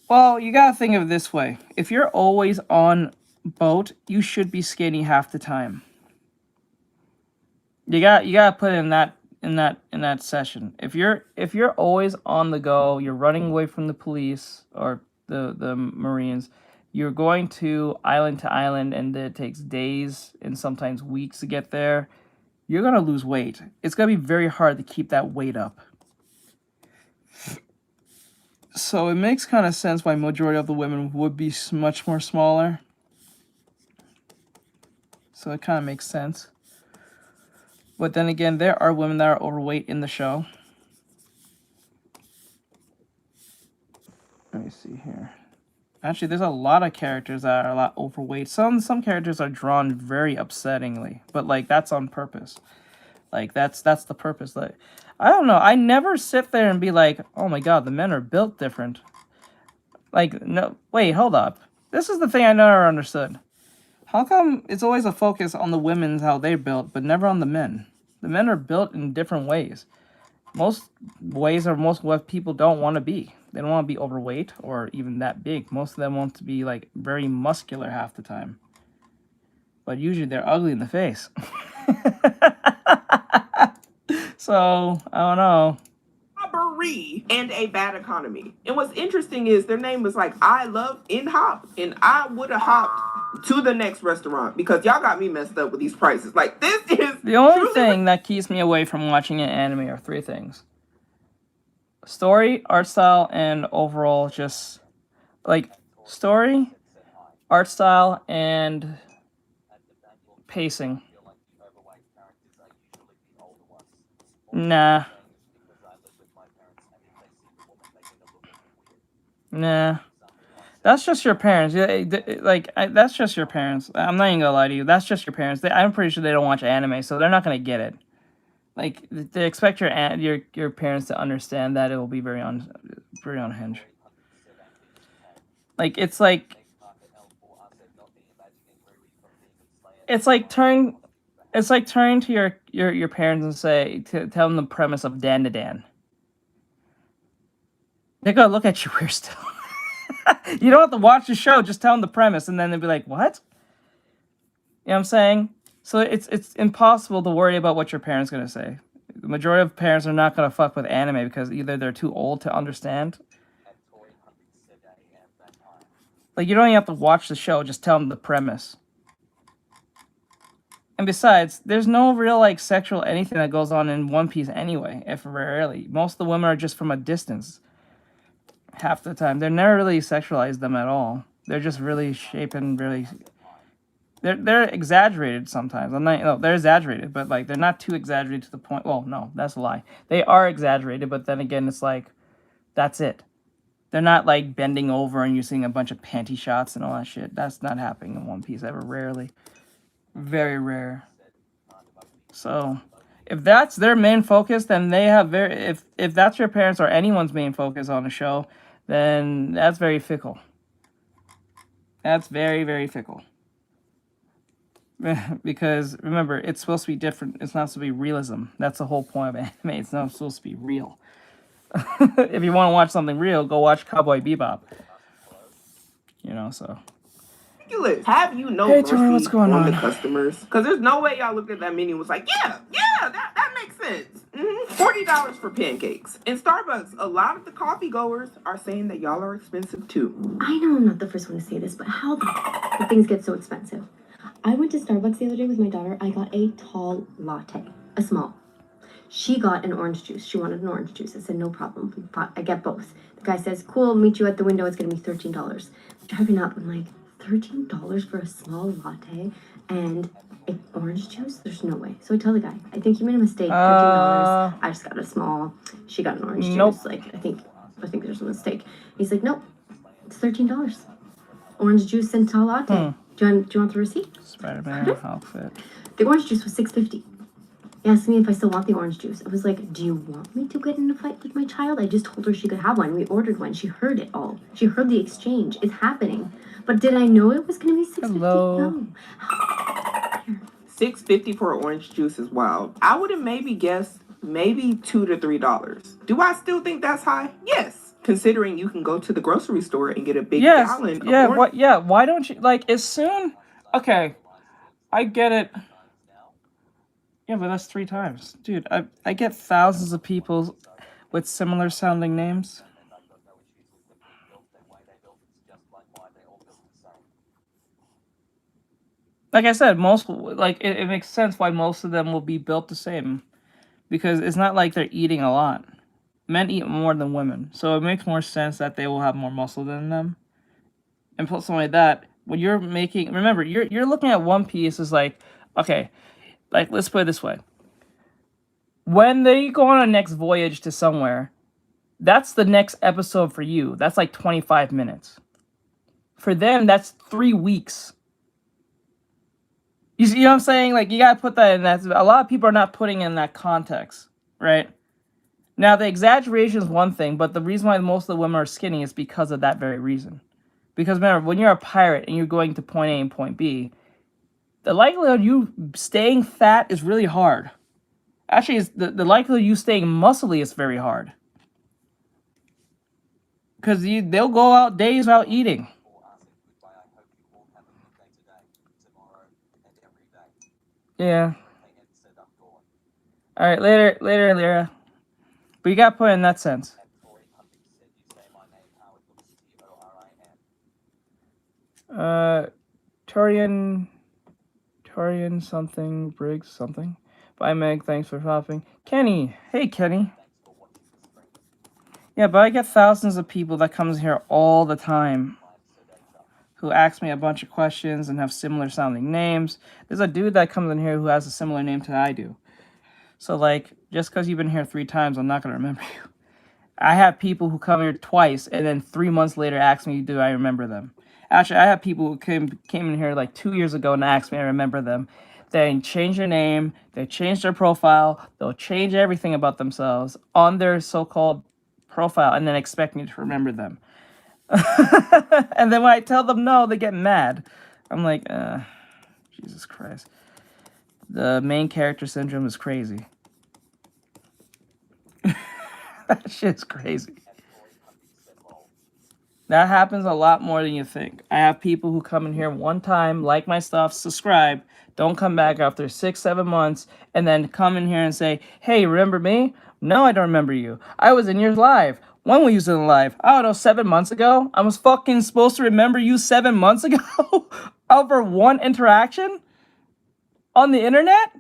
you gotta think of it this way. If you're always on boat, you should be skinny half the time. You gotta put in that session. If you're always on the go, you're running away from the police or the Marines, you're going to island, and it takes days and sometimes weeks to get there, you're gonna lose weight. It's gonna be very hard to keep that weight up. So it makes kind of sense why majority of the women would be much more smaller. So it kind of makes sense. But then again, there are women that are overweight in the show. Let me see here. Actually, there's a lot of characters that are a lot overweight. Some characters are drawn very upsettingly, but like that's on purpose. Like that's the purpose. Like I don't know. I never sit there and be like, oh my god, the men are built different. Like no, wait, hold up. This is the thing I never understood. How come it's always a focus on the women's how they're built, but never on the men? The men are built in different ways. Most ways are most what people don't want to be. They don't want to be overweight or even that big. Most of them want to be like very muscular half the time. But usually they're ugly in the face. So, I don't know. Robbery and a bad economy. And what's interesting is their name was like, I love InHop, and I would have hopped to the next restaurant because y'all got me messed up with these prices. Like, this is the only thing that keeps me away from watching an anime are 3 things: story, art style, and overall just like story, art style, and pacing. Nah. That's just your parents. That's just your parents. I'm not even gonna lie to you. That's just your parents. I'm pretty sure they don't watch anime, so they're not gonna get it. Like they expect your parents to understand that it will be very unhinged. Like it's like turning to your parents and tell them the premise of Dan to Dan. They're gonna look at you weird still. You don't have to watch the show, just tell them the premise, and then they'll be like, what? You know what I'm saying? So it's impossible to worry about what your parents gonna say. The majority of parents are not gonna fuck with anime because either they're too old to understand. Like you don't even have to watch the show, just tell them the premise. And besides, there's no real like sexual anything that goes on in One Piece anyway, if rarely. Most of the women are just from a distance. Half the time. They're never really sexualized them at all. They're just really shaping really they're exaggerated sometimes. They're exaggerated, but like they're not too exaggerated to the point. Well, no, that's a lie. They are exaggerated, but then again, it's like that's it. They're not like bending over and you're seeing a bunch of panty shots and all that shit. That's not happening in One Piece ever. Rarely. Very rare. So, if that's their main focus, then they have if that's your parents or anyone's main focus on a show, then that's very fickle. That's very, very fickle. Because remember, it's supposed to be different. It's not supposed to be realism. That's the whole point of anime. It's not supposed to be real. If you want to watch something real, go watch Cowboy Bebop. You know, so. Have you no Hey, mercy Tori, what's going on? the customers? Because there's no way y'all looked at that menu and was like, yeah, that makes sense. $40 for pancakes. In Starbucks, a lot of the coffee goers are saying that y'all are expensive too. I know I'm not the first one to say this, but how the things get so expensive? I went to Starbucks the other day with my daughter. I got a tall latte, a small. She got an orange juice. She wanted an orange juice. I said, no problem. I get both. The guy says, cool, I'll meet you at the window. It's going to be $13. Driving up, I'm like, $13 for a small latte and an orange juice? There's no way. So I tell the guy, I think you made a mistake. $13. I just got a small. She got an orange juice. Like I think there's a mistake. He's like, nope, it's $13. Orange juice and tall latte. Do you want the receipt? Spider-Man outfit. The orange juice was $6.50. He asked me if I still want the orange juice. I was like, do you want me to get in a fight with my child? I just told her she could have one. We ordered one. She heard it all. She heard the exchange. It's happening. But did I know it was going to be $6.50? No. $6.50 for an orange juice is wild. I would have maybe guessed maybe $2 to $3. Do I still think that's high? Yes. Considering you can go to the grocery store and get a big gallon of orange. Why don't you like as soon? Okay, I get it. Yeah, but that's 3 times, dude. I get thousands of people with similar sounding names. Like I said, it makes sense why most of them will be built the same, because it's not like they're eating a lot. Men eat more than women, so it makes more sense that they will have more muscle than them. And plus, only that, when you're making, remember, you're looking at One Piece as like, okay, like let's put it this way: when they go on a next voyage to somewhere, that's the next episode for you. That's like 25 minutes. For them, that's 3 weeks. You see what I'm saying? Like you gotta put that in that. A lot of people are not putting in that context, right? Now, the exaggeration is one thing, but the reason why most of the women are skinny is because of that very reason. Because remember, when you're a pirate and you're going to point A and point B, the likelihood of you staying fat is really hard. Actually, the likelihood of you staying muscly is very hard. Because they'll go out days without eating. Yeah. Alright, later, Lyra. But you gotta put it in that sense. Torian something, Briggs something. Bye, Meg, thanks for shopping. Kenny, hey, Kenny. Yeah, but I get thousands of people that comes here all the time who ask me a bunch of questions and have similar sounding names. There's a dude that comes in here who has a similar name to I do. So, like, just because you've been here 3 times, I'm not going to remember you. I have people who come here twice and then 3 months later ask me, do I remember them? Actually, I have people who came in here like 2 years ago and asked me, I remember them. They change their name, they change their profile, they'll change everything about themselves on their so-called profile and then expect me to remember them. And then when I tell them no, they get mad. I'm like, Jesus Christ. The main character syndrome is crazy. That shit's crazy. That happens a lot more than you think. I have people who come in here one time, like my stuff, subscribe, don't come back after 6-7 months, and then come in here and say, hey, remember me? No, I don't remember you. I was in your live. When were you in the live? I don't know, 7 months ago? I was fucking supposed to remember you 7 months ago? Over one interaction? On the internet?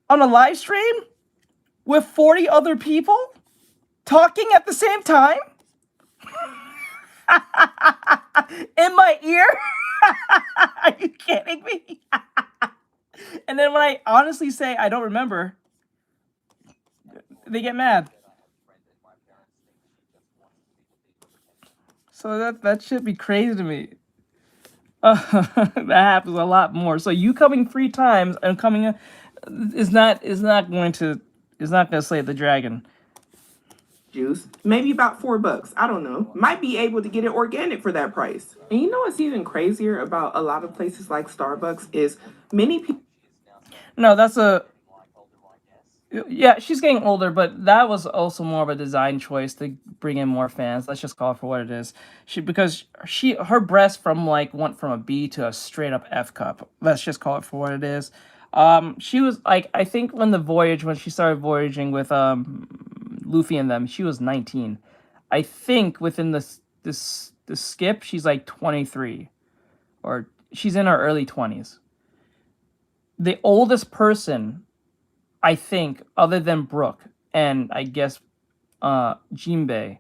On a live stream? With 40 other people? Talking at the same time? In my ear? Are you kidding me? And then when I honestly say I don't remember, they get mad. So that should be crazy to me. That happens a lot more. So you coming 3 times and coming is not going to slay the dragon. Juice, maybe about $4. I don't know. Might be able to get it organic for that price. And you know what's even crazier about a lot of places like Starbucks is many people. No, that's yeah, she's getting older, but that was also more of a design choice to bring in more fans. Let's just call it for what it is. Her breast went from a B to a straight up F cup. Let's just call it for what it is. She was like, I think when she started voyaging with Luffy and them, she was 19. I think within the skip, she's like 23, or she's in her early 20s. The oldest person, I think, other than Brooke and I guess Jinbei,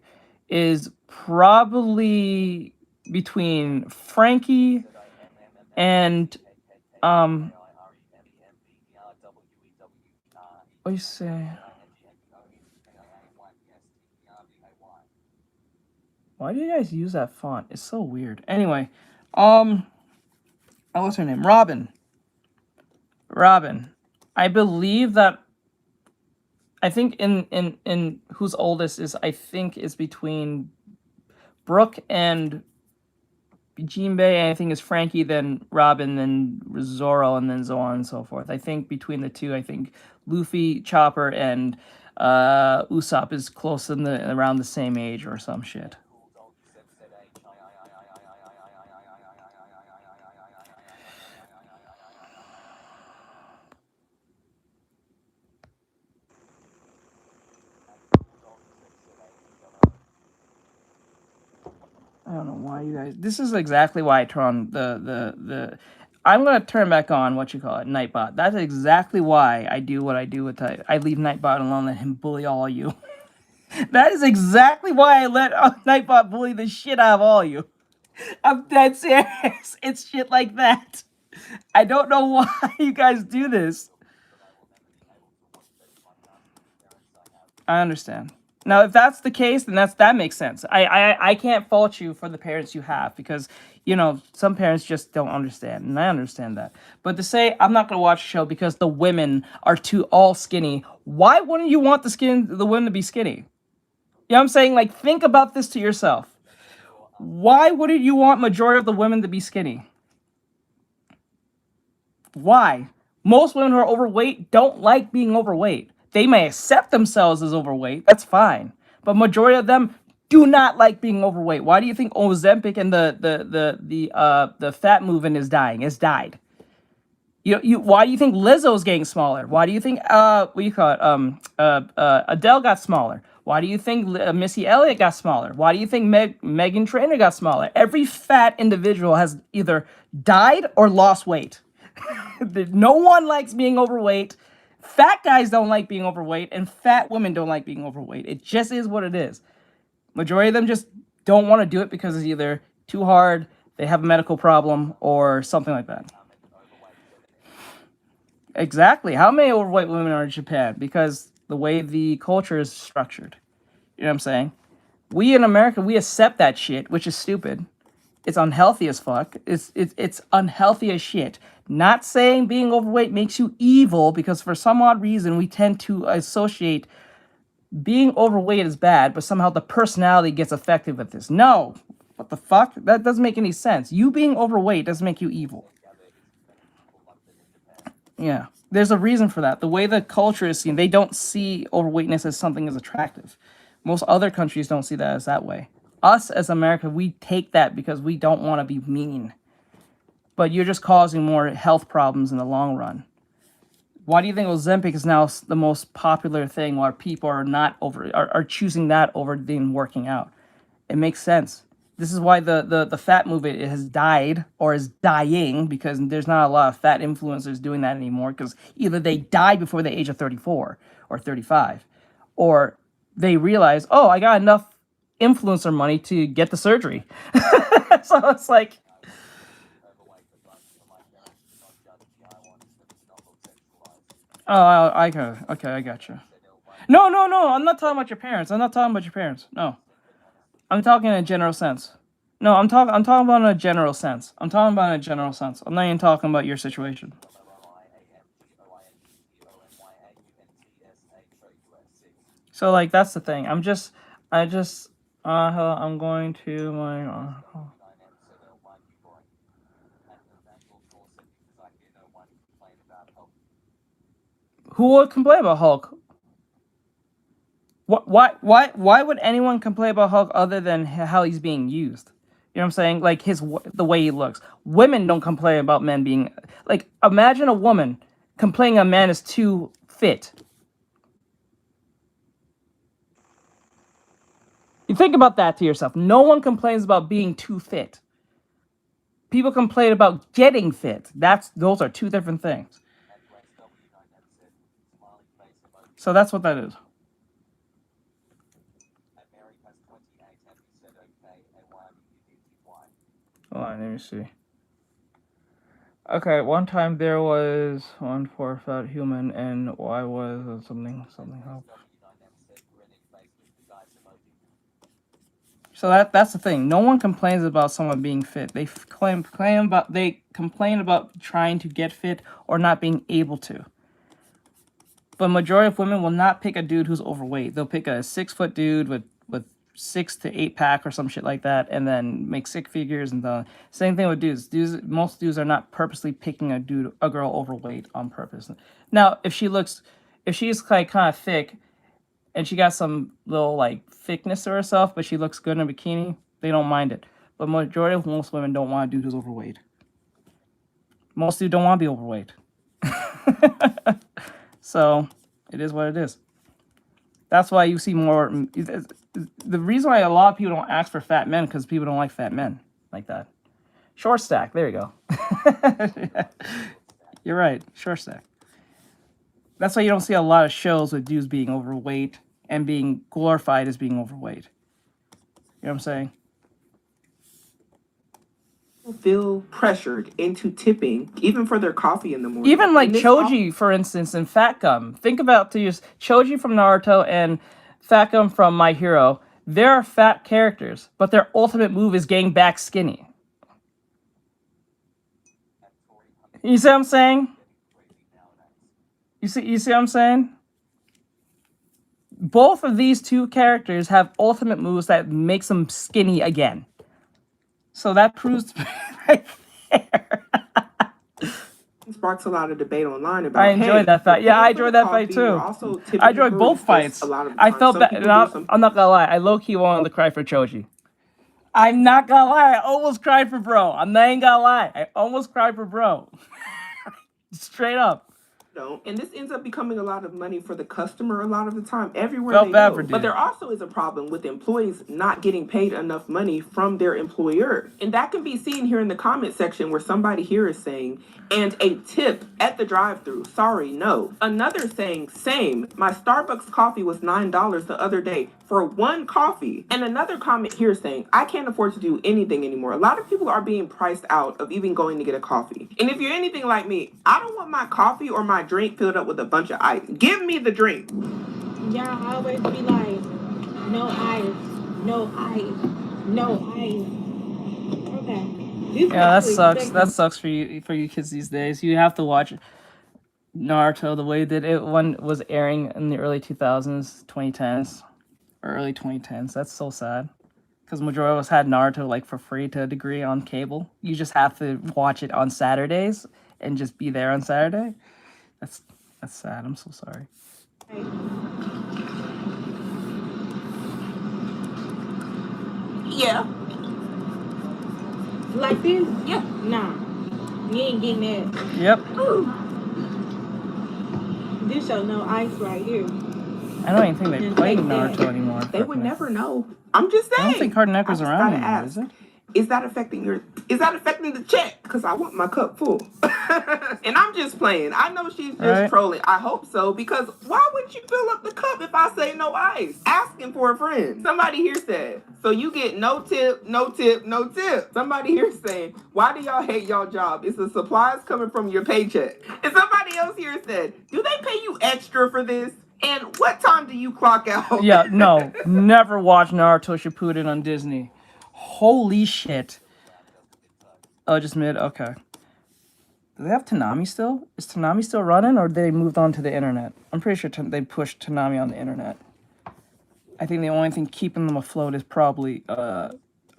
is probably between Frankie and what do you say? Why do you guys use that font? It's so weird. Anyway, what's her name? Robin. I believe that. I think in who's oldest is between Brooke and Jinbei. I think is Frankie, then Robin, then Zoro, and then so on and so forth. I think between the two, I think Luffy, Chopper, and Usopp is close around the same age or some shit. I don't know why you guys. This is exactly why I turn on the. I'm gonna turn back on Nightbot. That's exactly why I do what I do with I leave Nightbot alone, let him bully all you. That is exactly why I let Nightbot bully the shit out of all you. I'm dead serious. It's shit like that. I don't know why you guys do this. I understand. Now, if that's the case, then that makes sense. I can't fault you for the parents you have because, some parents just don't understand, and I understand that. But to say, I'm not going to watch a show because the women are all skinny, why wouldn't you want the women to be skinny? You know what I'm saying? Like, think about this to yourself. Why wouldn't you want majority of the women to be skinny? Why? Most women who are overweight don't like being overweight. They may accept themselves as overweight. That's fine. But majority of them do not like being overweight. Why do you think Ozempic and the fat movement is dying? It's died. Why do you think Lizzo's getting smaller? Why do you think Adele got smaller? Why do you think Missy Elliott got smaller? Why do you think Meghan Trainor got smaller? Every fat individual has either died or lost weight. No one likes being overweight. Fat guys don't like being overweight, and fat women don't like being overweight. It just is what it is. Majority of them just don't want to do it because it's either too hard, they have a medical problem, or something like that. Exactly. How many overweight women are in Japan? Because the way the culture is structured. You know what I'm saying? We in America, we accept that shit, which is stupid. It's unhealthy as fuck. It's unhealthy as shit Not saying being overweight makes you evil, because for some odd reason we tend to associate being overweight as bad, but somehow the personality gets affected with this. No. What the fuck? That doesn't make any sense. You being overweight doesn't make you evil. Yeah. There's a reason for that. The way the culture is seen, they don't see overweightness as something as attractive. Most other countries don't see that as that way. Us as America, we take that because we don't want to be mean. But you're just causing more health problems in the long run. Why do you think Ozempic is now the most popular thing, while people are choosing that over than working out? It makes sense. This is why the fat movement has died, or is dying, because there's not a lot of fat influencers doing that anymore, because either they die before the age of 34 or 35, or they realize, oh, I got enough influencer money to get the surgery. So it's like... Oh, I got you. No, I'm not talking about your parents. No. I'm talking in a general sense. No, I'm talking about in a general sense. I'm not even talking about your situation. So like that's the thing. I'm going to my Who would complain about Hulk? Why would anyone complain about Hulk other than how he's being used? You know what I'm saying? Like the way he looks. Women don't complain about men being like. Imagine a woman complaining a man is too fit. You think about that to yourself. No one complains about being too fit. People complain about getting fit. Those are two different things. So that's what that is. Hold on, let me see. Okay, one time there was one for fat human, and Y was something help. So that's the thing. No one complains about someone being fit. They complain about trying to get fit or not being able to. But majority of women will not pick a dude who's overweight. They'll pick a 6-foot dude with 6 to 8 pack or some shit like that, and then make sick figures. And the same thing with dudes. Most dudes are not purposely picking a girl overweight on purpose. Now, if she's like kind of thick, and she got some little like thickness to herself, but she looks good in a bikini, they don't mind it. But majority of most women don't want a dude who's overweight. Most dudes don't want to be overweight. So it is what it is. That's why you see more. The reason why a lot of people don't ask for fat men, because people don't like fat men like that. Short stack. There you go. Yeah. You're right. Short stack. That's why you don't see a lot of shows with dudes being overweight and being glorified as being overweight. You know what I'm saying? Feel pressured into tipping, even for their coffee in the morning. Even like Choji, for instance, and Fat Gum. Think about Choji from Naruto and Fat Gum from My Hero. They are fat characters, but their ultimate move is getting back skinny. You see what I'm saying? You see what I'm saying? Both of these two characters have ultimate moves that makes them skinny again. So that proves to be right there. Sparks a lot of debate online about. I enjoyed that fight. Yeah, I enjoyed that fight too. I enjoyed both fights. I felt that. I'm not gonna lie. I low key wanted to cry for Choji. I'm not gonna lie. I almost cried for bro. I'm not even gonna lie. I almost cried for bro. Straight up. And this ends up becoming a lot of money for the customer a lot of the time, everywhere Felt they bad go. for dude. But there also is a problem with employees not getting paid enough money from their employer. And that can be seen here in the comment section, where somebody here is saying, and a tip at the drive-thru. Sorry, no. Another saying, same. My Starbucks coffee was $9 the other day for one coffee. And another comment here saying, I can't afford to do anything anymore. A lot of people are being priced out of even going to get a coffee. And if you're anything like me, I don't want my coffee or my drink filled up with a bunch of ice. Give me the drink. Y'all always be like, no ice, no ice, no ice. Okay. Yeah, that sucks. That sucks for you kids these days. You have to watch Naruto the way that it one was airing in the early 2000s, 2010s, or early 2010s. That's so sad. Because majority of us had Naruto like for free to a degree on cable. You just have to watch it on Saturdays and just be there on Saturday. That's sad. I'm so sorry. Yeah. Like this? Yeah. Nah. You ain't getting that. Yep. This show no ice right here. I don't even think they play Naruto anymore. They would never know. I'm just saying. I don't think Cartoon Network's around anymore, is it? Is that affecting the check? Because I want my cup full. And I'm just playing. I know she's just trolling. I hope so, because why would you fill up the cup if I say no ice? Asking for a friend. Somebody here said, so you get no tip, no tip, no tip. Somebody here saying, why do y'all hate y'all job? It's the supplies coming from your paycheck. And somebody else here said, do they pay you extra for this? And what time do you clock out? Yeah, no. Never watch Naruto Shippuden on Disney. Holy shit. Oh, just mid? Okay. Do they have Toonami still? Is Toonami still running, or they moved on to the internet? I'm pretty sure they pushed Toonami on the internet. I think the only thing keeping them afloat is probably, I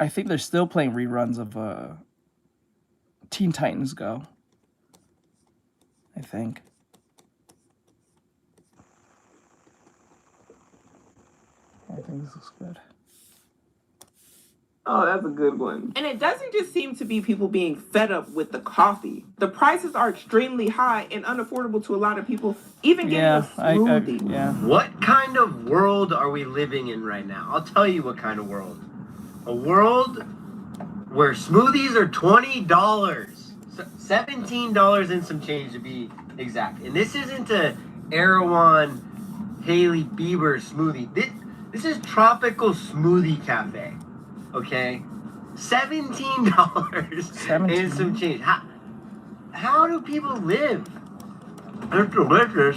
think they're still playing reruns of Teen Titans Go. I think. I think this looks good. Oh, that's a good one. And it doesn't just seem to be people being fed up with the coffee. The prices are extremely high and unaffordable to a lot of people, even getting a smoothie. Yeah. What kind of world are we living in right now? I'll tell you what kind of world. A world where smoothies are $20. $17 and some change to be exact. And this isn't a Erewhon Hailey Bieber smoothie. This is Tropical Smoothie Cafe. Okay, $17 and some change. How do people live? It's delicious.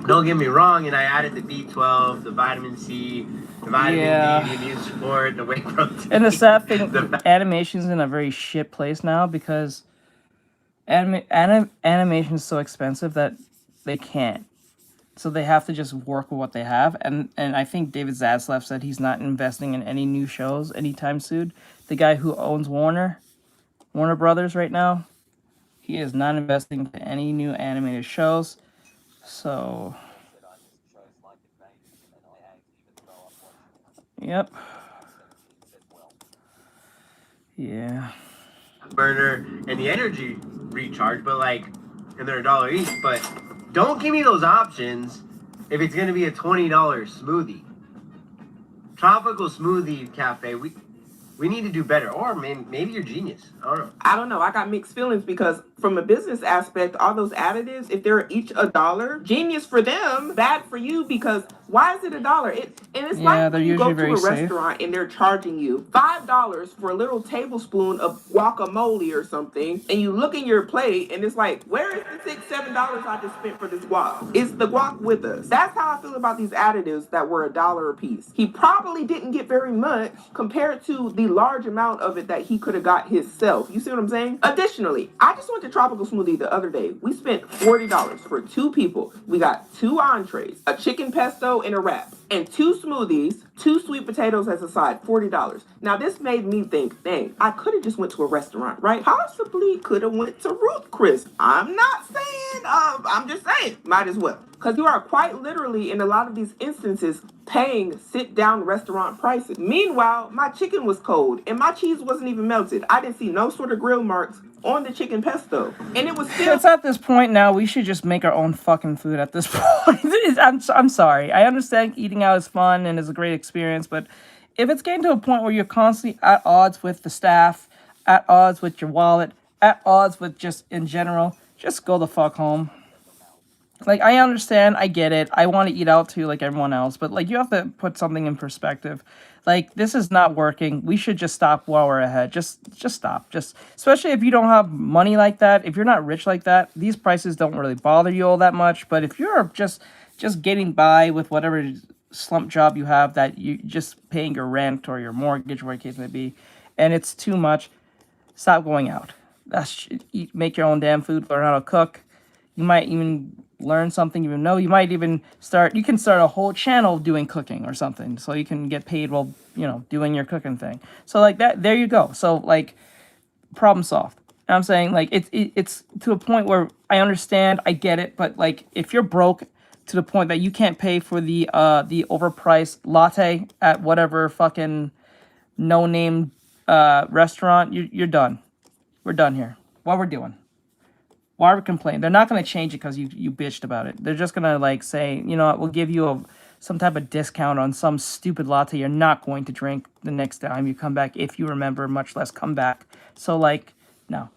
Don't get me wrong, and I added the B12, the vitamin C, the vitamin D, the immune support, the whey protein. And the sad thing, animation's in a very shit place now because animation is so expensive that they can't. So they have to just work with what they have. And I think David Zaslav said he's not investing in any new shows anytime soon. The guy who owns Warner Brothers right now, he is not investing in any new animated shows. So, yep. Yeah. Burner and the energy recharge, but like, and they're $1 each, but don't give me those options if it's going to be a $20 smoothie. Tropical Smoothie Cafe, we need to do better. Or maybe you're genius. I don't know. I got mixed feelings because from a business aspect, all those additives, if they're each $1, genius for them, bad for you because why is it $1? And it's like when you go to a restaurant and they're charging you $5 for a little tablespoon of guacamole or something, and you look in your plate and it's like, where is the $6-7 I just spent for this guac? It's the guac with us. That's how I feel about these additives that were $1 a piece. He probably didn't get very much compared to the large amount of it that he could have got himself. You see what I'm saying? Additionally, I just went to Tropical Smoothie the other day. We spent $40 for 2 people. We got 2 entrees, a chicken pesto and a wrap, and 2 smoothies, 2 sweet potatoes as a side, $40. Now this made me think, dang, I could have just went to a restaurant, right? Possibly could have went to Ruth Chris. I'm not saying, I'm just saying, might as well. Because you are quite literally, in a lot of these instances, paying sit-down restaurant prices. Meanwhile, my chicken was cold, and my cheese wasn't even melted. I didn't see no sort of grill marks on the chicken pesto. And it was still... It's at this point now, we should just make our own fucking food at this point. I'm sorry. I understand eating out is fun and is a great experience, but if it's getting to a point where you're constantly at odds with the staff, at odds with your wallet, at odds with just in general, just go the fuck home. Like, I understand, I get it, I want to eat out too like everyone else, but like, you have to put something in perspective. Like, this is not working, we should just stop while we're ahead. Just stop. Especially if you don't have money like that, if you're not rich like that, these prices don't really bother you all that much. But if you're just getting by with whatever slump job you have, that you just paying your rent or your mortgage, whatever the case may be, and it's too much, stop going out. Make your own damn food. Learn how to cook. You might even learn something you know. You might even start. You can start a whole channel doing cooking or something, so you can get paid while doing your cooking thing. So like that. There you go. So like, problem solved. And I'm saying like it's to a point where I understand, I get it, but like if you're broke to the point that you can't pay for the overpriced latte at whatever fucking no name restaurant, you're done. We're done here. What we're doing? Why are we complaining? They're not gonna change it because you bitched about it. They're just gonna like say, you know what, we'll give you some type of discount on some stupid latte you're not going to drink the next time you come back, if you remember, much less come back. So like, no.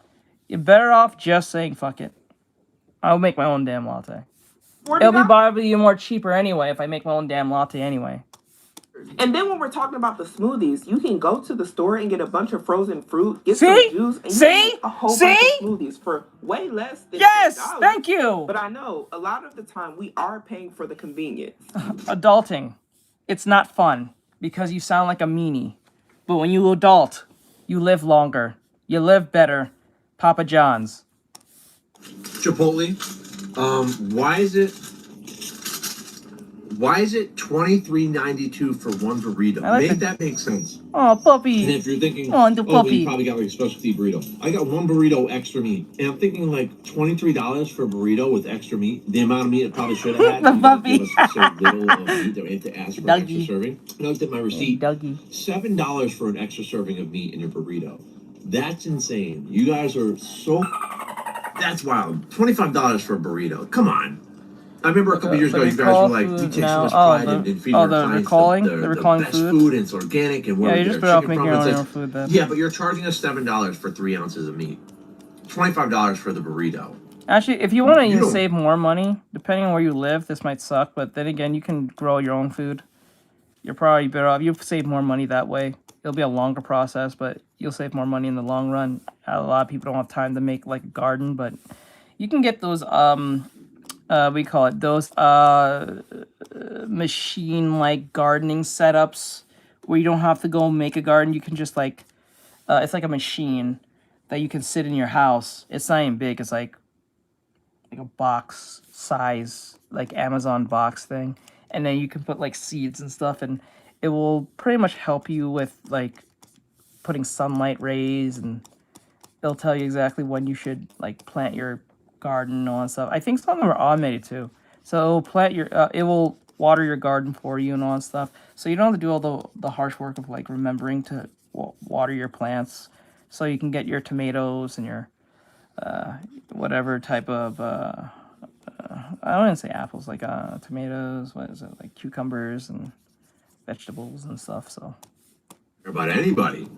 You're better off just saying fuck it. I'll make my own damn latte. It'll be probably more cheaper anyway if I make my own damn latte anyway. And then when we're talking about the smoothies, you can go to the store and get a bunch of frozen fruit, get some juice, and you can make a whole bunch of smoothies for way less than $10. Thank you. But I know a lot of the time we are paying for the convenience. Adulting, it's not fun because you sound like a meanie. But when you adult, you live longer, you live better. Papa John's. Chipotle. Why is it $23.92 for one burrito? That make sense. Oh, puppy. And if you're thinking, the puppy. You probably got like a specialty burrito. I got one burrito extra meat, and I'm thinking like $23 for a burrito with extra meat. The amount of meat it probably should have had. The puppy. Give us so little of meat that we had to ask for an extra serving. And I looked at my receipt. $7 for an extra serving of meat in your burrito. That's insane. You guys are so. That's wild. $25 for a burrito. Come on. I remember a couple years ago, you guys were like, you take so much pride in feeding your clients the best food, and it's organic, and we're just better off making your own food then. Yeah, but you're charging us $7 for 3 ounces of meat. $25 for the burrito. Actually, if you want to even save more money, depending on where you live, this might suck, but then again, you can grow your own food. You're probably better off. You'll save more money that way. It'll be a longer process, but you'll save more money in the long run. A lot of people don't have time to make like a garden, but you can get those we call it those machine like gardening setups where you don't have to go make a garden. You can just like it's like a machine that you can sit in your house. It's not even big. It's like a box size, like Amazon box thing, and then you can put like seeds and stuff, and it will pretty much help you with like putting sunlight rays, and it'll tell you exactly when you should like plant your garden and all that stuff. I think some of them are automated too. So it will water your garden for you and all that stuff. So you don't have to do all the harsh work of like remembering to water your plants. So you can get your tomatoes and your whatever type of I don't even say apples, like tomatoes, what is it, like cucumbers and vegetables and stuff. So about anybody.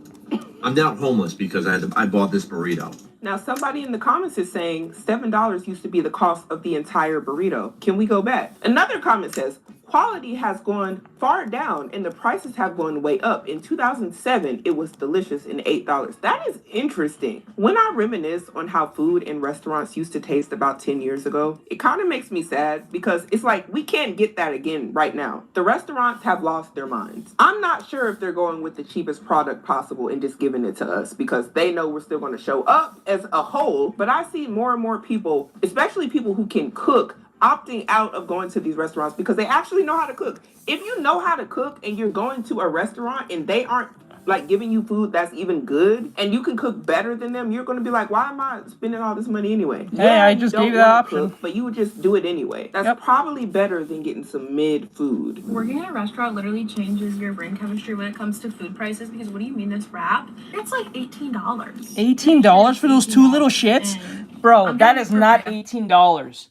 I'm now homeless because I bought this burrito. Now, somebody in the comments is saying $7 used to be the cost of the entire burrito. Can we go back? Another comment says, quality has gone far down and the prices have gone way up. In 2007, it was delicious and $8. That is interesting. When I reminisce on how food in restaurants used to taste about 10 years ago, it kind of makes me sad because it's like we can't get that again right now. The restaurants have lost their minds. I'm not sure if they're going with the cheapest product possible and just giving it to us because they know we're still going to show up as a whole, but I see more and more people, especially people who can cook, opting out of going to these restaurants because they actually know how to cook. If you know how to cook and you're going to a restaurant and they aren't like giving you food that's even good and you can cook better than them, you're going to be like, why am I spending all this money anyway? Hey, I just gave you the option. Cook, but you would just do it anyway. That's probably better than getting some mid food. Working in a restaurant literally changes your brain chemistry when it comes to food prices because what do you mean this wrap? It's like $18. $18 for those two little shits? Bro, that is not $18.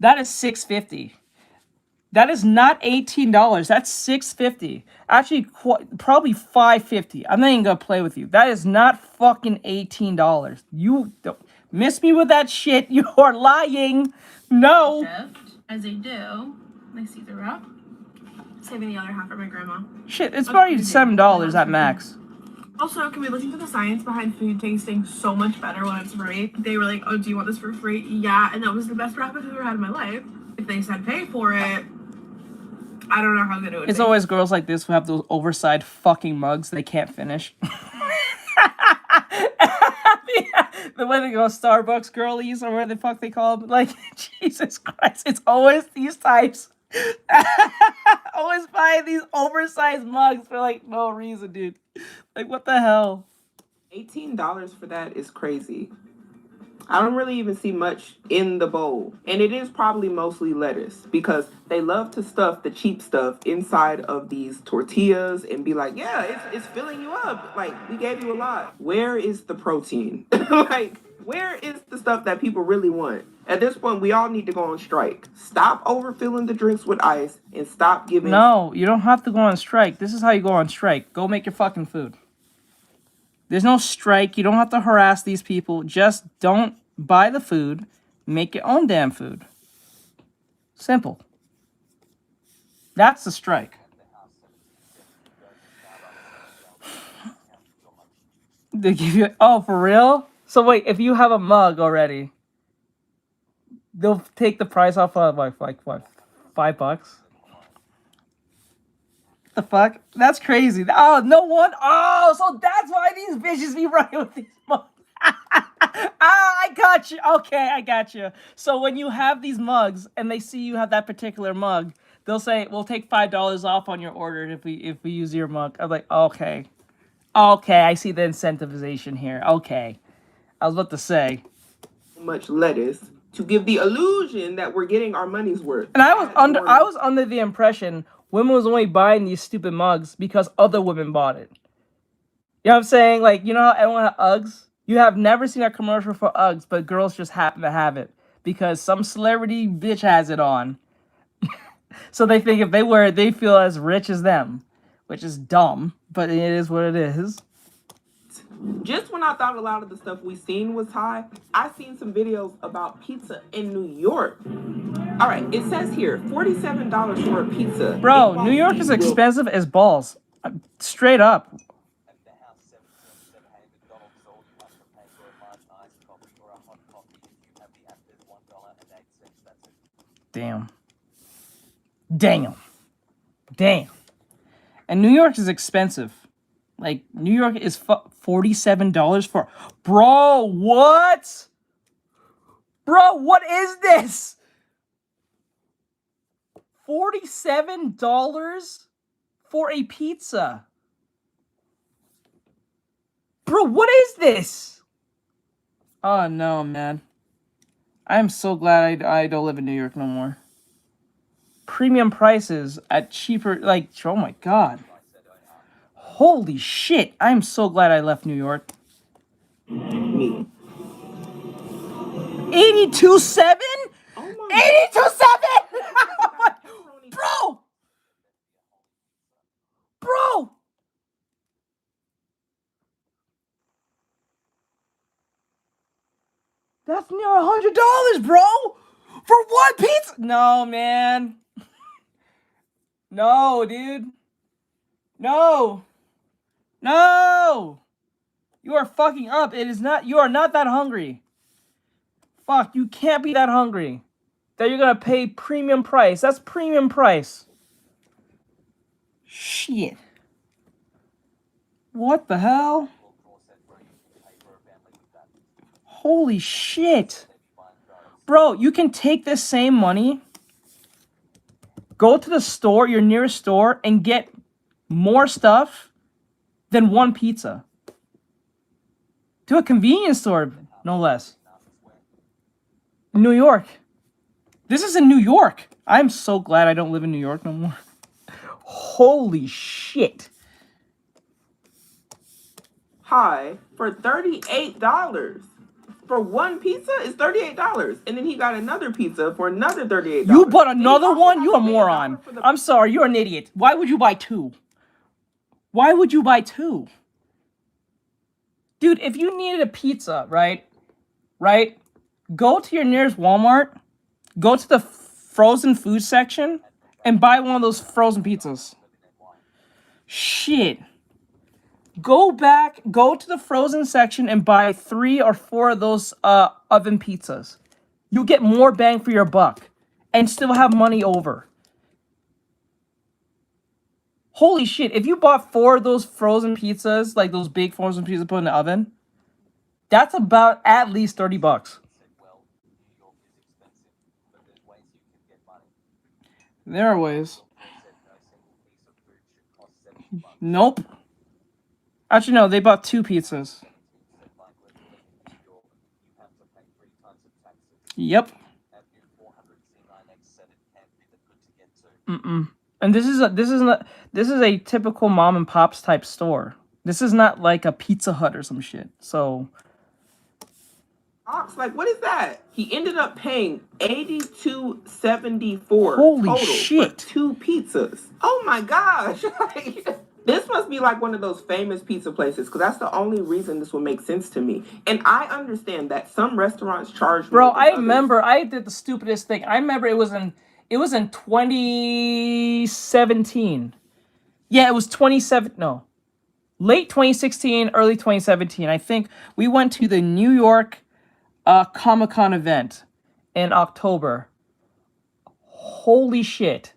That is $6.50. That is not $18. That's $6.50. Actually, probably $5.50. I'm not even gonna play with you. That is not fucking $18. You don't miss me with that shit. You are lying. No. As they do, my Caesar wrap. Saving the other half for my grandma. Shit, it's probably $7 at max. Also, can we look into the science behind food tasting so much better when it's free? They were like, oh, do you want this for free? Yeah, and that was the best wrap I've ever had in my life. If they said pay for it, I don't know how good it would be. It's always girls like this who have those oversized fucking mugs they can't finish. The way they go Starbucks girlies or whatever the fuck they call them. Like, Jesus Christ, it's always these types. Always buying these oversized mugs for like no reason, dude. Like, what the hell? $18 for that is crazy. I don't really even see much in the bowl. And it is probably mostly lettuce because they love to stuff the cheap stuff inside of these tortillas and be like, yeah, it's filling you up. Like, we gave you a lot. Where is the protein? Like, where is the stuff that people really want? At this point, we all need to go on strike. Stop overfilling the drinks with ice and stop giving... No, you don't have to go on strike. This is how you go on strike. Go make your fucking food. There's no strike. You don't have to harass these people. Just don't buy the food. Make your own damn food. Simple. That's the strike. They give you... Oh, for real? So wait, if you have a mug already, they'll take the price off of like what, $5? The fuck? That's crazy. Oh, no one. Oh, so that's why these bitches be running with these mugs. I got you. Okay, I got you. So when you have these mugs and they see you have that particular mug, they'll say, "We'll take $5 off on your order if we use your mug." I'm like, okay, I see the incentivization here. Okay, I was about to say much lettuce to give the illusion that we're getting our money's worth. And I was under the impression women was only buying these stupid mugs because other women bought it. You know what I'm saying? Like, you know how everyone had Uggs? You have never seen a commercial for Uggs, but girls just happen to have it because some celebrity bitch has it on. So they think if they wear it, they feel as rich as them, which is dumb, but it is what it is. Just when I thought a lot of the stuff we seen was high, I seen some videos about pizza in New York. All right, it says here, $47 for a pizza. Bro, New York is expensive as balls. Straight up. Damn. And New York is expensive. Like, New York is $47 for... Bro, what? Bro, what is this? $47 for a pizza. Bro, what is this? Oh, no, man. I'm so glad I don't live in New York no more. Premium prices at cheaper... Like, oh my God. Holy shit. I'm so glad I left New York. 82.7? 82.7? Bro! That's near $100, bro! For one pizza! No, man. No, dude. No! You are fucking up. You are not that hungry. Fuck, you can't be that hungry. That you're gonna pay premium price. That's premium price. Shit. What the hell? Holy shit. Bro, you can take this same money, go to the store, your nearest store, and get more stuff than one pizza. To a convenience store, no less. New York. This is in New York. I'm so glad I don't live in New York no more. Holy shit. High for $38. For one pizza is $38. And then he got another pizza for another $38. You bought another one? You're a moron. I'm sorry, you're an idiot. Why would you buy two? Why would you buy two? Dude, if you needed a pizza, right? Go to your nearest Walmart, go to the frozen food section, and buy one of those frozen pizzas. Shit. Go to the frozen section and buy 3 or 4 of those oven pizzas. You'll get more bang for your buck and still have money over. Holy shit, if you bought 4 of those frozen pizzas, like those big frozen pizzas put in the oven, That's about at least $30. There are ways. Nope. Actually, no. They bought 2 pizzas. Yep. Mm-mm. And this is a typical mom and pops type store. This is not like a Pizza Hut or some shit. So Like, what is that? He ended up paying $82.74 holy total shit. for 2 pizzas. Oh my gosh! Like, this must be like one of those famous pizza places, because that's the only reason this would make sense to me. And I understand that some restaurants charge. Bro, I remember I did the stupidest thing. I remember it was in 2017. Yeah, it was late 2016, early 2017. I think we went to the New York Comic-Con event in October. Holy shit.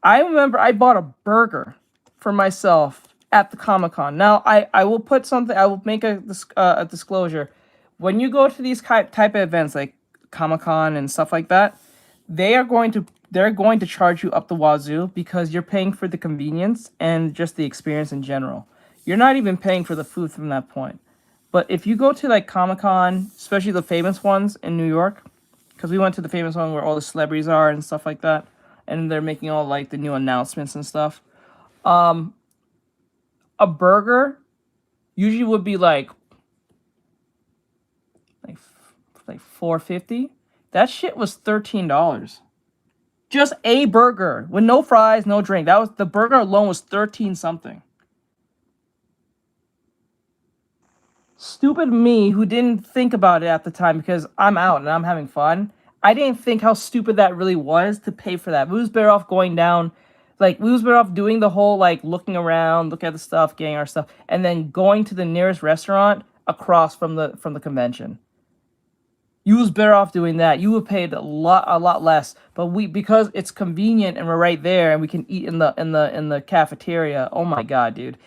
I remember I bought a burger for myself at the Comic-Con. Now, I will put something, I will make a disclosure. When you go to these type of events like Comic-Con and stuff like that, they're going to charge you up the wazoo because you're paying for the convenience and just the experience in general. You're not even paying for the food from that point. But if you go to like Comic-Con, especially the famous ones in New York, because we went to the famous one where all the celebrities are and stuff like that, and they're making all like the new announcements and stuff. A burger usually would be like $4.50. That shit was $13. Just a burger with no fries, no drink. That was the burger alone was 13 something. Stupid me who didn't think about it at the time because I'm out and I'm having fun. I didn't think how stupid that really was to pay for that. We was better off going down, like we was better off doing the whole like looking around, look at the stuff, getting our stuff, and then going to the nearest restaurant across from the convention. You was better off doing that. You would paid a lot less. But because it's convenient and we're right there and we can eat in the cafeteria. Oh my god, dude.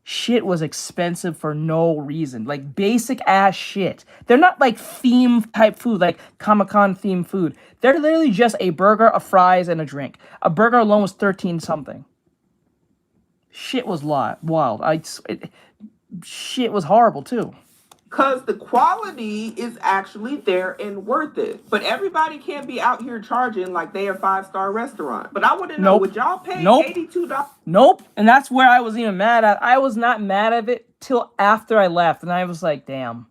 Shit was expensive for no reason. Like basic ass shit. They're not like theme type food, like Comic-Con themed food. They're literally just a burger, a fries, and a drink. A burger alone was 13 something. Shit was wild. Shit was horrible too. Because the quality is actually there and worth it. But everybody can't be out here charging like they are 5-star restaurant. But I want to know, would y'all pay $82? Nope. And that's where I was even mad at. I was not mad at it till after I left. And I was like, damn.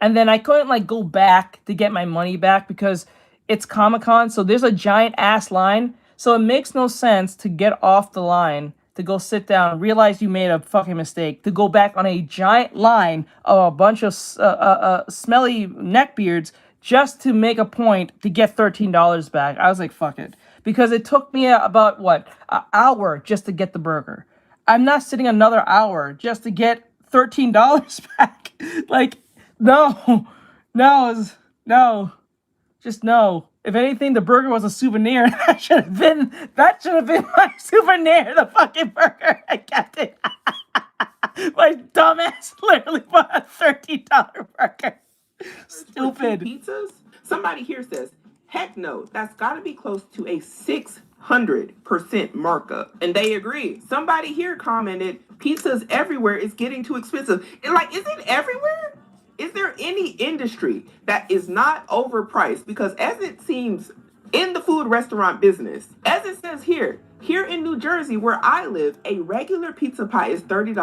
And then I couldn't like go back to get my money back because it's Comic-Con. So there's a giant ass line. So it makes no sense to get off the line, to go sit down, realize you made a fucking mistake, to go back on a giant line of a bunch of smelly neckbeards just to make a point to get $13 back. I was like, fuck it. Because it took me about, an hour just to get the burger. I'm not sitting another hour just to get $13 back. Like, no. Just no. If anything, the burger was a souvenir. That should have been my souvenir, the fucking burger. I kept it. My dumbass literally bought a $13 burger. Stupid. Pizzas? Somebody here says, heck no, that's got to be close to a 600% markup. And they agree. Somebody here commented, pizzas everywhere is getting too expensive. And like, is it everywhere? Is there any industry that is not overpriced? Because as it seems in the food restaurant business, as it says here in New Jersey where I live, a regular pizza pie is $30.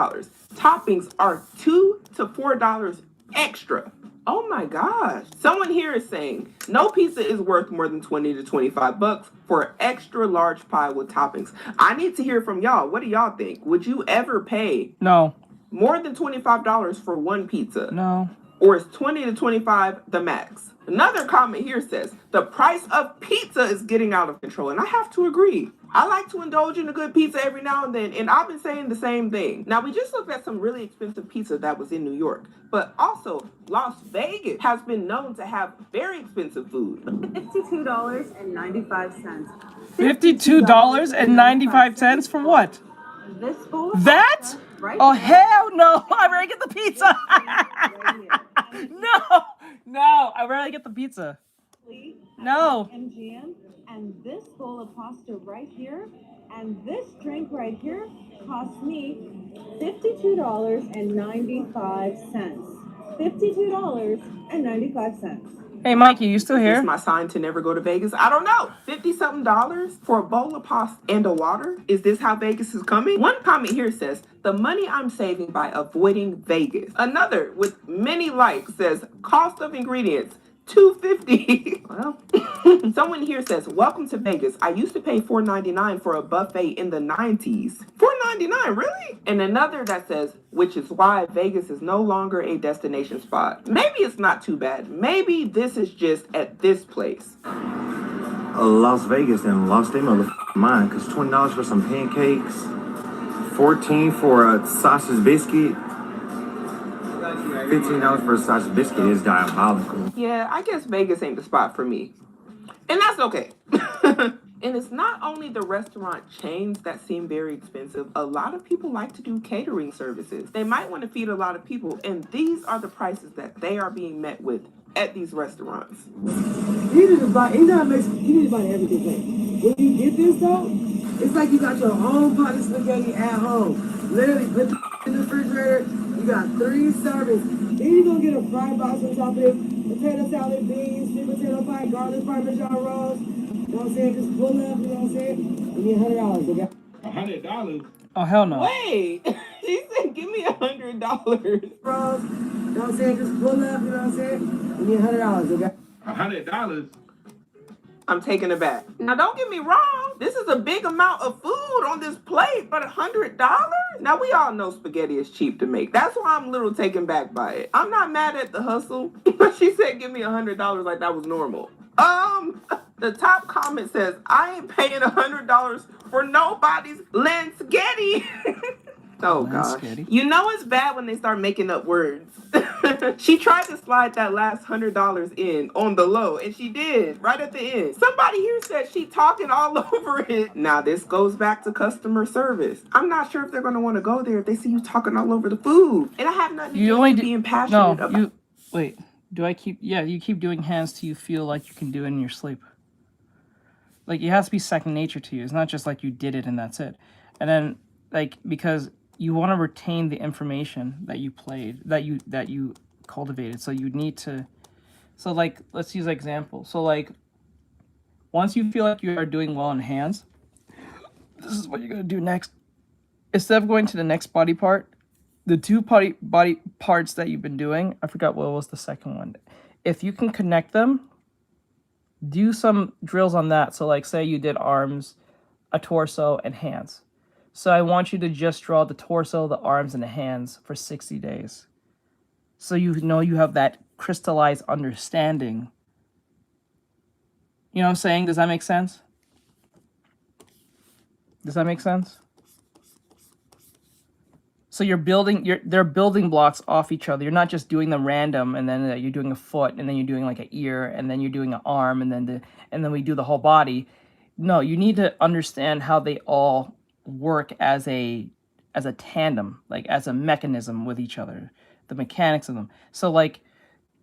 Toppings are $2 to $4 extra. Oh my gosh. Someone here is saying no pizza is worth more than $20 to $25 for an extra large pie with toppings. I need to hear from y'all. What do y'all think? Would you ever pay more than $25 for one pizza? No. Or is $20 to $25 the max? Another comment here says, the price of pizza is getting out of control. And I have to agree. I like to indulge in a good pizza every now and then. And I've been saying the same thing. Now, we just looked at some really expensive pizza that was in New York. But also, Las Vegas has been known to have very expensive food. $52.95. $52.95 for what? This food? That? right Oh, there. hell no. I'd rather get the pizza. No, I'd rather get the pizza. No. MGM, and this bowl of pasta right here, and this drink right here cost me $52.95. $52.95. Hey, Mikey, you still Is this here? my sign to never go to Vegas? I don't know. $50-something for a bowl of pasta and a water? Is this how Vegas is coming? One comment here says, the money I'm saving by avoiding Vegas. Another with many likes says, cost of ingredients, $250. Well, someone here says, welcome to Vegas. I used to pay $4.99 for a buffet in the 90s. $4.99, really? And another that says, which is why Vegas is no longer a destination spot. Maybe it's not too bad. Maybe this is just at this place. Las Vegas and lost their motherfucking mind, because $20 for some pancakes, $14 for a sausage biscuit, $15 for a sausage biscuit is diabolical. Yeah, I guess Vegas ain't the spot for me. And that's okay. And it's not only the restaurant chains that seem very expensive. A lot of people like to do catering services. They might want to feed a lot of people, and these are the prices that they are being met with at these restaurants. You need to buy everything. When you get this though, it's like you got your own pot of spaghetti at home. Literally put the in the refrigerator. You got 3 servings. Then you're gonna get a fried box on top of it, potato salad, beans, sweet potato pie, garlic, parmesan rolls. You know what I'm saying? Just pull up, you know what I'm saying? Give me $100, okay? $100? Oh, hell no. Wait, she said, give me $100. Rolls, you know what I'm saying? Just pull up, you know what I'm saying? Give me $100, okay? $100? I'm taken aback. Now, don't get me wrong. This is a big amount of food on this plate, but $100? Now, we all know spaghetti is cheap to make. That's why I'm a little taken back by it. I'm not mad at the hustle, but she said give me $100 like that was normal. The top comment says, I ain't paying $100 for nobody's Lansgetti. Oh, gosh. You know it's bad when they start making up words. She tried to slide that last $100 in on the low, and she did, right at the end. Somebody here said she talking all over it. Now, this goes back to customer service. I'm not sure if they're going to want to go there if they see you talking all over the food. And I have nothing You to only do with being passionate about. you wait. Do I keep? Yeah, you keep doing hands till you feel like you can do it in your sleep. Like, it has to be second nature to you. It's not just like you did it and that's it. And then, like, because you want to retain the information that you played, that you cultivated. So you need to. So, like, let's use an example. So, like, once you feel like you are doing well in hands, this is what you're gonna do next. Instead of going to the next body part, the two body parts that you've been doing, I forgot what was the second one. If you can connect them, do some drills on that. So, like, say you did arms, a torso, and hands. So I want you to just draw the torso, the arms, and the hands for 60 days. So you know you have that crystallized understanding. You know what I'm saying? Does that make sense? Does that make sense? So you're building, they're building blocks off each other. You're not just doing them random, and then you're doing a foot, and then you're doing like an ear, and then you're doing an arm, and then we do the whole body. No, you need to understand how they all work as a tandem, like as a mechanism with each other, the mechanics of them. So, like,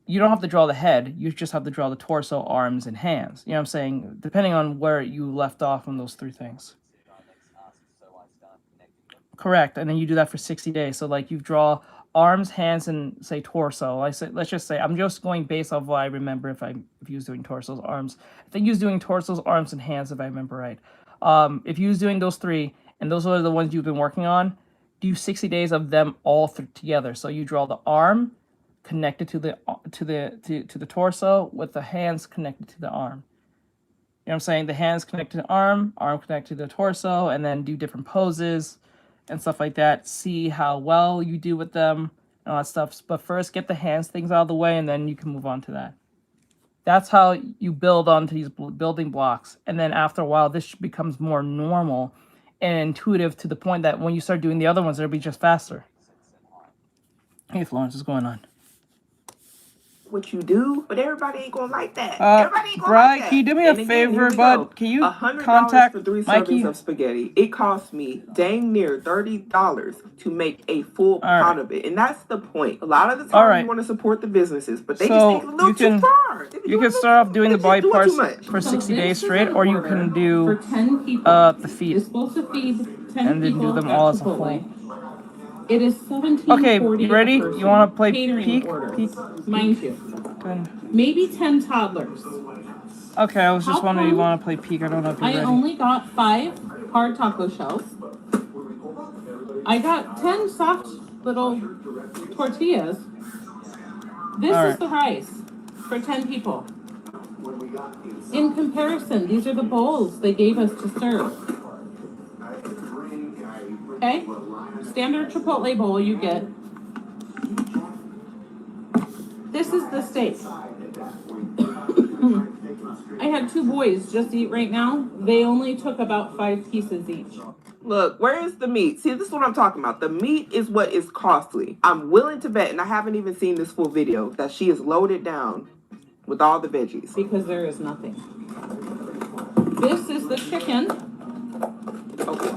you don't have to draw the head, you just have to draw the torso, arms, and hands. You know what I'm saying? Depending on where you left off on those 3 things. Correct. And then you do that for 60 days. So, like, you draw arms, hands, and say torso. Let's just say, I'm just going based off what I remember. If you was doing torsos, arms, I think you was doing torsos, arms, and hands, if I remember right. If you was doing those 3, and those are the ones you've been working on, do 60 days of them all together. So you draw the arm connected to the torso, with the hands connected to the arm. You know what I'm saying? The hands connected to the arm connected to the torso, and then do different poses and stuff like that. See how well you do with them and all that stuff. But first, get the hands things out of the way, and then you can move on to that. That's how you build onto these building blocks. And then after a while, this becomes more normal and intuitive to the point that when you start doing the other ones, it'll be just faster. Hey, Florence, what's going on? what you do, but everybody ain't gonna like that. Everybody ain't gonna like Bri, that. can you do me a And again, here favor, we bud? go. Can you $100 contact for 3 Mikey? servings of spaghetti. It cost me dang near $30 to make a full pot of it, and that's the point. A lot of the time you want to support the businesses, but they just take it a little too far. You can start off doing the body parts for 60 days straight, or you can do the feet, supposed to feed 10 and then do them all as a whole. It is $17.40. Okay, you ready? You want to play peek? Mind you. Good. Maybe 10 toddlers. Okay, I was just wondering if you want to play peek. I don't know if you're ready. I only got 5 hard taco shells. I got 10 soft little tortillas. This is the rice for 10 people. In comparison, these are the bowls they gave us to serve. Okay? Standard Chipotle bowl you get. This is the steak. I had 2 boys just eat right now. They only took about 5 pieces each. Look, where is the meat? See, this is what I'm talking about. The meat is what is costly. I'm willing to bet, and I haven't even seen this full video, that she is loaded down with all the veggies. Because there is nothing. This is the chicken. Okay.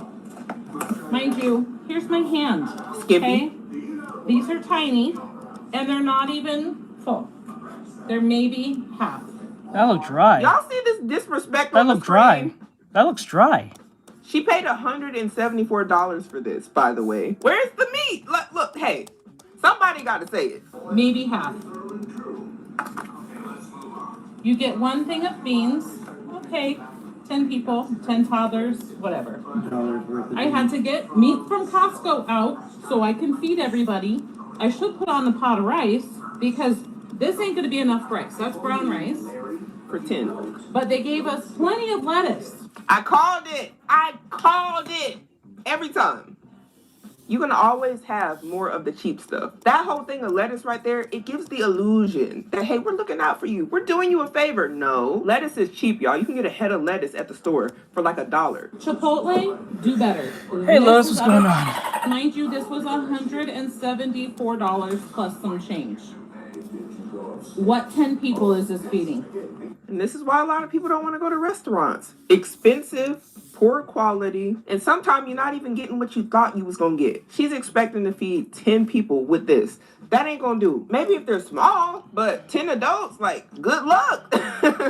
Mind you, here's my hand. Skippy. Okay? These are tiny, and they're not even full. They're maybe half. That looked dry. Y'all see this disrespect That on the looked dry. screen? That looks dry. She paid $174 for this, by the way. Where's the meat? Look, hey, somebody got to say it. Maybe half. You get 1 thing of beans. Okay, 10 people, 10 toddlers, whatever. I had to get meat from Costco out so I can feed everybody. I should put on the pot of rice because this ain't gonna be enough rice. That's brown rice. For 10. But they gave us plenty of lettuce. I called it. Every time. You're going to always have more of the cheap stuff. That whole thing of lettuce right there, it gives the illusion that, hey, we're looking out for you. We're doing you a favor. No. Lettuce is cheap, y'all. You can get a head of lettuce at the store for like $1. Chipotle, do better. Hey, Lois, what's going on? Mind you, this was $174 plus some change. What 10 people is this feeding? And this is why a lot of people don't want to go to restaurants. Expensive, poor quality, and sometimes you're not even getting what you thought you was going to get. She's expecting to feed 10 people with this. That ain't going to do. Maybe if they're small, but 10 adults, like, good luck.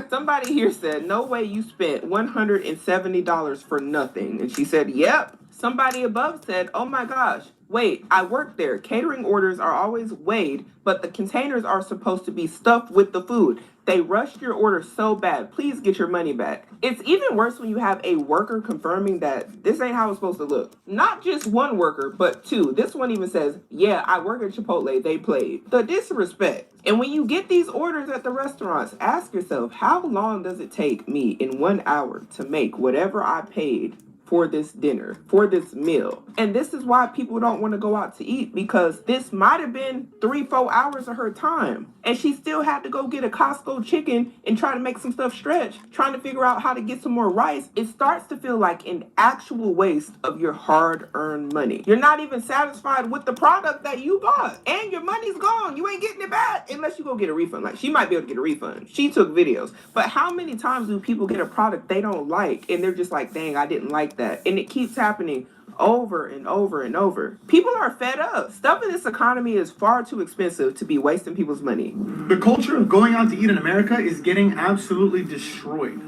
Somebody here said, no way you spent $170 for nothing. And she said, yep. Somebody above said, oh my gosh, wait, I work there. Catering orders are always weighed, but the containers are supposed to be stuffed with the food. They rushed your order so bad. Please get your money back. It's even worse when you have a worker confirming that this ain't how it's supposed to look. Not just one worker, but 2. This one even says, yeah, I work at Chipotle. They played. The disrespect. And when you get these orders at the restaurants, ask yourself, how long does it take me in 1 hour to make whatever I paid for this dinner, for this meal? And this is why people don't want to go out to eat, because this might have been 3-4 hours of her time. And she still had to go get a Costco chicken and try to make some stuff stretch, trying to figure out how to get some more rice. It starts to feel like an actual waste of your hard-earned money. You're not even satisfied with the product that you bought, and your money's gone. You ain't getting it back unless you go get a refund. Like, she might be able to get a refund. She took videos. But how many times do people get a product they don't like, and they're just like, dang, I didn't like that. And it keeps happening over and over and over. People are fed up. Stuff in this economy is far too expensive to be wasting people's money. The culture of going out to eat in America is getting absolutely destroyed.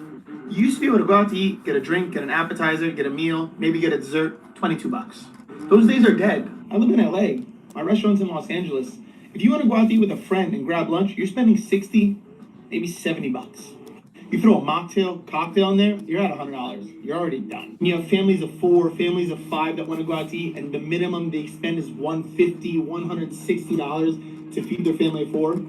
You used to be able to go out to eat, get a drink, get an appetizer, get a meal, maybe get a dessert, $22. Those days are dead. I live in LA. My restaurant's in Los Angeles. If you want to go out to eat with a friend and grab lunch, you're spending 60, maybe $70. You throw a mocktail, cocktail in there, you're at $100. You're already done. You have families of 4, families of 5 that want to go out to eat, and the minimum they spend is $150, $160 to feed their family of 4.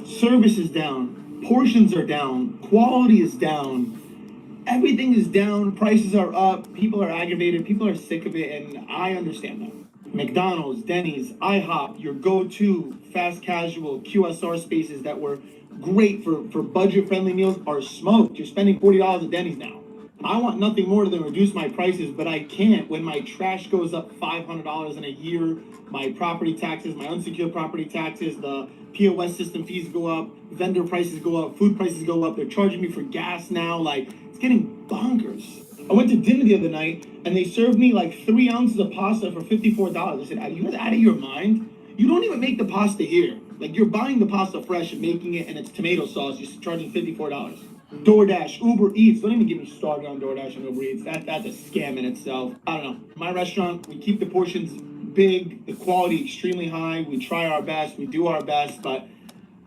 Service is down. Portions are down. Quality is down. Everything is down. Prices are up. People are aggravated. People are sick of it, and I understand that. McDonald's, Denny's, IHOP, your go-to fast casual QSR spaces that were great for budget-friendly meals are smoked. You're spending $40 at Denny's now. I want nothing more than reduce my prices, but I can't when my trash goes up $500 in a year, my property taxes, my unsecured property taxes, the POS system fees go up, vendor prices go up, food prices go up. They're charging me for gas now. Like, it's getting bonkers. I went to dinner the other night and they served me like 3 ounces of pasta for $54. I said, are you guys out of your mind? You don't even make the pasta here. Like, you're buying the pasta fresh and making it, and it's tomato sauce. You're charging $54. DoorDash, Uber Eats. Don't even get me started on DoorDash and Uber Eats. That's a scam in itself. I don't know. My restaurant, we keep the portions big, the quality extremely high. We try our best. We do our best, but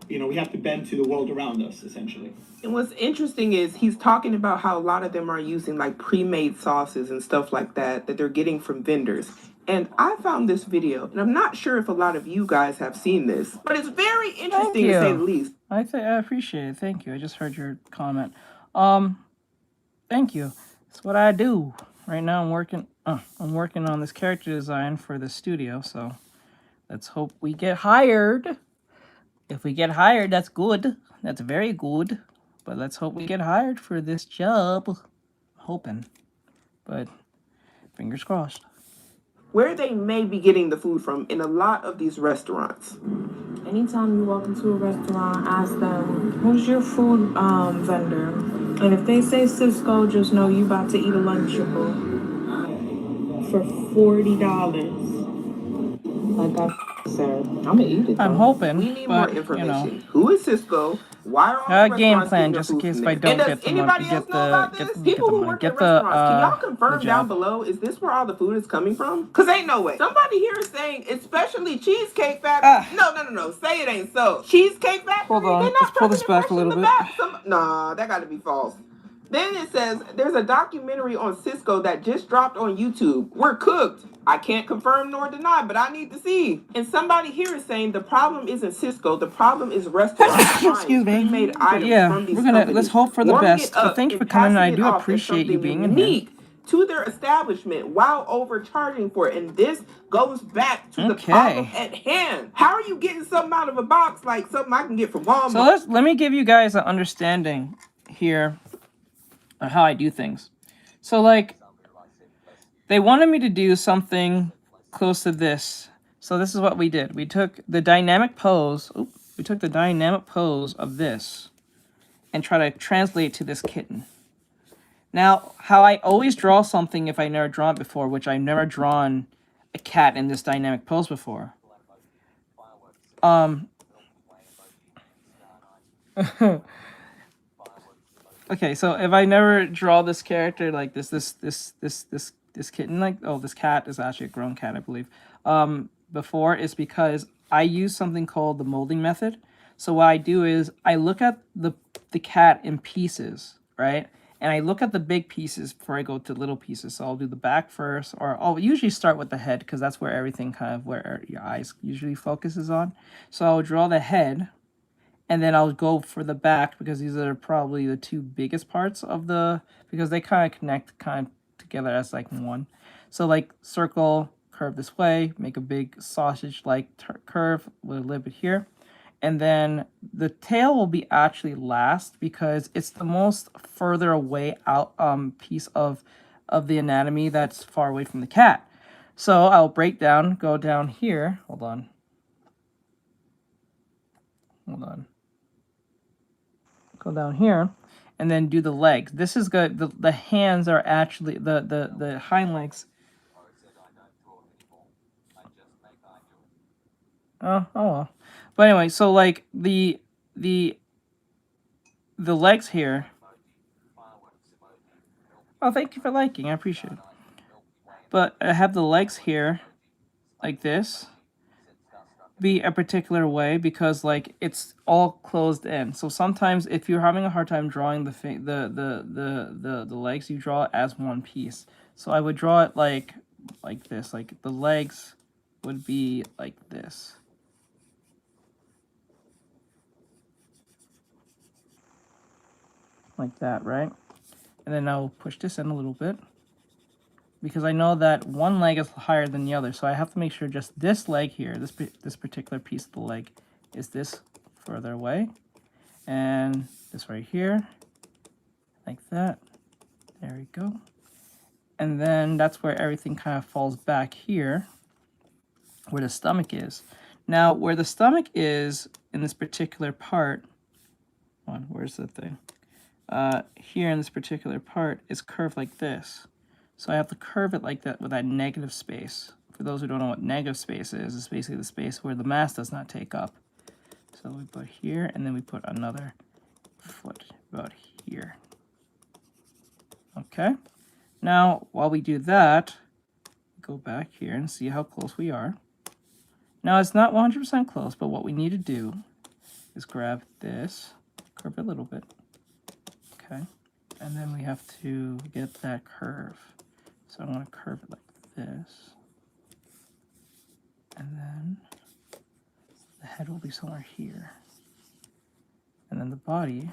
you know, we have to bend to the world around us, essentially. And what's interesting is he's talking about how a lot of them are using like pre-made sauces and stuff like that they're getting from vendors. And I found this video, and I'm not sure if a lot of you guys have seen this, but it's very interesting to say the least. I appreciate it. Thank you. I just heard your comment. Thank you. It's what I do. Right now I'm working on this character design for the studio, so let's hope we get hired. If we get hired, that's good. That's very good. But let's hope we get hired for this job. Hoping. But fingers crossed. Where they may be getting the food from in a lot of these restaurants. Anytime you walk into a restaurant, ask them, who's your food vendor? And if they say Cisco, just know you about to eat a Lunchable. For $40. Like I said, I'm gonna eat it. I'm hoping. We need but, more information. You know, Who is Cisco? Why are all the game restaurants plan getting just their in food case from if I there? don't And get does the anybody money. else know about this? People who work at restaurants, can y'all confirm down below? Is this where all the food is coming from? Cause ain't no way. Somebody here is saying, especially Cheesecake Factory. No. Say it ain't so. Cheesecake Factory. Hold on. They're not Let's pull this serving it back a fresh little in the bit. back. Nah, that got to be false. Then it says there's a documentary on Cisco that just dropped on YouTube. We're cooked. I can't confirm nor deny, but I need to see. And somebody here is saying the problem isn't Cisco, the problem is restaurants. Excuse me. Pre-made But items yeah, from these we're gonna companies, let's hope for the warming best. it But up thank you for and coming. I passing do it off as appreciate you something being in here. unique to their establishment while overcharging for it. And this goes back to the problem at hand. How are you getting something out of a box like something I can get from Walmart? So let me give you guys an understanding here of how I do things. So like they wanted me to do something close to this. So this is what we did. We took the dynamic pose. We took the dynamic pose of this and try to translate to this kitten. Now, how I always draw something if I never drawn it before, which I've never drawn a cat in this dynamic pose before. Okay, so if I never draw this character like this kitten, like, oh, this cat is actually a grown cat, I believe. Before is because I use something called the molding method. So what I do is I look at the cat in pieces, right? And I look at the big pieces before I go to little pieces. So I'll do the back first, or I'll usually start with the head because that's where everything kind of, where your eyes usually focuses on. So I'll draw the head, and then I'll go for the back because these are probably the two biggest parts of the, because they kind of connect kind of together as like one. So like circle, curve this way, make a big sausage-like curve with a little bit here. And then the tail will be actually last because it's the most further away out piece of the anatomy that's far away from the cat. So I'll break down, go down here. Hold on. Go down here and then do the legs. This is good. The hands are actually the hind legs. Oh well. But anyway, so like the legs here. Oh, thank you for liking. I appreciate it. But I have the legs here like this be a particular way because like it's all closed in. So sometimes if you're having a hard time drawing the legs, you draw it as one piece. So I would draw it like this. Like the legs would be like this. Like that, right? And then I'll push this in a little bit because I know that one leg is higher than the other, so I have to make sure just this leg here, this particular piece of the leg, is this further away, and this right here, like that. There we go. And then that's where everything kind of falls back here, where the stomach is. Now, where the stomach is in this particular part, where's the thing? Here in this particular part is curved like this. So I have to curve it like that with that negative space. For those who don't know what negative space is, it's basically the space where the mass does not take up. So we put here, and then we put another foot about here. Okay. Now, while we do that, go back here and see how close we are. Now, it's not 100% close, but what we need to do is grab this, curve it a little bit. Okay. And then we have to get that curve. So I want to curve it like this. And then the head will be somewhere here. And then the body.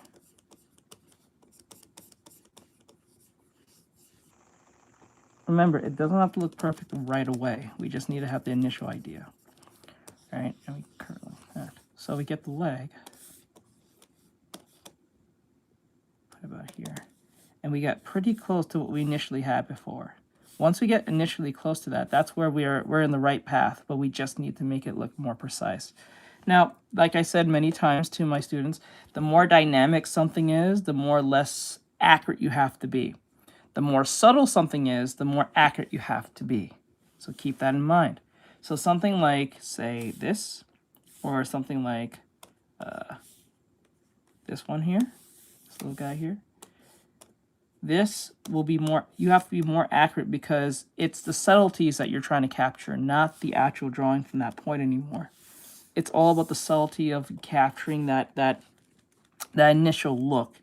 Remember, it doesn't have to look perfect right away. We just need to have the initial idea. All right, and we curve like that. So we get the leg. Put it about here. And we got pretty close to what we initially had before. Once we get initially close to that, that's where we're in the right path, but we just need to make it look more precise. Now, like I said many times to my students, the more dynamic something is, the more less accurate you have to be. The more subtle something is, the more accurate you have to be. So keep that in mind. So something like, say, this, or something like this one here, this little guy here. This will be more, you have to be more accurate because it's the subtleties that you're trying to capture, not the actual drawing from that point anymore. It's all about the subtlety of capturing that initial look.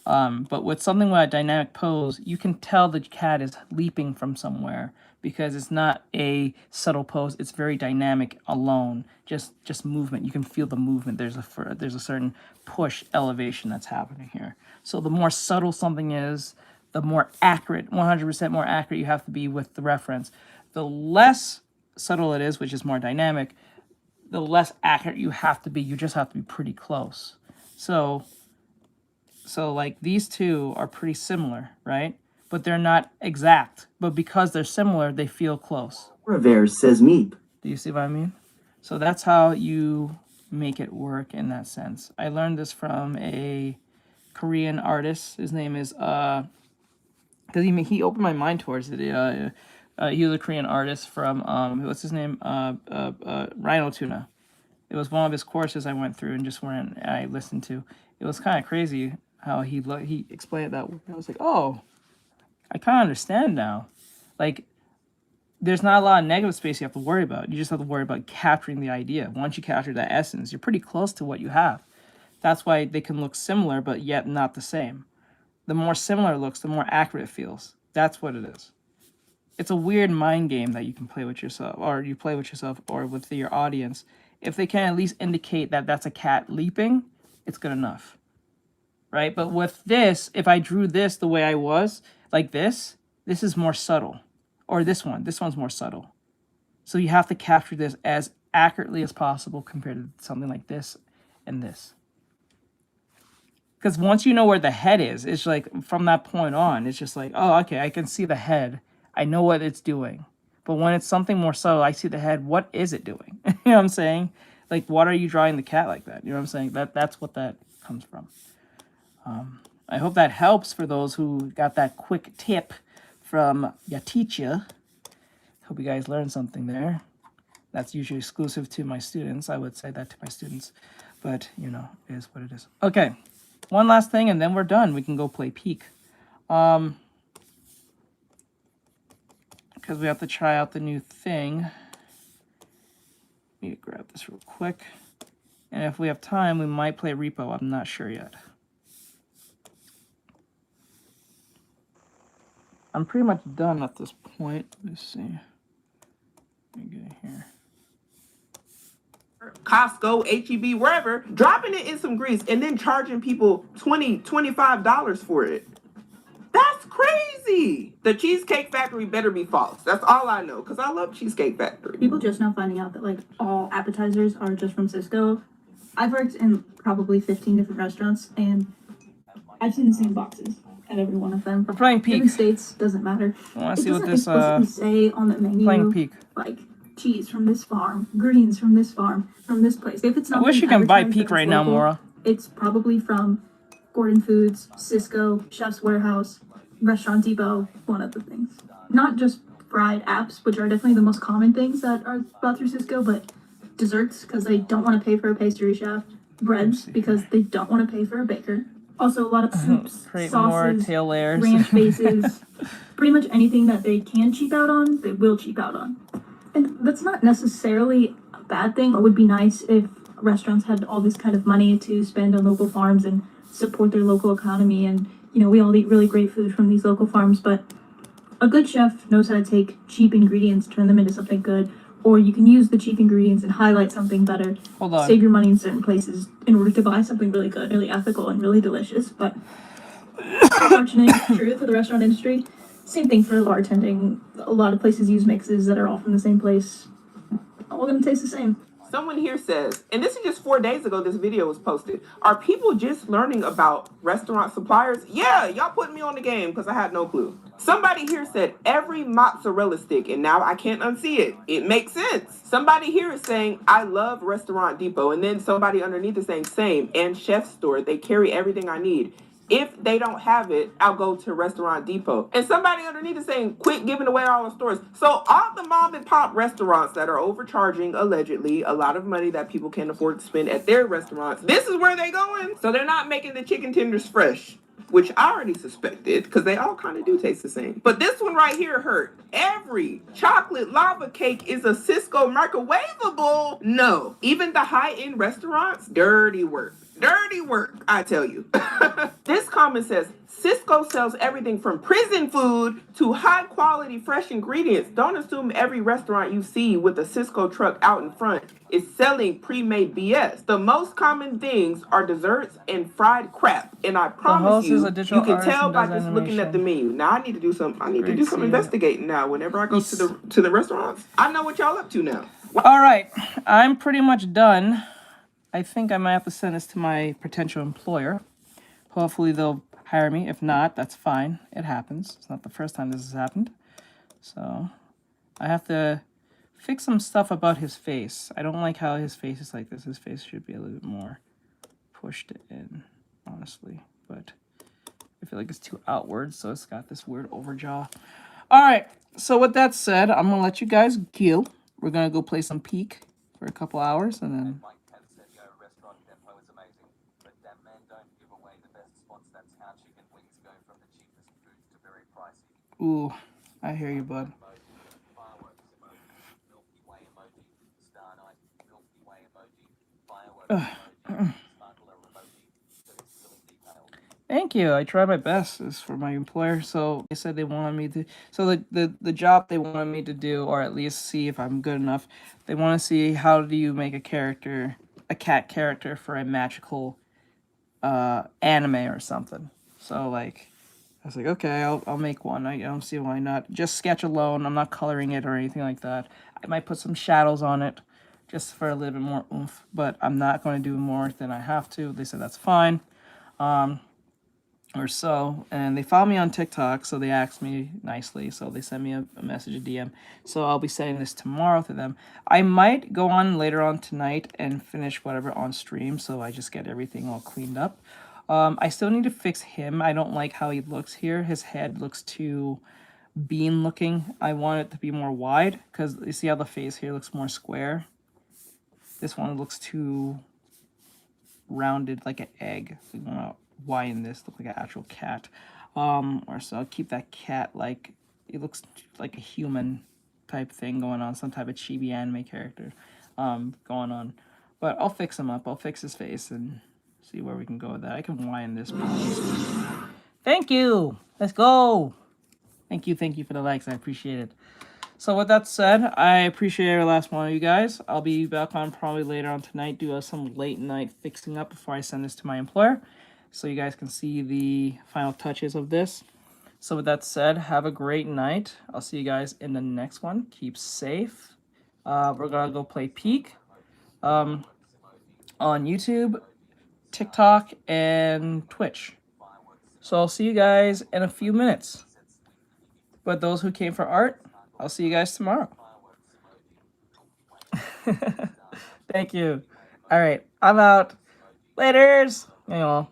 But with something with a dynamic pose, you can tell the cat is leaping from somewhere because it's not a subtle pose. It's very dynamic alone, just movement. You can feel the movement. There's a certain push elevation that's happening here. So the more subtle something is, the more accurate, 100% more accurate you have to be with the reference. The less subtle it is, which is more dynamic, the less accurate you have to be. You just have to be pretty close. So like these two are pretty similar, right? But they're not exact. But because they're similar, they feel close. Revere says meep. Do you see what I mean? So that's how you make it work in that sense. I learned this from a Korean artist. His name is, because he opened my mind towards it. He was a Korean artist from, what's his name? Rhino Tuna. It was one of his courses I went through and just went, I listened to. It was kind of crazy how he explained it that way. I was like, oh, I kind of understand now. Like, there's not a lot of negative space you have to worry about. You just have to worry about capturing the idea. Once you capture that essence, you're pretty close to what you have. That's why they can look similar, but yet not the same. The more similar it looks, the more accurate it feels. That's what it is. It's a weird mind game that you can play with yourself, or you play with yourself, or with your audience. If they can at least indicate that that's a cat leaping, it's good enough. Right? But with this, if I drew this the way I was, like this is more subtle. Or this one's more subtle. So you have to capture this as accurately as possible compared to something like this and this. Because once you know where the head is, it's like from that point on, it's just like, oh, okay, I can see the head. I know what it's doing. But when it's something more subtle, I see the head. What is it doing? You know what I'm saying? Like, what are you drawing the cat like that? You know what I'm saying? That's what that comes from. I hope that helps for those who got that quick tip from your teacher. Hope you guys learned something there. That's usually exclusive to my students. I would say that to my students. But, you know, it is what it is. Okay. One last thing, and then we're done. We can go play Peek. Because we have to try out the new thing. Let me grab this real quick. And if we have time, we might play Repo. I'm not sure yet. I'm pretty much done at this point. Let's see. Let me get here. Costco, HEB, wherever, dropping it in some grease and then charging people $20, $25 for it. That's crazy. The Cheesecake Factory better be false. That's all I know, because I love Cheesecake Factory. People just now finding out that like all appetizers are just from Cisco. I've worked in probably 15 different restaurants and I've seen the same boxes at every one of them. We're playing Peek. Different states, doesn't matter. I want to see what doesn't this explicitly say on the menu, playing Peek. like cheese from this farm, greens from this farm, from this place. If it's not I wish been you can buy advertised that Peak it's right now, local, Mora. it's probably from Gordon Foods, Cisco, Chef's Warehouse, Restaurant Depot, one of the things. Not just fried apps, which are definitely the most common things that are bought through Cisco, but desserts, because they don't want to pay for a pastry chef, breads, because they don't want to pay for a baker. Also, a lot of soups, Create more sauces, tail layers. ranch bases, pretty much anything that they can cheap out on, they will cheap out on. And that's not necessarily a bad thing. It would be nice if restaurants had all this kind of money to spend on local farms and support their local economy. And, you know, we all eat really great food from these local farms, but a good chef knows how to take cheap ingredients, turn them into something good, or you can use the cheap ingredients and highlight something better. Hold on. Save your money in certain places in order to buy something really good, really ethical, and really delicious. But unfortunate truth for the restaurant industry. Same thing for bartending. A lot of places use mixes that are all from the same place. All gonna taste the same. Someone here says, and this is just 4 days ago this video was posted, are people just learning about restaurant suppliers? Yeah, y'all put me on the game because I had no clue. Somebody here said every mozzarella stick, and now I can't unsee it. It makes sense. Somebody here is saying, I love Restaurant Depot, and then somebody underneath is saying, same, and Chef Store, they carry everything I need. If they don't have it, I'll go to Restaurant Depot. And somebody underneath is saying, quit giving away all the stores. So all the mom and pop restaurants that are overcharging, allegedly, a lot of money that people can't afford to spend at their restaurants, this is where they going. So they're not making the chicken tenders fresh, which I already suspected, because they all kind of do taste the same. But this one right here hurt. Every chocolate lava cake is a Cisco microwavable. No. Even the high-end restaurants, dirty work. Dirty work, I tell you. This comment says, Cisco sells everything from prison food to high quality fresh ingredients. Don't assume every restaurant you see with a Cisco truck out in front is selling pre-made BS. The most common things are desserts and fried crap. And I promise you, you can tell by just looking at the menu. Now I need to do some investigating now whenever I go to the restaurants. I know what y'all up to now. All right, I'm pretty much done. I think I might have to send this to my potential employer. Hopefully they'll hire me. If not, that's fine. It happens. It's not the first time this has happened. So I have to fix some stuff about his face. I don't like how his face is like this. His face should be a little bit more pushed in, honestly. But I feel like it's too outward, so it's got this weird overjaw. All right, so with that said, I'm going to let you guys go. We're going to go play some Peak for a couple hours, and then... Ooh, I hear you, bud. Thank you. I tried my best. This is for my employer. So they said they wanted me to. So the job they wanted me to do, or at least see if I'm good enough. They want to see how do you make a character, a cat character for a magical anime or something. So like. I was like, okay, I'll make one. I don't see why not. Just sketch alone. I'm not coloring it or anything like that. I might put some shadows on it just for a little bit more oomph, but I'm not going to do more than I have to. They said that's fine. Or so. And they found me on TikTok, so they asked me nicely. So they sent me a message, a DM. So I'll be sending this tomorrow to them. I might go on later on tonight and finish whatever on stream, so I just get everything all cleaned up. I still need to fix him. I don't like how he looks here. His head looks too bean looking. I want it to be more wide because you see how the face here looks more square. This one looks too rounded like an egg. We want to widen this, look like an actual cat. Or so I'll keep that cat like, it looks like a human type thing going on, some type of chibi anime character going on. But I'll fix him up. I'll fix his face and see where we can go with that. I can widen this. Thank you. Let's go. Thank you for the likes. I appreciate it. So with that said, I appreciate every last one of you guys. I'll be back on probably later on tonight, do some late night fixing up before I send this to my employer, so you guys can see the final touches of this. So with that said, have a great night. I'll see you guys in the next one. Keep safe. We're gonna go play Peak on YouTube, TikTok, and Twitch. So I'll see you guys in a few minutes. But those who came for art, I'll see you guys tomorrow. Thank you. All right, I'm out. Laters. Hey, all.